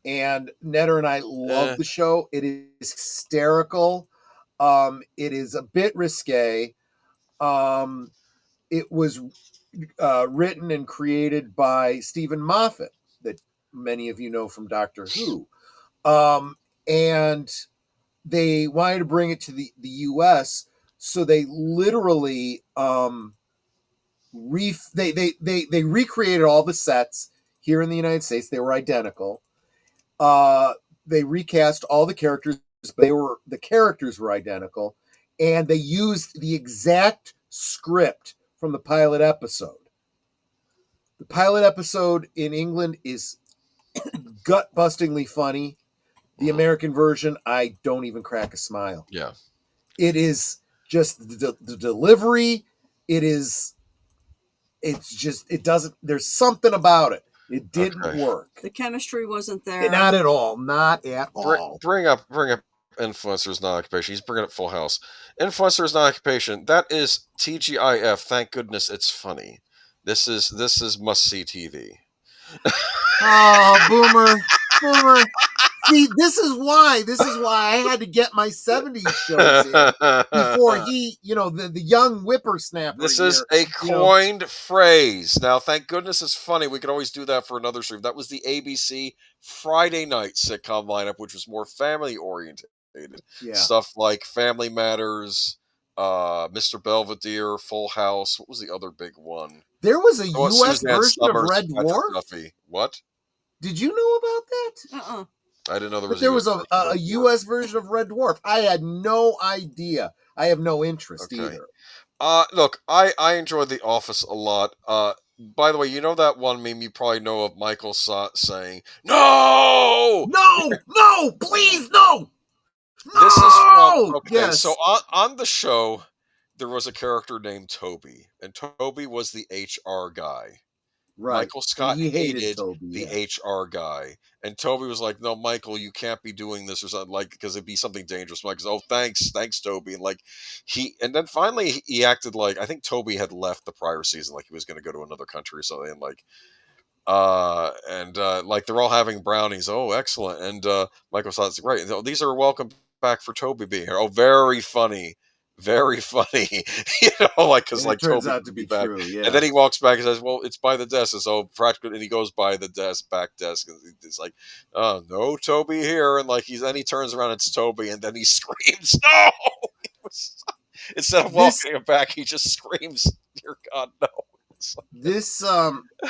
Speaker 3: And Netter and I love the show. It is hysterical. It is a bit risque. It was written and created by Stephen Moffat, that many of you know from Doctor Who. And they wanted to bring it to the U.S., so they literally they recreated all the sets here in the United States. They were identical. they recast all the characters, but the characters were identical, and they used the exact script from the pilot episode. The pilot episode in England is gut-bustingly funny. The American version, I don't even crack a smile.
Speaker 5: Yeah.
Speaker 3: It is just the delivery. It's just, it doesn't, there's something about it. It didn't work.
Speaker 6: The chemistry wasn't there.
Speaker 3: Not at all. Not at all.
Speaker 5: Bring up influencers, not occupation. He's bringing up Full House. Influencers, not occupation. That is TGIF. Thank goodness it's funny. This is must-see TV.
Speaker 3: Oh, boomer. See, this is why I had to get my 70s shows in before he, the young whippersnapper.
Speaker 5: This is a coined phrase. Now, thank goodness it's funny. We could always do that for another stream. That was the ABC Friday night sitcom lineup, which was more family oriented.
Speaker 3: Yeah.
Speaker 5: Stuff like Family Matters, Mr. Belvedere, Full House. What was the other big one?
Speaker 3: There was a U.S. version of Red Dwarf.
Speaker 5: Duffy. What?
Speaker 3: Did you know about that?
Speaker 5: I didn't know there was.
Speaker 3: There was a U.S. version of Red Dwarf. I had no idea. I have no interest either.
Speaker 5: Look, I enjoyed The Office a lot. By the way, you know that one meme you probably know of Michael saying, "No,
Speaker 3: please, no."
Speaker 5: This is from, okay.
Speaker 3: Yes.
Speaker 5: So on the show, there was a character named Toby, and Toby was the HR guy.
Speaker 3: Right.
Speaker 5: Michael Scott hated
Speaker 3: Toby,
Speaker 5: the HR guy, and Toby was like, "No, Michael, you can't be doing this or something, like, because it'd be something dangerous." Mike goes, "Oh, thanks, Toby," and and then finally he acted like, I think Toby had left the prior season, like he was going to go to another country or something, and like they're all having brownies. Oh, excellent! And Michael Scott's great. And, these are welcome back for Toby being here. Oh, very funny. Very funny, because like
Speaker 3: turns
Speaker 5: Toby
Speaker 3: out to be
Speaker 5: back.
Speaker 3: true, yeah.
Speaker 5: And then he walks back and says, "Well, it's by the desk." And so practically, and he goes by the back desk, and it's like, "Oh, no, Toby here!" And then he turns around, it's Toby, and then he screams, "No!" Instead of walking him back, he just screams, "Dear God, no!"
Speaker 3: This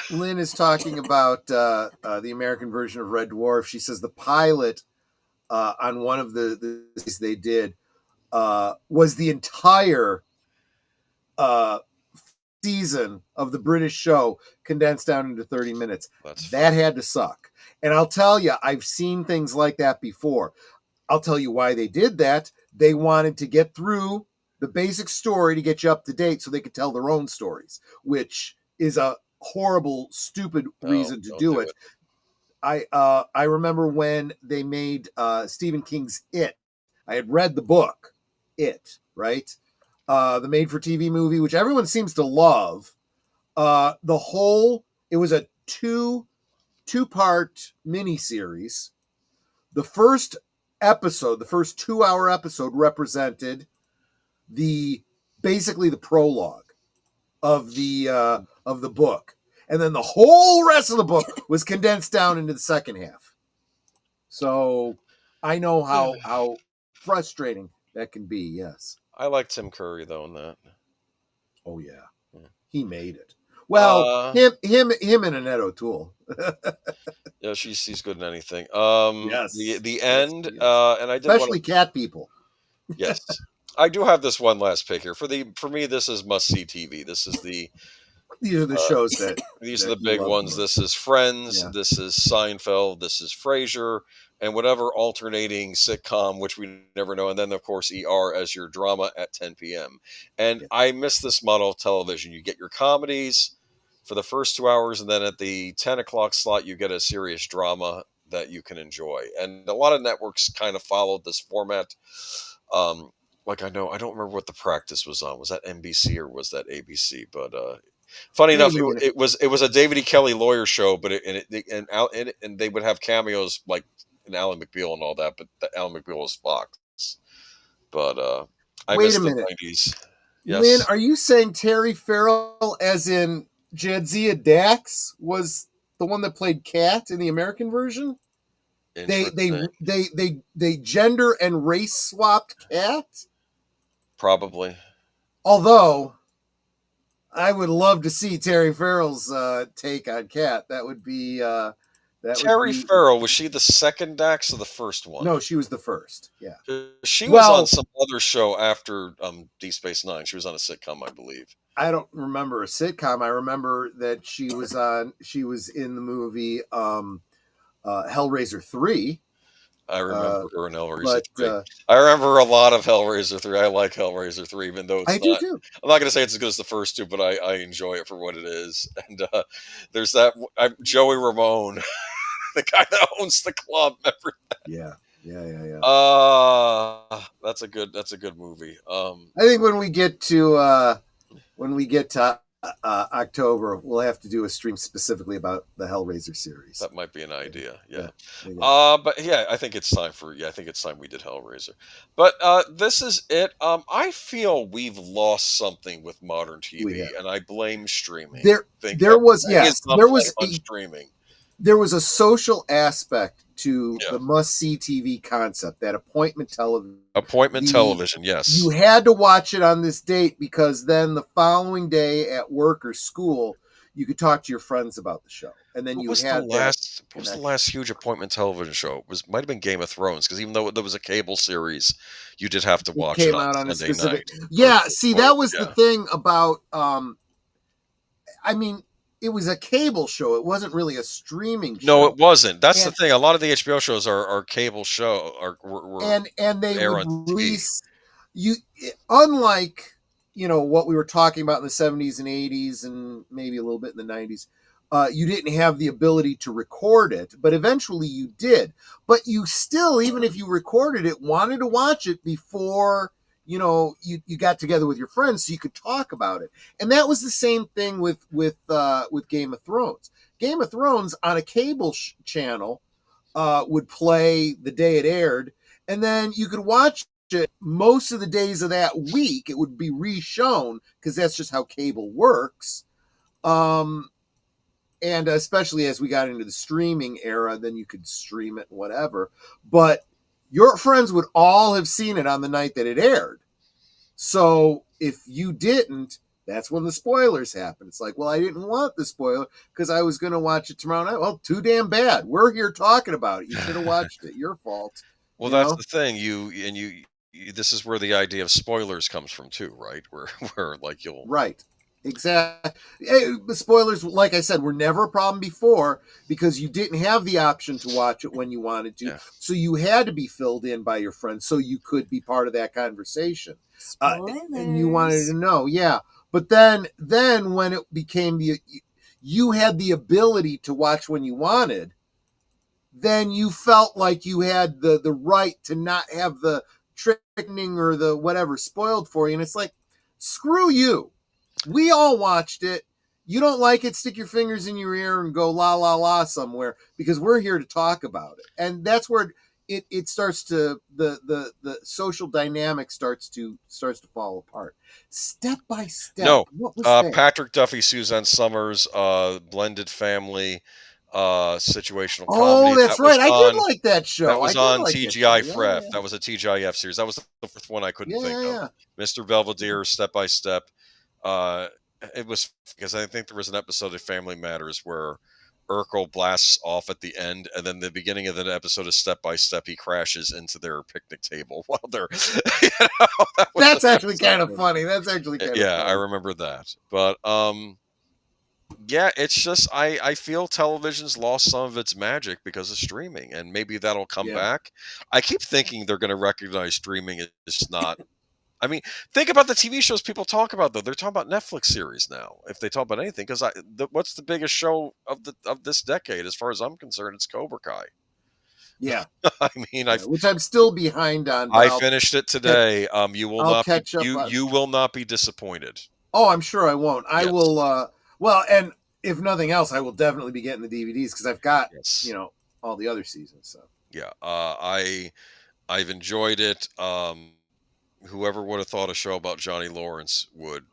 Speaker 3: Lynn is talking about the American version of Red Dwarf. She says the pilot on one of the they did. Was the entire season of the British show condensed down into 30 minutes. That had to suck. And I'll tell you, I've seen things like that before. I'll tell you why they did that. They wanted to get through the basic story to get you up to date so they could tell their own stories, which is a horrible, stupid reason to do it. I remember when they made Stephen King's It. I had read the book. It, right? The made-for-TV movie, which everyone seems to love. It was a two-part miniseries. The first episode, the first 2-hour episode, represented basically the prologue of the book, and then the whole rest of the book was condensed down into the second half. So I know how frustrating that can be. Yes,
Speaker 5: I like Tim Curry though in that.
Speaker 3: Oh yeah, he made it. Well, him and Annette O'Toole.
Speaker 5: Yeah, she's good in anything.
Speaker 3: Yes,
Speaker 5: the end,
Speaker 3: yes.
Speaker 5: And I did
Speaker 3: especially cat people.
Speaker 5: Yes, I do have this one last pick here for me. This is must see TV. This is
Speaker 3: these are the shows
Speaker 5: these are the big ones. This is Friends. Yeah. This is Seinfeld. This is Frasier. And whatever alternating sitcom, which we never know. And then, of course, ER as your drama at 10 p.m. And I miss this model of television. You get your comedies for the first 2 hours, and then at the 10 o'clock slot, you get a serious drama that you can enjoy. And a lot of networks kind of followed this format. I don't remember what the practice was on. Was that NBC or was that ABC? But funny enough, it was a David E. Kelly lawyer show, but and they would have cameos like in Alan McBeal and all that, but Alan McBeal was Fox. But I miss the 90s. Yes.
Speaker 3: Lynn, are you saying Terry Farrell, as in Jadzia Dax, was the one that played Kat in the American version? They gender and race swapped Kat?
Speaker 5: Probably.
Speaker 3: Although I would love to see Terry Farrell's take on Kat. That would be That would
Speaker 5: Terry
Speaker 3: be
Speaker 5: Farrell, was she the second Dax or the first one?
Speaker 3: No, she was the first. Yeah.
Speaker 5: She was on
Speaker 3: Well,
Speaker 5: some other show after Deep Space Nine. She was on a sitcom, I believe.
Speaker 3: I don't remember a sitcom. I remember that she was in the movie Hellraiser 3.
Speaker 5: I remember her in Hellraiser
Speaker 3: but
Speaker 5: 3. I remember a lot of Hellraiser 3. I like Hellraiser 3, even though it's
Speaker 3: I
Speaker 5: not.
Speaker 3: do too.
Speaker 5: I'm not going to say it's as good as the first two, but I enjoy it for what it is. And there's that Joey Ramone, the guy that owns the club. Remember that?
Speaker 3: Yeah.
Speaker 5: That's a good movie.
Speaker 3: I think when we get to October, we'll have to do a stream specifically about the Hellraiser series.
Speaker 5: That might be an idea. Yeah.
Speaker 3: Yeah.
Speaker 5: But yeah, I think it's time we did Hellraiser. But this is it. I feel we've lost something with modern TV, and I blame streaming.
Speaker 3: There was
Speaker 5: streaming.
Speaker 3: There was a social aspect to the must-see TV concept, that appointment television.
Speaker 5: Television, yes.
Speaker 3: You had to watch it on this date because then the following day at work or school, you could talk to your friends about the show. And then what was the
Speaker 5: last huge appointment television show? Might have been Game of Thrones, because even though there was a cable series, you did have to watch it on a Sunday night.
Speaker 3: Yeah, see, that was the thing about it was a cable show. It wasn't really a streaming show.
Speaker 5: No, it wasn't. That's the thing. A lot of the HBO shows are cable show.
Speaker 3: And they would release unlike what we were talking about in the 70s and 80s and maybe a little bit in the 90s. You didn't have the ability to record it, but eventually you did. But you still, even if you recorded it, wanted to watch it before you got together with your friends so you could talk about it. And that was the same thing with Game of Thrones. Game of Thrones on a cable channel would play the day it aired, and then you could watch it most of the days of that week. It would be re-shown because that's just how cable works. And especially as we got into the streaming era, then you could stream it and whatever. But your friends would all have seen it on the night that it aired. So if you didn't, that's when the spoilers happen. It's like, well, I didn't want the spoiler because I was going to watch it tomorrow night. Well, too damn bad. We're here talking about it. You should have watched it. Your fault.
Speaker 5: Well, that's the thing. This is where the idea of spoilers comes from too, right? Where like you'll
Speaker 3: right. Exactly. Spoilers, like I said, were never a problem before because you didn't have the option to watch it when you wanted to. Yeah. So you had to be filled in by your friends so you could be part of that conversation. And you wanted to know. Yeah. But then when it became you had the ability to watch when you wanted, then you felt like you had the right to not have the trickening or the whatever spoiled for you. And it's like, screw you. We all watched it. You don't like it, stick your fingers in your ear and go la la la somewhere because we're here to talk about it. And that's where it starts to the social dynamic starts to fall apart step by step.
Speaker 5: No, what was Patrick Duffy, Suzanne Summers, blended family, situational comedy.
Speaker 3: Oh, that's right. I did like that show.
Speaker 5: That was on TGIF. Yeah. That was a TGIF series. That was the first one I couldn't think of. Mr. Belvedere, Step by Step. It was because I think there was an episode of Family Matters where Urkel blasts off at the end, and then the beginning of the episode of Step by Step, he crashes into their picnic table while they're.
Speaker 3: That's actually kind of funny. That's actually kind of funny.
Speaker 5: I remember that. But it's just I feel television's lost some of its magic because of streaming, and maybe that'll come back. I keep thinking they're going to recognize streaming is just not. I mean, think about the TV shows people talk about, though. They're talking about Netflix series now, if they talk about anything. Because what's the biggest show of this decade, as far as I'm concerned? It's Cobra Kai.
Speaker 3: Yeah,
Speaker 5: I mean,
Speaker 3: which I'm still behind on.
Speaker 5: I finished it today. You will not be disappointed.
Speaker 3: Oh, I'm sure I won't. I will. Well, and if nothing else, I will definitely be getting the DVDs because I've got all the other seasons. So
Speaker 5: yeah, I've enjoyed it. Whoever would have thought a show about Johnny Lawrence would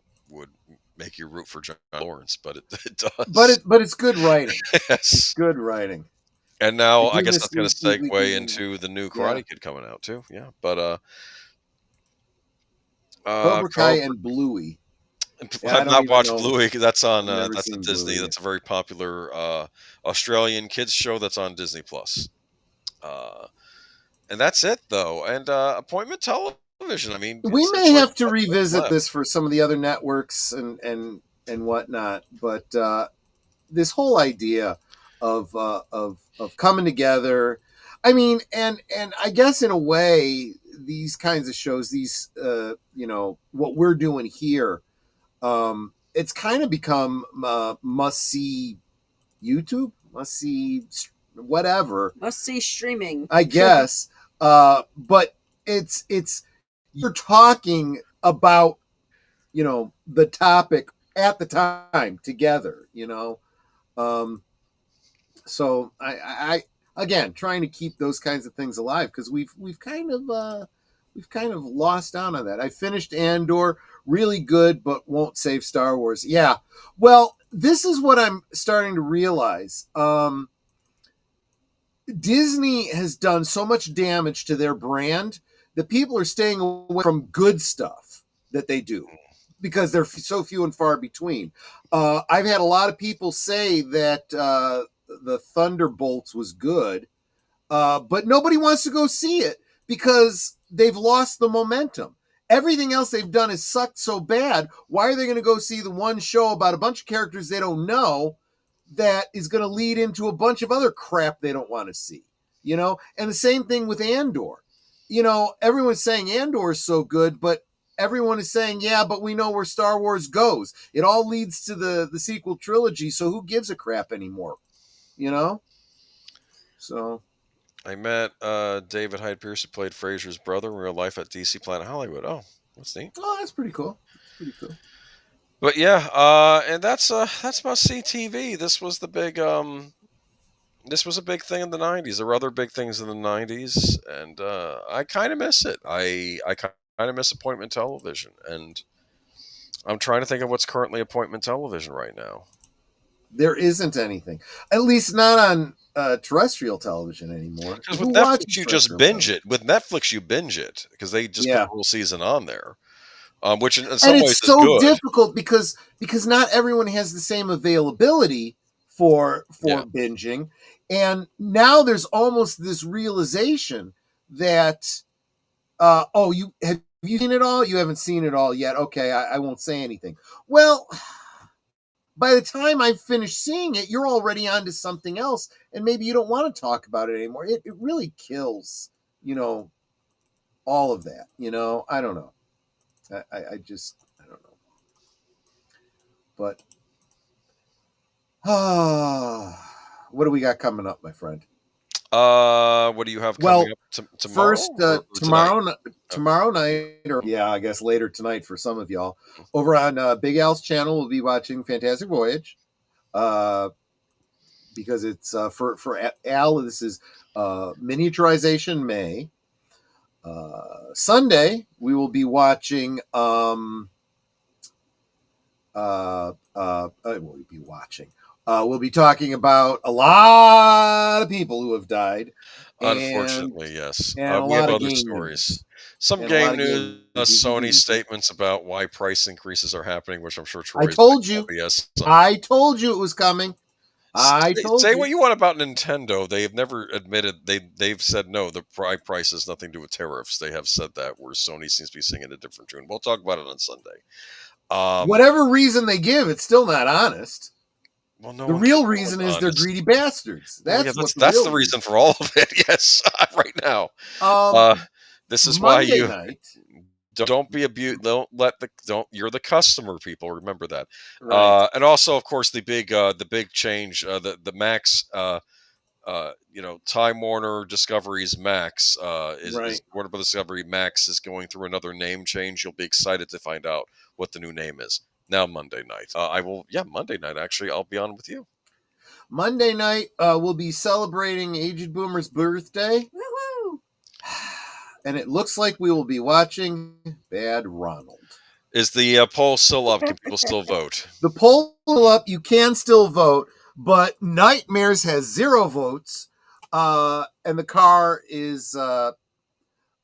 Speaker 5: make you root for Johnny Lawrence, but it does.
Speaker 3: But it's good writing.
Speaker 5: Yes,
Speaker 3: it's good writing.
Speaker 5: And now I guess that's going to segue into the new Karate Kid coming out too. Yeah, but
Speaker 3: Cobra Kai and Bluey. Yeah, I
Speaker 5: I've
Speaker 3: don't
Speaker 5: not
Speaker 3: even
Speaker 5: watched
Speaker 3: know.
Speaker 5: Bluey. That's on.
Speaker 3: I've never
Speaker 5: That's a
Speaker 3: seen
Speaker 5: Disney.
Speaker 3: Bluey.
Speaker 5: That's a very popular Australian kids show that's on Disney Plus. Uh, and that's it though. And appointment television. I mean,
Speaker 3: We
Speaker 5: it's
Speaker 3: may
Speaker 5: like
Speaker 3: have to
Speaker 5: what's
Speaker 3: revisit
Speaker 5: left.
Speaker 3: this for some of the other networks and whatnot, but this whole idea of coming together. I mean, and I guess in a way, these kinds of shows, these what we're doing here, it's kind of become must see YouTube, must see whatever,
Speaker 6: Must see streaming.
Speaker 3: I guess. But it's you're talking about the topic at the time together. So I again trying to keep those kinds of things alive because we've kind of lost out on that. I finished Andor, really good, but won't save Star Wars. Yeah, well, this is what I'm starting to realize. Disney has done so much damage to their brand that people are staying away from good stuff that they do because they're so few and far between. I've had a lot of people say that the Thunderbolts was good, but nobody wants to go see it because they've lost the momentum. Everything else they've done has sucked so bad. Why are they going to go see the one show about a bunch of characters they don't know that is going to lead into a bunch of other crap they don't want to see? And the same thing with Andor. Everyone's saying Andor is so good, but everyone is saying, yeah, but we know where Star Wars goes. It all leads to the sequel trilogy, so who gives a crap anymore? So
Speaker 5: I met David Hyde Pierce, who played Fraser's brother in real life at DC Planet Hollywood. Oh, that's neat.
Speaker 3: oh, that's pretty cool.
Speaker 5: But yeah, and that's must see TV. This was the big this was a big thing in the '90s. There were other big things in the '90s, and I kind of miss it. I kind of miss appointment television, and I'm trying to think of what's currently appointment television right now.
Speaker 3: There isn't anything, at least not on terrestrial television anymore.
Speaker 5: Because with Netflix, you just binge it. With Netflix, you binge it because they just put the whole season on there, which in some ways
Speaker 3: it's so
Speaker 5: is good.
Speaker 3: difficult because not everyone has the same availability for binging, and now there's almost this realization that you have you seen it all? You haven't seen it all yet. Okay, I won't say anything. Well, by the time I've finished seeing it, you're already on to something else, and maybe you don't want to talk about it anymore. It really kills, all of that. I don't know. I just, I don't know. But, what do we got coming up, my friend?
Speaker 5: What do you have coming up tomorrow?
Speaker 3: First, tomorrow night, or I guess later tonight for some of y'all, over on Big Al's channel, we'll be watching Fantastic Voyage. Because it's for Al, this is Miniaturization May. Sunday, we will be watching. We'll be talking about a lot of people who have died.
Speaker 5: Unfortunately, yes.
Speaker 3: And a
Speaker 5: we
Speaker 3: lot
Speaker 5: have
Speaker 3: of
Speaker 5: other
Speaker 3: game
Speaker 5: stories.
Speaker 3: news.
Speaker 5: Some game news, Sony statements about why price increases are happening, which I'm sure Troy.
Speaker 3: I told you it was coming.
Speaker 5: Say what you want about Nintendo. They have never admitted they've said no. The price has nothing to do with tariffs. They have said that, where Sony seems to be singing a different tune. We'll talk about it on Sunday.
Speaker 3: Whatever reason they give, it's still not honest.
Speaker 5: Well, no.
Speaker 3: The real reason is they're greedy bastards. That's
Speaker 5: the reason for all of it. Yes, right now. This is
Speaker 3: Monday
Speaker 5: why
Speaker 3: night.
Speaker 5: Don't be abused. You're the customer, people. Remember that.
Speaker 3: Right.
Speaker 5: And also, of course, the big change. The Max. Time Warner Discovery's Max is Warner Brothers Discovery Max is going through another name change. You'll be excited to find out what the new name is. Now Monday night. Monday night, actually, I'll be on with you.
Speaker 3: Monday night, we'll be celebrating Aged Boomer's birthday.
Speaker 6: Woohoo!
Speaker 3: And it looks like we will be watching Bad Ronald.
Speaker 5: Is the poll still up? Can people still vote?
Speaker 3: The poll up. You can still vote, but Nightmares has 0 votes. And the car is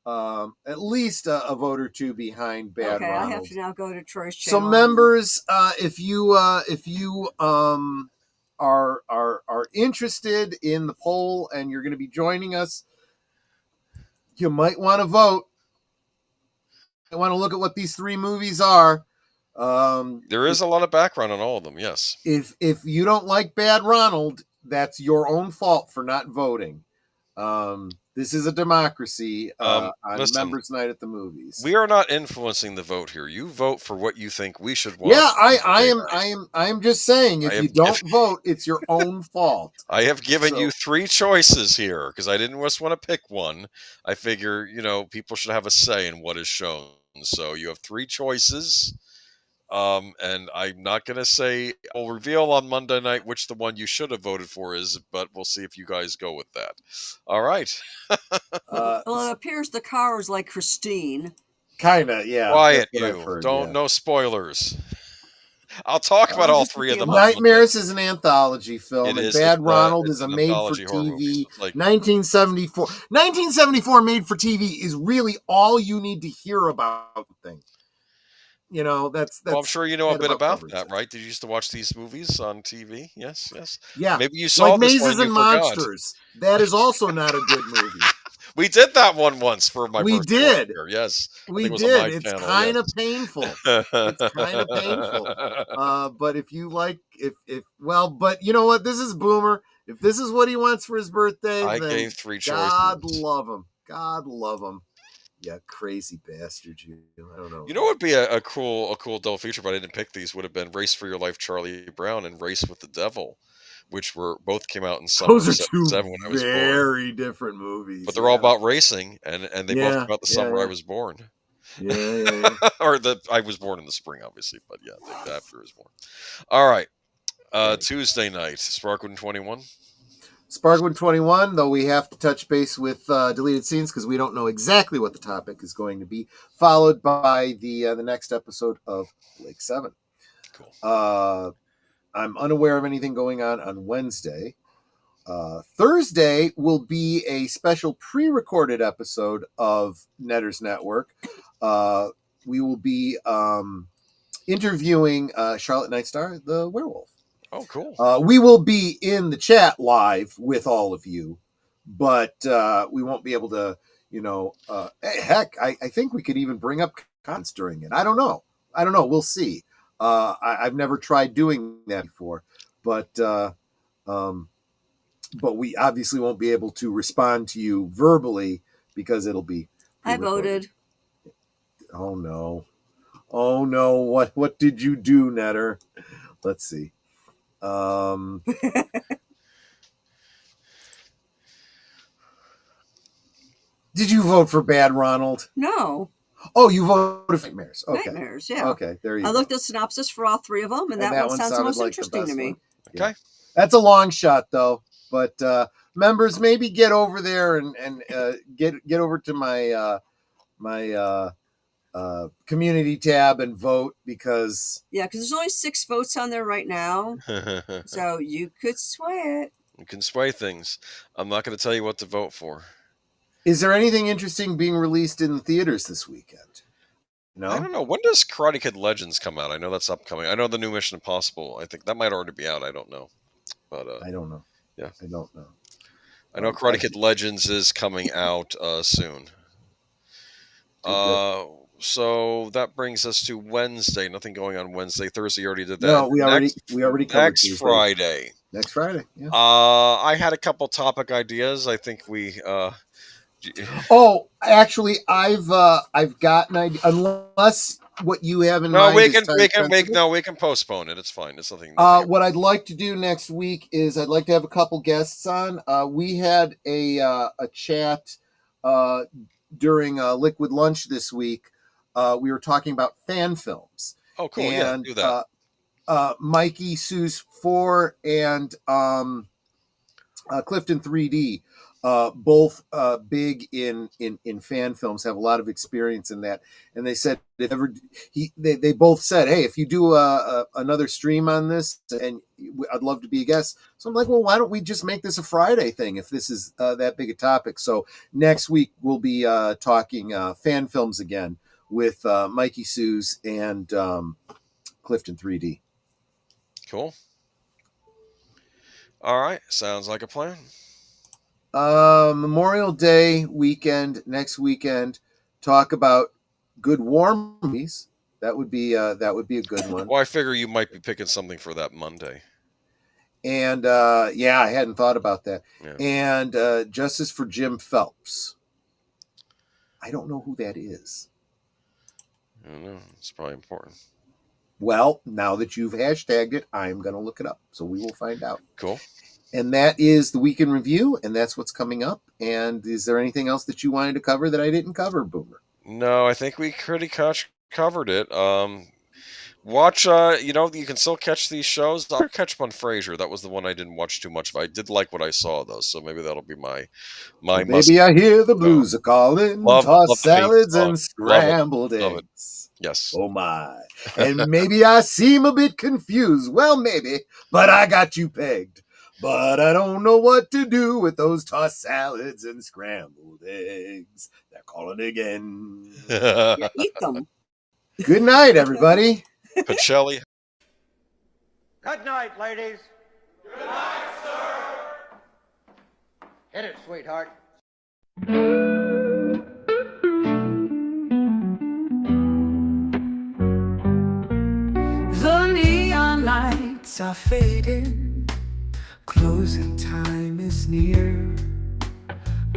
Speaker 3: at least a vote or two behind Bad
Speaker 6: Okay,
Speaker 3: Ronald.
Speaker 6: I have to now go to Troy's
Speaker 3: So
Speaker 6: channel.
Speaker 3: members, if you are interested in the poll and you're going to be joining us, you might want to vote. I want to look at what these 3 movies are.
Speaker 5: There is a lot of background on all of them. Yes.
Speaker 3: If you don't like Bad Ronald, that's your own fault for not voting. This is a democracy on
Speaker 5: listen,
Speaker 3: members' night at the movies.
Speaker 5: We are not influencing the vote here. You vote for what you think we should watch.
Speaker 3: Yeah, I am just saying, if you don't vote, it's your own fault.
Speaker 5: I have given you 3 choices here because I didn't just want to pick one. I figure, people should have a say in what is shown. So you have 3 choices. And I'm not going to say I'll reveal on Monday night which the one you should have voted for is, but we'll see if you guys go with that. All right.
Speaker 6: Well, it appears the car is like Christine.
Speaker 3: Kind of, yeah.
Speaker 5: Quiet, you. No spoilers. I'll talk about all 3 of them.
Speaker 3: Nightmares is an anthology film, and Bad Ronald is a made-for-TV. 1974. 1974 made-for-TV is really all you need to hear about things. That's
Speaker 5: well, I'm sure you know a bit about that, right? Did you used to watch these movies on TV? Yes.
Speaker 3: Yeah.
Speaker 5: Maybe you saw
Speaker 3: like
Speaker 5: this
Speaker 3: Mazes
Speaker 5: one
Speaker 3: and Monsters. That is also not a good movie.
Speaker 5: We did that one once for my birthday.
Speaker 3: We did.
Speaker 5: Yes.
Speaker 3: We did. It's kind of painful. It's kind of painful. But if you like, but you know what? This is Boomer. If this is what he wants for his birthday,
Speaker 5: I
Speaker 3: then
Speaker 5: gave 3 choices.
Speaker 3: God love him. God love him. Yeah, crazy bastard, you. I don't know.
Speaker 5: You know what would be a cool double feature, but I didn't pick these, would have been Race for Your Life, Charlie Brown, and Race with the Devil, which both came out in summer
Speaker 3: Those are 2
Speaker 5: when I was
Speaker 3: very
Speaker 5: born.
Speaker 3: different movies.
Speaker 5: But they're all about racing, and they both came out the summer I was born.
Speaker 3: Yeah.
Speaker 5: Or I was born in the spring, obviously, but yeah, after I was born. All right. Tuesday night, Sparkwood 21.
Speaker 3: Sparkwood 21, though we have to touch base with deleted scenes because we don't know exactly what the topic is going to be, followed by the next episode of Lake 7.
Speaker 5: Cool.
Speaker 3: I'm unaware of anything going on Wednesday. Thursday will be a special pre-recorded episode of Netters Network. We will be interviewing Charlotte Nightstar, the werewolf.
Speaker 5: Oh, cool.
Speaker 3: We will be in the chat live with all of you, but we won't be able to, heck, I think we could even bring up comments during it. I don't know. We'll see. I've never tried doing that before, but we obviously won't be able to respond to you verbally because it'll be pre-recorded.
Speaker 6: I voted.
Speaker 3: Oh no. What did you do, Netter? Let's see. Did you vote for Bad Ronald?
Speaker 6: No.
Speaker 3: Oh, you voted for Nightmares. Okay.
Speaker 6: Nightmares, yeah.
Speaker 3: Okay, there you go.
Speaker 6: I looked at synopsis for all 3 of them, and that one sounds the most interesting to me.
Speaker 5: Okay.
Speaker 3: That's a long shot, though. But members, maybe get over there and get over to my community tab and vote because
Speaker 6: there's only 6 votes on there right now, so you could sway it.
Speaker 5: You can sway things. I'm not going to tell you what to vote for.
Speaker 3: Is there anything interesting being released in the theaters this weekend? No,
Speaker 5: I don't know. When does Karate Kid Legends come out? I know that's upcoming. I know the new Mission Impossible. I think that might already be out. I don't know, but
Speaker 3: I don't know.
Speaker 5: Yeah,
Speaker 3: I don't know.
Speaker 5: I know Karate Kid Legends is coming out soon. So that brings us to Wednesday. Nothing going on Wednesday. Thursday, you already did that.
Speaker 3: No, we already covered
Speaker 5: next Friday.
Speaker 3: Next Friday. Yeah.
Speaker 5: I had a couple topic ideas. I think we.
Speaker 3: Oh, actually, I've got an idea. Unless what you have in mind.
Speaker 5: We can postpone it. It's fine. It's nothing.
Speaker 3: What I'd like to do next week is I'd like to have a couple guests on. We had a chat during Liquid Lunch this week. We were talking about fan films.
Speaker 5: Oh, cool.
Speaker 3: And,
Speaker 5: do that.
Speaker 3: Mikey, Sue's 4, and Clifton 3D both big in fan films, have a lot of experience in that. And they said if ever they both said, hey, if you do another stream on this, and I'd love to be a guest. So I'm like, well, why don't we just make this a Friday thing if this is that big a topic? So next week we'll be talking fan films again with Mikey Sues and Clifton 3D.
Speaker 5: Cool. All right, sounds like a plan.
Speaker 3: Memorial Day weekend, next weekend, talk about good war movies. That would be a good one.
Speaker 5: Well, I figure you might be picking something for that Monday.
Speaker 3: And yeah, I hadn't thought about that.
Speaker 5: Yeah.
Speaker 3: And Justice for Jim Phelps. I don't know who that is.
Speaker 5: I don't know. It's probably important.
Speaker 3: Well, now that you've hashtagged it, I'm going to look it up. So we will find out.
Speaker 5: Cool.
Speaker 3: And that is the Week in Review, and that's what's coming up. And is there anything else that you wanted to cover that I didn't cover, Boomer?
Speaker 5: No, I think we pretty much covered it. Watch, you can still catch these shows. I'll catch up on Frasier. That was the one I didn't watch too much of. I did like what I saw, though, so maybe that'll be my
Speaker 3: Maybe I hear the blues are calling. Tossed salads and scrambled eggs.
Speaker 5: Yes.
Speaker 3: Oh, my. And maybe I seem a bit confused. Well, maybe, but I got you pegged. But I don't know what to do with those tossed salads and scrambled eggs. They're calling again.
Speaker 6: Yeah, eat them.
Speaker 3: Good night, everybody.
Speaker 5: Pacelli.
Speaker 9: Good night, ladies.
Speaker 10: Good night, sir.
Speaker 9: Hit it, sweetheart.
Speaker 1: The neon lights are fading, closing time is near.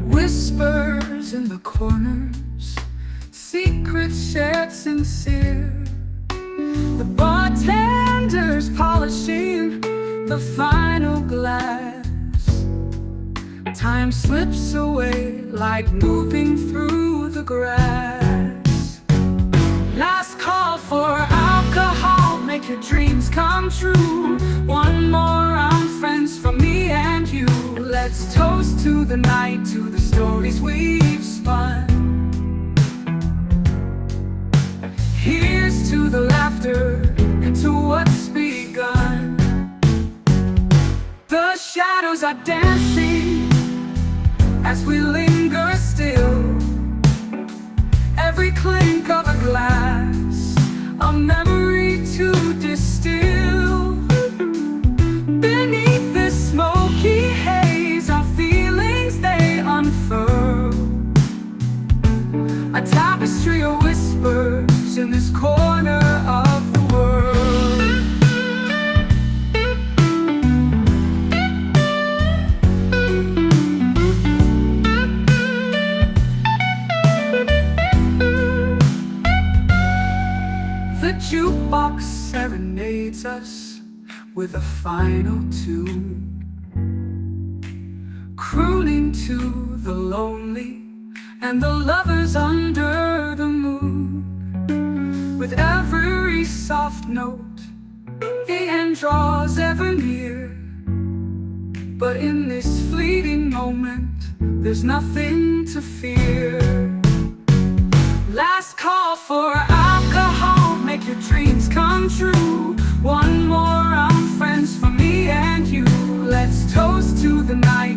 Speaker 1: Whispers in the corners, secrets shared sincere. The bartender's polishing the final glass. Time slips away like moving through the grass. Last call for alcohol, make your dreams come true. One more round, friends, from me and you. Let's toast to the night, to the stories we've spun. Here's to the laughter and to what's begun. The shadows are dancing as we linger still. Every clink of a glass, a memory to distill. Beneath this smoky haze, our feelings they unfurl. A tapestry of whispers in this corner of the world. The jukebox serenades us with a final tune, crooning to the lonely and the lovers under the moon. With every soft note, the end draws ever near. But in this fleeting moment, there's nothing to fear. Last call for alcohol, make your dreams come true. One more round, friends, for me and you. Let's toast to the night.